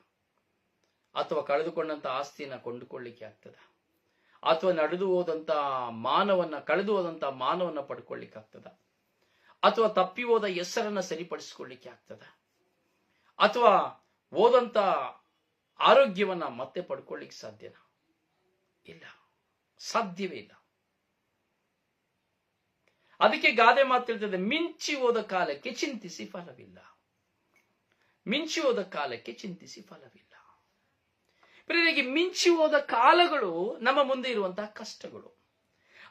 ಅಥವಾ ಕಳೆದುಕೊಂಡಂತ ಆಸ್ತಿಯನ್ನ ಕೊಂಡುಕೊಳ್ಳಿಕ್ಕೆ ಆಗ್ತದ? ಅಥವಾ ಕಳೆದು ಹೋದಂತ ಮಾನವನ್ನ ಪಡ್ಕೊಳ್ಳಿಕ್ಕೆ ಆಗ್ತದ? ಅಥವಾ ತಪ್ಪಿ ಹೋದ ಹೆಸರನ್ನ ಸರಿಪಡಿಸಿಕೊಳ್ಳಿಕ್ಕೆ ಆಗ್ತದ? ಅಥವಾ ಹೋದಂತ ಆರೋಗ್ಯವನ್ನ ಮತ್ತೆ ಪಡ್ಕೊಳ್ಳಿಕ್ಕೆ ಸಾಧ್ಯನಾ? ಇಲ್ಲ, ಸಾಧ್ಯವೇ ಇಲ್ಲ. ಅದಕ್ಕೆ ಗಾದೆ ಮಾತಿರ್ತದೆ, ಮಿಂಚಿ ಹೋದ ಕಾಲಕ್ಕೆ ಚಿಂತಿಸಿ ಫಲವಿಲ್ಲ. ಮಿಂಚಿ ಹೋದ ಕಾಲಕ್ಕೆ ಚಿಂತಿಸಿ ಫಲವಿಲ್ಲ. ಪ್ರಿಯರಿಗೆ, ಮಿಂಚಿ ಹೋದ ಕಾಲಗಳು ನಮ್ಮ ಮುಂದೆ ಇರುವಂತಹ ಕಷ್ಟಗಳು.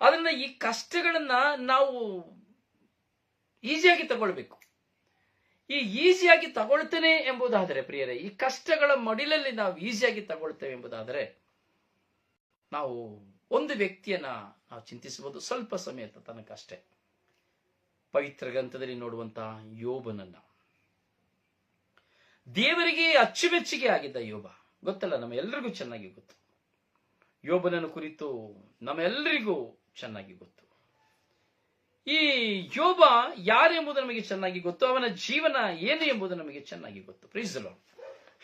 ಅದನ್ನ, ಈ ಕಷ್ಟಗಳನ್ನ ನಾವು ಈಸಿಯಾಗಿ ತಗೊಳ್ಬೇಕು. ಈ ಈಸಿಯಾಗಿ ತಗೊಳ್ತೇನೆ ಎಂಬುದಾದರೆ ಪ್ರಿಯರೇ, ಈ ಕಷ್ಟಗಳ ಮಡಿಲಲ್ಲಿ ನಾವು ಈಸಿಯಾಗಿ ತಗೊಳ್ತೇವೆ ಎಂಬುದಾದರೆ, ನಾವು ಒಂದು ವ್ಯಕ್ತಿಯನ್ನ ನಾವು ಚಿಂತಿಸಬಹುದು, ಸ್ವಲ್ಪ ಸಮಯದ ತನಕ ಅಷ್ಟೇ. ಪವಿತ್ರ ಗ್ರಂಥದಲ್ಲಿ ನೋಡುವಂತಹ ಯೋಬನನ್ನ, ದೇವರಿಗೆ ಅಚ್ಚುಮೆಚ್ಚಿಗೆ ಆಗಿದ್ದ ಯೋಬ, ಗೊತ್ತಲ್ಲ, ನಮ್ಮೆಲ್ಲರಿಗೂ ಚೆನ್ನಾಗಿ ಗೊತ್ತು. ಯೋಬನನ್ನು ಕುರಿತು ನಮ್ಮೆಲ್ಲರಿಗೂ ಚೆನ್ನಾಗಿ ಗೊತ್ತು. ಈ ಯೋಬ ಯಾರೆಂಬುದು ನಮಗೆ ಚೆನ್ನಾಗಿ ಗೊತ್ತು, ಅವನ ಜೀವನ ಏನು ಎಂಬುದು ನಮಗೆ ಚೆನ್ನಾಗಿ ಗೊತ್ತು. Praise the Lord.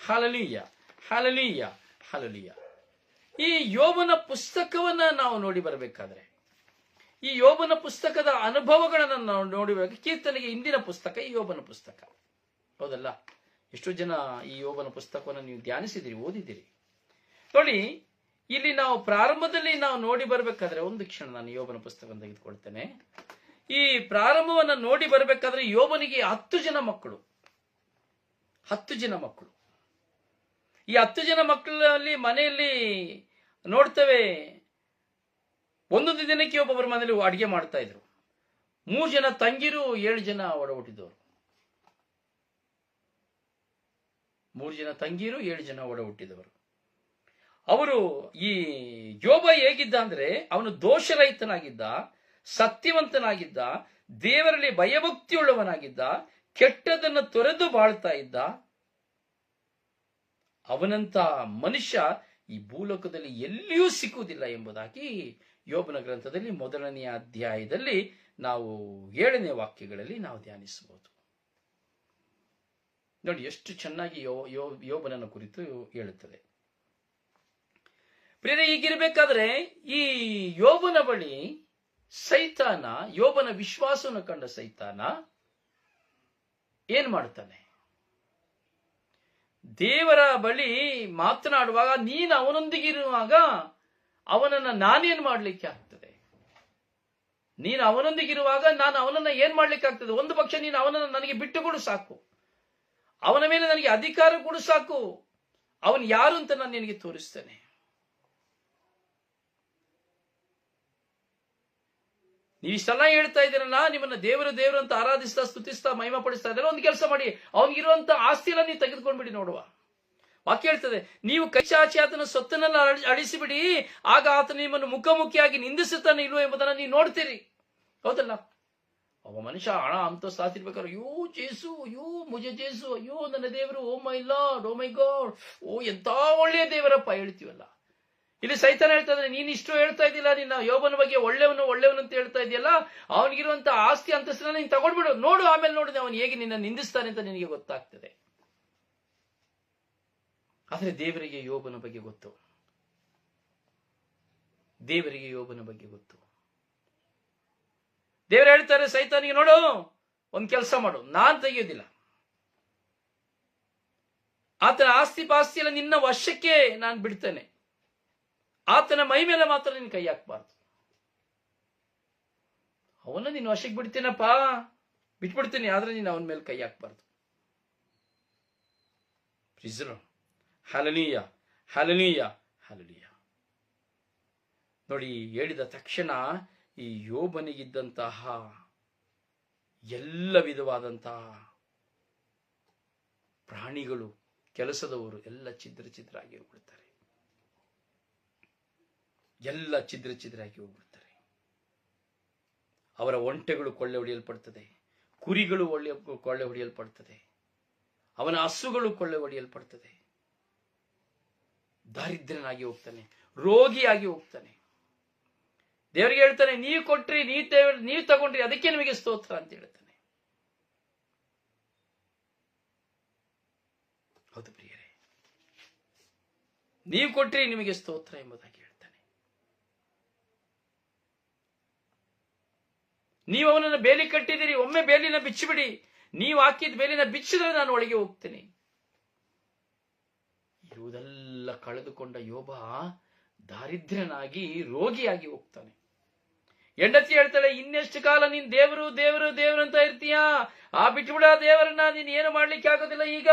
Hallelujah, hallelujah, hallelujah. ಈ ಯೋಬನ ಪುಸ್ತಕವನ್ನ ನಾವು ನೋಡಿ ಬರಬೇಕಾದ್ರೆ, ಈ ಯೋಬನ ಪುಸ್ತಕದ ಅನುಭವಗಳನ್ನು ನಾವು ನೋಡಿ ಬರಬೇಕು. ಕೀರ್ತನೆಗೆ ಹಿಂದಿನ ಪುಸ್ತಕ ಈ ಯೋಬನ ಪುಸ್ತಕ, ಹೌದಲ್ಲ? ಎಷ್ಟೋ ಜನ ಈ ಯೋಬನ ಪುಸ್ತಕವನ್ನು ನೀವು ಧ್ಯಾನಿಸಿದಿರಿ, ಓದಿದಿರಿ. ನೋಡಿ, ಇಲ್ಲಿ ನಾವು ಪ್ರಾರಂಭದಲ್ಲಿ ನಾವು ನೋಡಿ ಬರಬೇಕಾದ್ರೆ, ಒಂದು ಕ್ಷಣ ನಾನು ಯೋಬನ ಪುಸ್ತಕವನ್ನು ತೆಗೆದುಕೊಳ್ತೇನೆ. ಈ ಪ್ರಾರಂಭವನ್ನ ನೋಡಿ ಬರಬೇಕಾದ್ರೆ ಯೋಬನಿಗೆ 10 ಜನ ಮಕ್ಕಳು. 10 ಜನ ಮಕ್ಕಳು. ಈ 10 ಜನ ಮಕ್ಕಳಲ್ಲಿ ಮನೆಯಲ್ಲಿ ನೋಡ್ತೇವೆ, ಒಂದೊಂದು ದಿನಕ್ಕೆ ಒಬ್ಬೊಬ್ಬರ ಮನೇಲಿ ಅಡಿಗೆ ಮಾಡ್ತಾ ಇದ್ರು. 3 ಜನ ತಂಗಿರು, 7 ಜನ ಒಡ ಹುಟ್ಟಿದವರು. 3 ಜನ ತಂಗಿರು, 7 ಜನ ಒಡ ಹುಟ್ಟಿದವರು. ಅವರು ಈ ಯೋಬ ಹೇಗಿದ್ದ ಅಂದ್ರೆ, ಅವನು ದೋಷರಹಿತನಾಗಿದ್ದ, ಸತ್ಯವಂತನಾಗಿದ್ದ, ದೇವರಲ್ಲಿ ಭಯಭಕ್ತಿಯುಳ್ಳವನಾಗಿದ್ದ, ಕೆಟ್ಟದನ್ನು ತೊರೆದು ಬಾಳ್ತಾ ಇದ್ದ. ಅವನಂತ ಮನುಷ್ಯ ಈ ಭೂಲೋಕದಲ್ಲಿ ಎಲ್ಲಿಯೂ ಸಿಕ್ಕುವುದಿಲ್ಲ ಎಂಬುದಾಗಿ ಯೋಬನ ಗ್ರಂಥದಲ್ಲಿ 1ನೇ ಅಧ್ಯಾಯದಲ್ಲಿ ನಾವು 7ನೇ ವಾಕ್ಯಗಳಲ್ಲಿ ನಾವು ಧ್ಯಾನಿಸಬಹುದು. ನೋಡಿ ಎಷ್ಟು ಚೆನ್ನಾಗಿ ಯೋಬನನ್ನು ಕುರಿತು ಹೇಳುತ್ತದೆ. ಪ್ರಿಯರೇ, ಹೀಗಿರಬೇಕಾದ್ರೆ ಈ ಯೋಬನ ಬಳಿ ಸೈತಾನ, ಯೋಬನ ವಿಶ್ವಾಸವನ್ನು ಕಂಡ ಸೈತಾನ ಏನ್ ಮಾಡ್ತಾನೆ? ದೇವರ ಬಳಿ ಮಾತನಾಡುವಾಗ, ನೀನು ಅವನೊಂದಿಗಿರುವಾಗ ಅವನನ್ನ ನಾನೇನ್ ಮಾಡ್ಲಿಕ್ಕೆ ಆಗ್ತದೆ? ನೀನು ಅವನೊಂದಿಗಿರುವಾಗ ನಾನು ಅವನನ್ನ ಏನ್ ಮಾಡ್ಲಿಕ್ಕೆ ಆಗ್ತದೆ? ಒಂದು ಪಕ್ಷ ನೀನು ಅವನನ್ನ ನನಗೆ ಬಿಟ್ಟು ಕೊಡು ಸಾಕು, ಅವನ ಮೇಲೆ ನನಗೆ ಅಧಿಕಾರ ಕೊಡು ಸಾಕು, ಅವನು ಯಾರು ಅಂತ ನಾನು ನಿನಗೆ ತೋರಿಸ್ತೇನೆ. ನೀವು ಇಷ್ಟೆಲ್ಲ ಹೇಳ್ತಾ ಇದ್ದೀರಲ್ಲ, ನಿಮ್ಮನ್ನ ದೇವರು ದೇವರು ಅಂತ ಆರಾಧಿಸ್ತಾ, ಸ್ತುತಿಸ್ತಾ, ಮಹಿಮಾ ಪಡಿಸ್ತಾ ಇದ್ದಾರೆ. ಒಂದು ಕೆಲಸ ಮಾಡಿ, ಅವನಿಗಿರುವಂತ ಆಸ್ತಿ ಎಲ್ಲ ನೀವು ತೆಗೆದುಕೊಂಡ್ಬಿಡಿ ನೋಡುವ. ವಾಕ್ಯ ಹೇಳ್ತದೆ, ನೀವು ಕೈ ಚಾಚಿ ಆತನ ಸೊತ್ತನ್ನೆಲ್ಲ ಅಳಿಸಿಬಿಡಿ, ಆಗ ಆತ ನಿಮ್ಮನ್ನು ಮುಖಾಮುಖಿಯಾಗಿ ನಿಂದಿಸುತ್ತಾನೆ ಇಲ್ವೋ ಎಂಬುದನ್ನು ನೀವು ನೋಡ್ತೀರಿ. ಹೌದಲ್ಲ? ಒಬ್ಬ ಮನುಷ್ಯ ಹಣ ಅಂತಸ್ತು ಆಸ್ತಿರ್ಬೇಕಾದ್ರೆ, ಅಯ್ಯೋ ಜೇಸು, ಅಯ್ಯೋ ಮುಜೆ ಜೇಸು, ಅಯ್ಯೋ ನನ್ನ ದೇವರು, ಓ my lord, O my god, ಓ ಎಂತ ಒಳ್ಳೆಯ ದೇವರಪ್ಪ ಹೇಳ್ತೀವಲ್ಲ. ಇಲ್ಲಿ ಸೈತಾನ ಹೇಳ್ತಾ ಇದ್ದಾನೆ, ನೀನು ಇಷ್ಟು ಹೇಳ್ತಾ ಇದ್ದಿಲ್ಲ, ನಿನ್ನ ಯೋಬನ ಬಗ್ಗೆ ಒಳ್ಳೆಯವನು ಅಂತ ಹೇಳ್ತಾ ಇದೆಯಲ್ಲ, ಅವನಿಗಿರುವಂತ ಆಸ್ತಿ ಅಂತಸ್ತನ್ನ ನೀನು ತಗೊಂಡ್ಬಿಡು, ನೋಡು, ಆಮೇಲೆ ನೋಡಿದೆ ಅವನು ಹೇಗೆ ನಿನ್ನ ನಿಂದಿಸ್ತಾನೆ ಅಂತ ನಿನಗೆ ಗೊತ್ತಾಗ್ತದೆ. ಆದ್ರೆ ದೇವರಿಗೆ ಯೋಬನ ಬಗ್ಗೆ ಗೊತ್ತು. ದೇವರಿಗೆ ಯೋಬನ ಬಗ್ಗೆ ಗೊತ್ತು. ದೇವರು ಹೇಳ್ತಾರೆ ಸೈತಾನಿಗೆ, ನೋಡು, ಒಂದ್ ಕೆಲಸ ಮಾಡು, ನಾನ್ ತೆಗೆಯೋದಿಲ್ಲ, ಆತನ ಆಸ್ತಿ ಪಾಸ್ತಿ ಎಲ್ಲ ನಿನ್ನ ವಶಕ್ಕೆ ನಾನು ಬಿಡ್ತೇನೆ, ಆತನ ಮೈ ಮೇಲೆ ಮಾತ್ರ ನೀನು ಕೈ ಹಾಕ್ಬಾರ್ದು. ಅವನ್ನ ನೀನು ವಶಕ್ಕೆ ಬಿಡ್ತೀನಪ್ಪ, ಬಿಟ್ಬಿಡ್ತೀನಿ, ಆದ್ರೆ ನೀನು ಅವನ ಮೇಲೆ ಕೈ ಹಾಕ್ಬಾರ್ದು. Hallelujah, hallelujah, hallelujah. ನೋಡಿ, ಹೇಳಿದ ತಕ್ಷಣ ಈ ಯೋಬನಿಗಿದ್ದಂತಹ ಎಲ್ಲ ವಿಧವಾದಂತಹ ಪ್ರಾಣಿಗಳು, ಕೆಲಸದವರು ಎಲ್ಲ ಛಿದ್ರ ಆಗಿ ಹೋಗ್ಬಿಡ್ತಾರೆ. ಎಲ್ಲ ಛಿದ್ರ ಆಗಿ ಹೋಗ್ಬಿಡ್ತಾರೆ. ಅವರ ಒಂಟೆಗಳು ಕೊಳ್ಳೆ ಹೊಡೆಯಲ್ಪಡ್ತದೆ, ಕುರಿಗಳು ಕೊಳ್ಳೆ ಹೊಡೆಯಲ್ಪಡ್ತದೆ, ಅವನ ಹಸುಗಳು ಕೊಳ್ಳೆ ಹೊಡೆಯಲ್ಪಡ್ತದೆ. ದಾರಿದ್ರ್ಯನಾಗಿ ಹೋಗ್ತಾನೆ, ರೋಗಿಯಾಗಿ ಹೋಗ್ತಾನೆ. ದೇವರಿಗೆ ಹೇಳ್ತಾನೆ, ನೀವು ಕೊಟ್ರಿ, ನೀವು ತಗೊಂಡ್ರಿ, ಅದಕ್ಕೆ ನಿಮಗೆ ಸ್ತೋತ್ರ ಅಂತ ಹೇಳ್ತಾನೆ. ಹೌದು ಪ್ರಿಯರೇ, ನೀವು ಕೊಟ್ರಿ, ನಿಮಗೆ ಸ್ತೋತ್ರ ಎಂಬುದಾಗಿ ಹೇಳ್ತಾನೆ. ನೀವು ಅವನನ್ನು ಬೇಲಿ ಕಟ್ಟಿದಿರಿ, ಒಮ್ಮೆ ಬೇಲಿನ ಬಿಚ್ಚಿಬಿಡಿ, ನೀವು ಹಾಕಿದ ಬೇಲಿನ ಬಿಚ್ಚಿದ್ರೆ ನಾನು ಒಳಗೆ ಹೋಗ್ತೇನೆ. ಇರುವುದೆಲ್ಲ ಕಳೆದುಕೊಂಡ ಯೋಬ ದಾರಿದ್ರ್ಯನಾಗಿ, ರೋಗಿಯಾಗಿ ಹೋಗ್ತಾನೆ. ಹೆಂಡತಿ ಹೇಳ್ತಾಳೆ, ಇನ್ನೆಷ್ಟು ಕಾಲ ನೀನ್ ದೇವರು ದೇವರು ದೇವರು ಅಂತ ಇರ್ತೀಯ? ಬಿಟ್ಬಿಡ ದೇವರನ್ನ, ನೀನ್ ಏನು ಮಾಡ್ಲಿಕ್ಕೆ ಆಗೋದಿಲ್ಲ ಈಗ.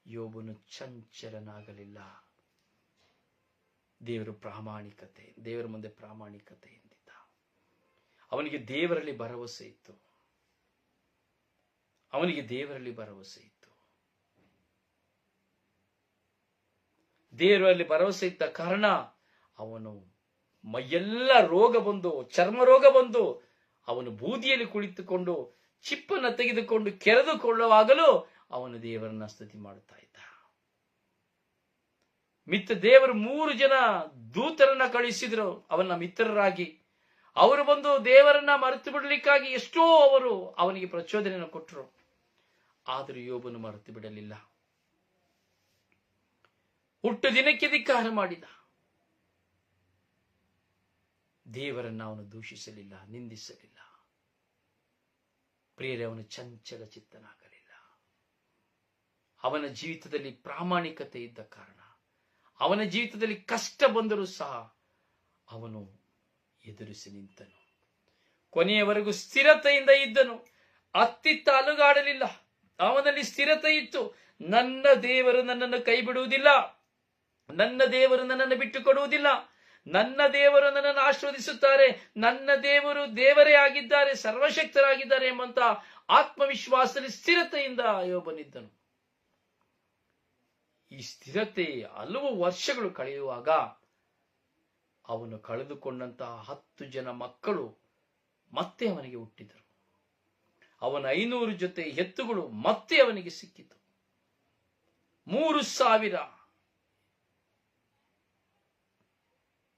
ಯೋಬನು ಚಂಚಲನಾಗಲಿಲ್ಲ. ದೇವರ ಮುಂದೆ ಪ್ರಾಮಾಣಿಕತೆ ಎಂದಿದ್ದ. ಅವನಿಗೆ ದೇವರಲ್ಲಿ ಭರವಸೆ ಇತ್ತು. ದೇವರಲ್ಲಿ ಭರವಸೆ ಇದ್ದ ಕಾರಣ ಅವನು ಮೈಯೆಲ್ಲ ರೋಗ ಬಂದು, ಚರ್ಮ ರೋಗ ಬಂದು, ಅವನು ಬೂದಿಯಲ್ಲಿ ಕುಳಿತುಕೊಂಡು ಚಿಪ್ಪನ್ನು ತೆಗೆದುಕೊಂಡು ಕೆರೆದುಕೊಳ್ಳುವಾಗಲೂ ಅವನು ದೇವರನ್ನ ಸ್ತುತಿ ಮಾಡುತ್ತಾ ಇದ್ದ. ದೇವರು 3 ಜನ ದೂತರನ್ನ ಕಳಿಸಿದ್ರು ಅವನ ಮಿತ್ರರಾಗಿ. ಅವರು ಬಂದು ದೇವರನ್ನ ಮರೆತು ಬಿಡಲಿಕ್ಕಾಗಿ ಎಷ್ಟೋ ಅವರು ಅವನಿಗೆ ಪ್ರಚೋದನೆಯನ್ನು ಕೊಟ್ಟರು. ಆದರೂ ಯೋಬನು ಮರೆತು ಬಿಡಲಿಲ್ಲ. ಹುಟ್ಟು ದಿನಕ್ಕೆ ಧಿಕ್ಕಾರ ಮಾಡಿದ. ದೇವರನ್ನ ಅವನು ದೂಷಿಸಲಿಲ್ಲ, ನಿಂದಿಸಲಿಲ್ಲ. ಪ್ರಿಯರೇ, ಅವನು ಚಂಚಲ ಚಿತ್ತನಾಗಲಿಲ್ಲ. ಅವನ ಜೀವಿತದಲ್ಲಿ ಪ್ರಾಮಾಣಿಕತೆ ಇದ್ದ ಕಾರಣ, ಅವನ ಜೀವಿತದಲ್ಲಿ ಕಷ್ಟ ಬಂದರೂ ಸಹ ಅವನು ಎದುರಿಸಿ ನಿಂತನು. ಕೊನೆಯವರೆಗೂ ಸ್ಥಿರತೆಯಿಂದ ಇದ್ದನು. ಅತ್ತಿತ್ತ ಅಲುಗಾಡಲಿಲ್ಲ. ಅವನಲ್ಲಿ ಸ್ಥಿರತೆ ಇತ್ತು. ನನ್ನ ದೇವರು ನನ್ನನ್ನು ಕೈ ಬಿಡುವುದಿಲ್ಲ, ನನ್ನ ದೇವರು ನನ್ನನ್ನು ಬಿಟ್ಟು ಕೊಡುವುದಿಲ್ಲ, ನನ್ನ ದೇವರು ನನ್ನನ್ನು ಆಶೀರ್ವದಿಸುತ್ತಾರೆ, ನನ್ನ ದೇವರು ದೇವರೇ ಆಗಿದ್ದಾರೆ, ಸರ್ವಶಕ್ತರಾಗಿದ್ದಾರೆ ಎಂಬಂತ ಆತ್ಮವಿಶ್ವಾಸದಲ್ಲಿ ಸ್ಥಿರತೆಯಿಂದ ಯೋಬನಿದ್ದನು. ಈ ಸ್ಥಿರತೆ ಹಲವು ವರ್ಷಗಳು ಕಳೆಯುವಾಗ ಅವನು ಕಳೆದುಕೊಂಡಂತಹ 10 ಜನ ಮಕ್ಕಳು ಮತ್ತೆ ಅವನಿಗೆ ಹುಟ್ಟಿದರು. ಅವನ 500 ಜೊತೆ ಎತ್ತುಗಳು ಮತ್ತೆ ಅವನಿಗೆ ಸಿಕ್ಕಿತು. 3,000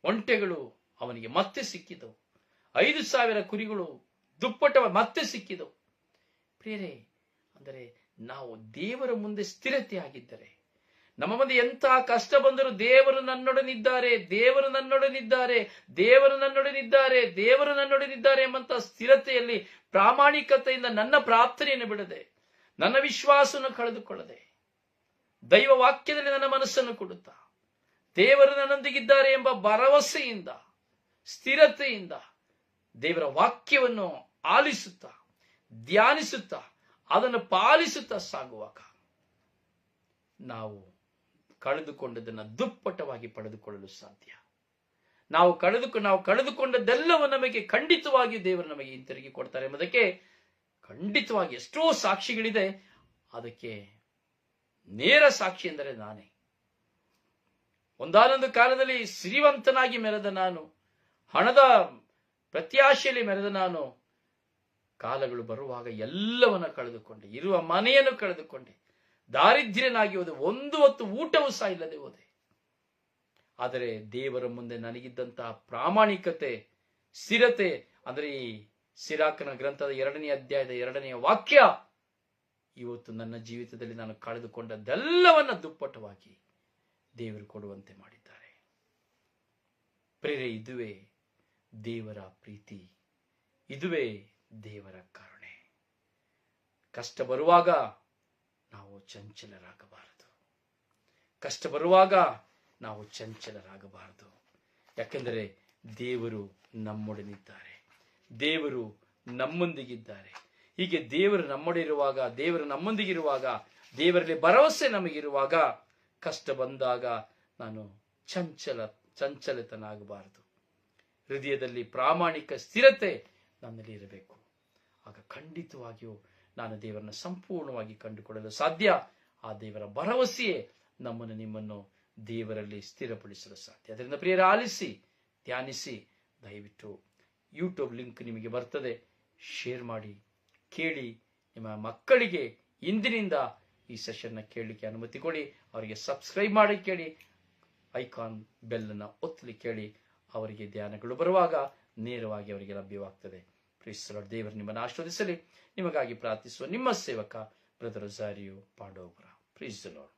ಒಂಟೆಗಳು ಅವನಿಗೆ ಮತ್ತೆ ಸಿಕ್ಕಿದವು. 5,000 ಕುರಿಗಳು ದುಪ್ಪಟ ಮತ್ತೆ ಸಿಕ್ಕಿದವು. ಪ್ರಿಯರೇ, ಅಂದರೆ ನಾವು ದೇವರ ಮುಂದೆ ಸ್ಥಿರತೆ ಆಗಿದ್ದರೆ, ನಮ್ಮ ಮುಂದೆ ಎಂತಹ ಕಷ್ಟ ಬಂದರೂ ದೇವರು ನನ್ನೊಡನಿದ್ದಾರೆ, ದೇವರು ನನ್ನೊಡನಿದ್ದಾರೆ, ದೇವರು ನನ್ನೊಡನಿದ್ದಾರೆ, ದೇವರು ನನ್ನೊಡನಿದ್ದಾರೆ ಎಂಬಂತ ಸ್ಥಿರತೆಯಲ್ಲಿ ಪ್ರಾಮಾಣಿಕತೆಯಿಂದ ನನ್ನ ಪ್ರಾರ್ಥನೆಯನ್ನು ಬಿಡದೆ, ನನ್ನ ವಿಶ್ವಾಸವನ್ನು ಕಳೆದುಕೊಳ್ಳದೆ, ದೈವ ವಾಕ್ಯದಲ್ಲಿ ನನ್ನ ಮನಸ್ಸನ್ನು ಕೊಡುತ್ತಾ, ದೇವರು ನನ್ನೊಂದಿಗಿದ್ದಾರೆ ಎಂಬ ಭರವಸೆಯಿಂದ, ಸ್ಥಿರತೆಯಿಂದ ದೇವರ ವಾಕ್ಯವನ್ನು ಆಲಿಸುತ್ತಾ, ಧ್ಯಾನಿಸುತ್ತಾ, ಅದನ್ನು ಪಾಲಿಸುತ್ತಾ ಸಾಗುವಾಗ ನಾವು ಕಳೆದುಕೊಂಡದನ್ನು ದುಪ್ಪಟವಾಗಿ ಪಡೆದುಕೊಳ್ಳಲು ಸಾಧ್ಯ. ನಾವು ಕಳೆದುಕೊಂಡದ್ದೆಲ್ಲವೂ ನಮಗೆ ಖಂಡಿತವಾಗಿ ದೇವರು ನಮಗೆ ಹಿಂತಿರುಗಿ ಕೊಡ್ತಾರೆ ಎಂಬುದಕ್ಕೆ ಖಂಡಿತವಾಗಿ ಎಷ್ಟೋ ಸಾಕ್ಷಿಗಳಿದೆ. ಅದಕ್ಕೆ ನೇರ ಸಾಕ್ಷಿ ಎಂದರೆ ನಾನೇ. ಒಂದಾನೊಂದು ಕಾಲದಲ್ಲಿ ಶ್ರೀಮಂತನಾಗಿ ಮೆರೆದ ನಾನು, ಹಣದ ಪ್ರತ್ಯಾಶೆಯಲ್ಲಿ ಮೆರೆದ ನಾನು, ಕಾಲಗಳು ಬರುವಾಗ ಎಲ್ಲವನ್ನ ಕಳೆದುಕೊಂಡೆ, ಇರುವ ಮನೆಯನ್ನು ಕಳೆದುಕೊಂಡೆ, ದಾರಿದ್ರ್ಯನಾಗಿ ಹೋದೆ, ಒಂದು ಹೊತ್ತು ಊಟವೂ ಸಹ ಇಲ್ಲದೆ ಹೋದೆ. ಆದರೆ ದೇವರ ಮುಂದೆ ನನಗಿದ್ದಂತಹ ಪ್ರಾಮಾಣಿಕತೆ, ಸ್ಥಿರತೆ, ಅಂದರೆ ಈ ಸಿರಾಕನ ಗ್ರಂಥದ 2ನೇ ಅಧ್ಯಾಯದ 2ನೇ ವಾಕ್ಯ ಇವತ್ತು ನನ್ನ ಜೀವಿತದಲ್ಲಿ ನಾನು ಕಳೆದುಕೊಂಡದ್ದೆಲ್ಲವನ್ನ ದುಪ್ಪಟವಾಗಿ ದೇವರು ಕೊಡುವಂತೆ ಮಾಡಿದ್ದಾರೆ. ಪ್ರೇರೆ, ಇದುವೇ ದೇವರ ಪ್ರೀತಿ, ಇದುವೇ ದೇವರ ಕರುಣೆ. ಕಷ್ಟ ಬರುವಾಗ ನಾವು ಚಂಚಲರಾಗಬಾರದು, ಕಷ್ಟ ಬರುವಾಗ ನಾವು ಚಂಚಲರಾಗಬಾರದು. ಯಾಕೆಂದರೆ ದೇವರು ನಮ್ಮೊಡನಿದ್ದಾರೆ, ದೇವರು ನಮ್ಮೊಂದಿಗಿದ್ದಾರೆ. ಹೀಗೆ ದೇವರು ನಮ್ಮೊಡನಿರುವಾಗ, ದೇವರು ನಮ್ಮೊಂದಿಗಿರುವಾಗ, ದೇವರಲ್ಲಿ ಭರವಸೆ ನಮಗಿರುವಾಗ, ಕಷ್ಟ ಬಂದಾಗ ನಾನು ಚಂಚಲತನಾಗಬಾರದು. ಹೃದಯದಲ್ಲಿ ಪ್ರಾಮಾಣಿಕ ಸ್ಥಿರತೆ ನನ್ನಲ್ಲಿ ಇರಬೇಕು. ಆಗ ಖಂಡಿತವಾಗಿಯೂ ನಾನು ದೇವರನ್ನು ಸಂಪೂರ್ಣವಾಗಿ ಕಂಡುಕೊಳ್ಳಲು ಸಾಧ್ಯ. ಆ ದೇವರ ಭರವಸೆಯೇ ನಮ್ಮನ್ನು, ನಿಮ್ಮನ್ನು ದೇವರಲ್ಲಿ ಸ್ಥಿರಪಡಿಸಲು ಸಾಧ್ಯ. ಅದರಿಂದ ಪ್ರಿಯರ, ಆಲಿಸಿ, ಧ್ಯಾನಿಸಿ. ದಯವಿಟ್ಟು ಯೂಟ್ಯೂಬ್ ಲಿಂಕ್ ನಿಮಗೆ ಬರ್ತದೆ, ಶೇರ್ ಮಾಡಿ, ಕೇಳಿ. ನಿಮ್ಮ ಮಕ್ಕಳಿಗೆ ಇಂದಿನಿಂದ ಈ ಸೆಷನ್ನ ಕೇಳಲಿಕ್ಕೆ ಅನುಮತಿ ಕೊಡಿ. ಅವರಿಗೆ ಸಬ್ಸ್ಕ್ರೈಬ್ ಮಾಡಿ ಕೇಳಿ, ಐಕಾನ್ ಬೆಲ್ ಅನ್ನು ಒತ್ತಲಿ ಕೇಳಿ. ಅವರಿಗೆ ಧ್ಯಾನಗಳು ಬರುವಾಗ ನೇರವಾಗಿ ಅವರಿಗೆ ಲಭ್ಯವಾಗ್ತದೆ. ಪ್ರೀಸ್ ಲಾರ್ಡ್. ದೇವರು ನಿಮ್ಮನ್ನು ಆಶೀರ್ವದಿಸಲಿ. ನಿಮಗಾಗಿ ಪ್ರಾರ್ಥಿಸುವ ನಿಮ್ಮ ಸೇವಕ ಬ್ರದರ್ ರೊಜಾರಿಯೋ ಪಾಂಡವಪುರ. ಪ್ರೀಸ್ ಲಾರ್ಡ್.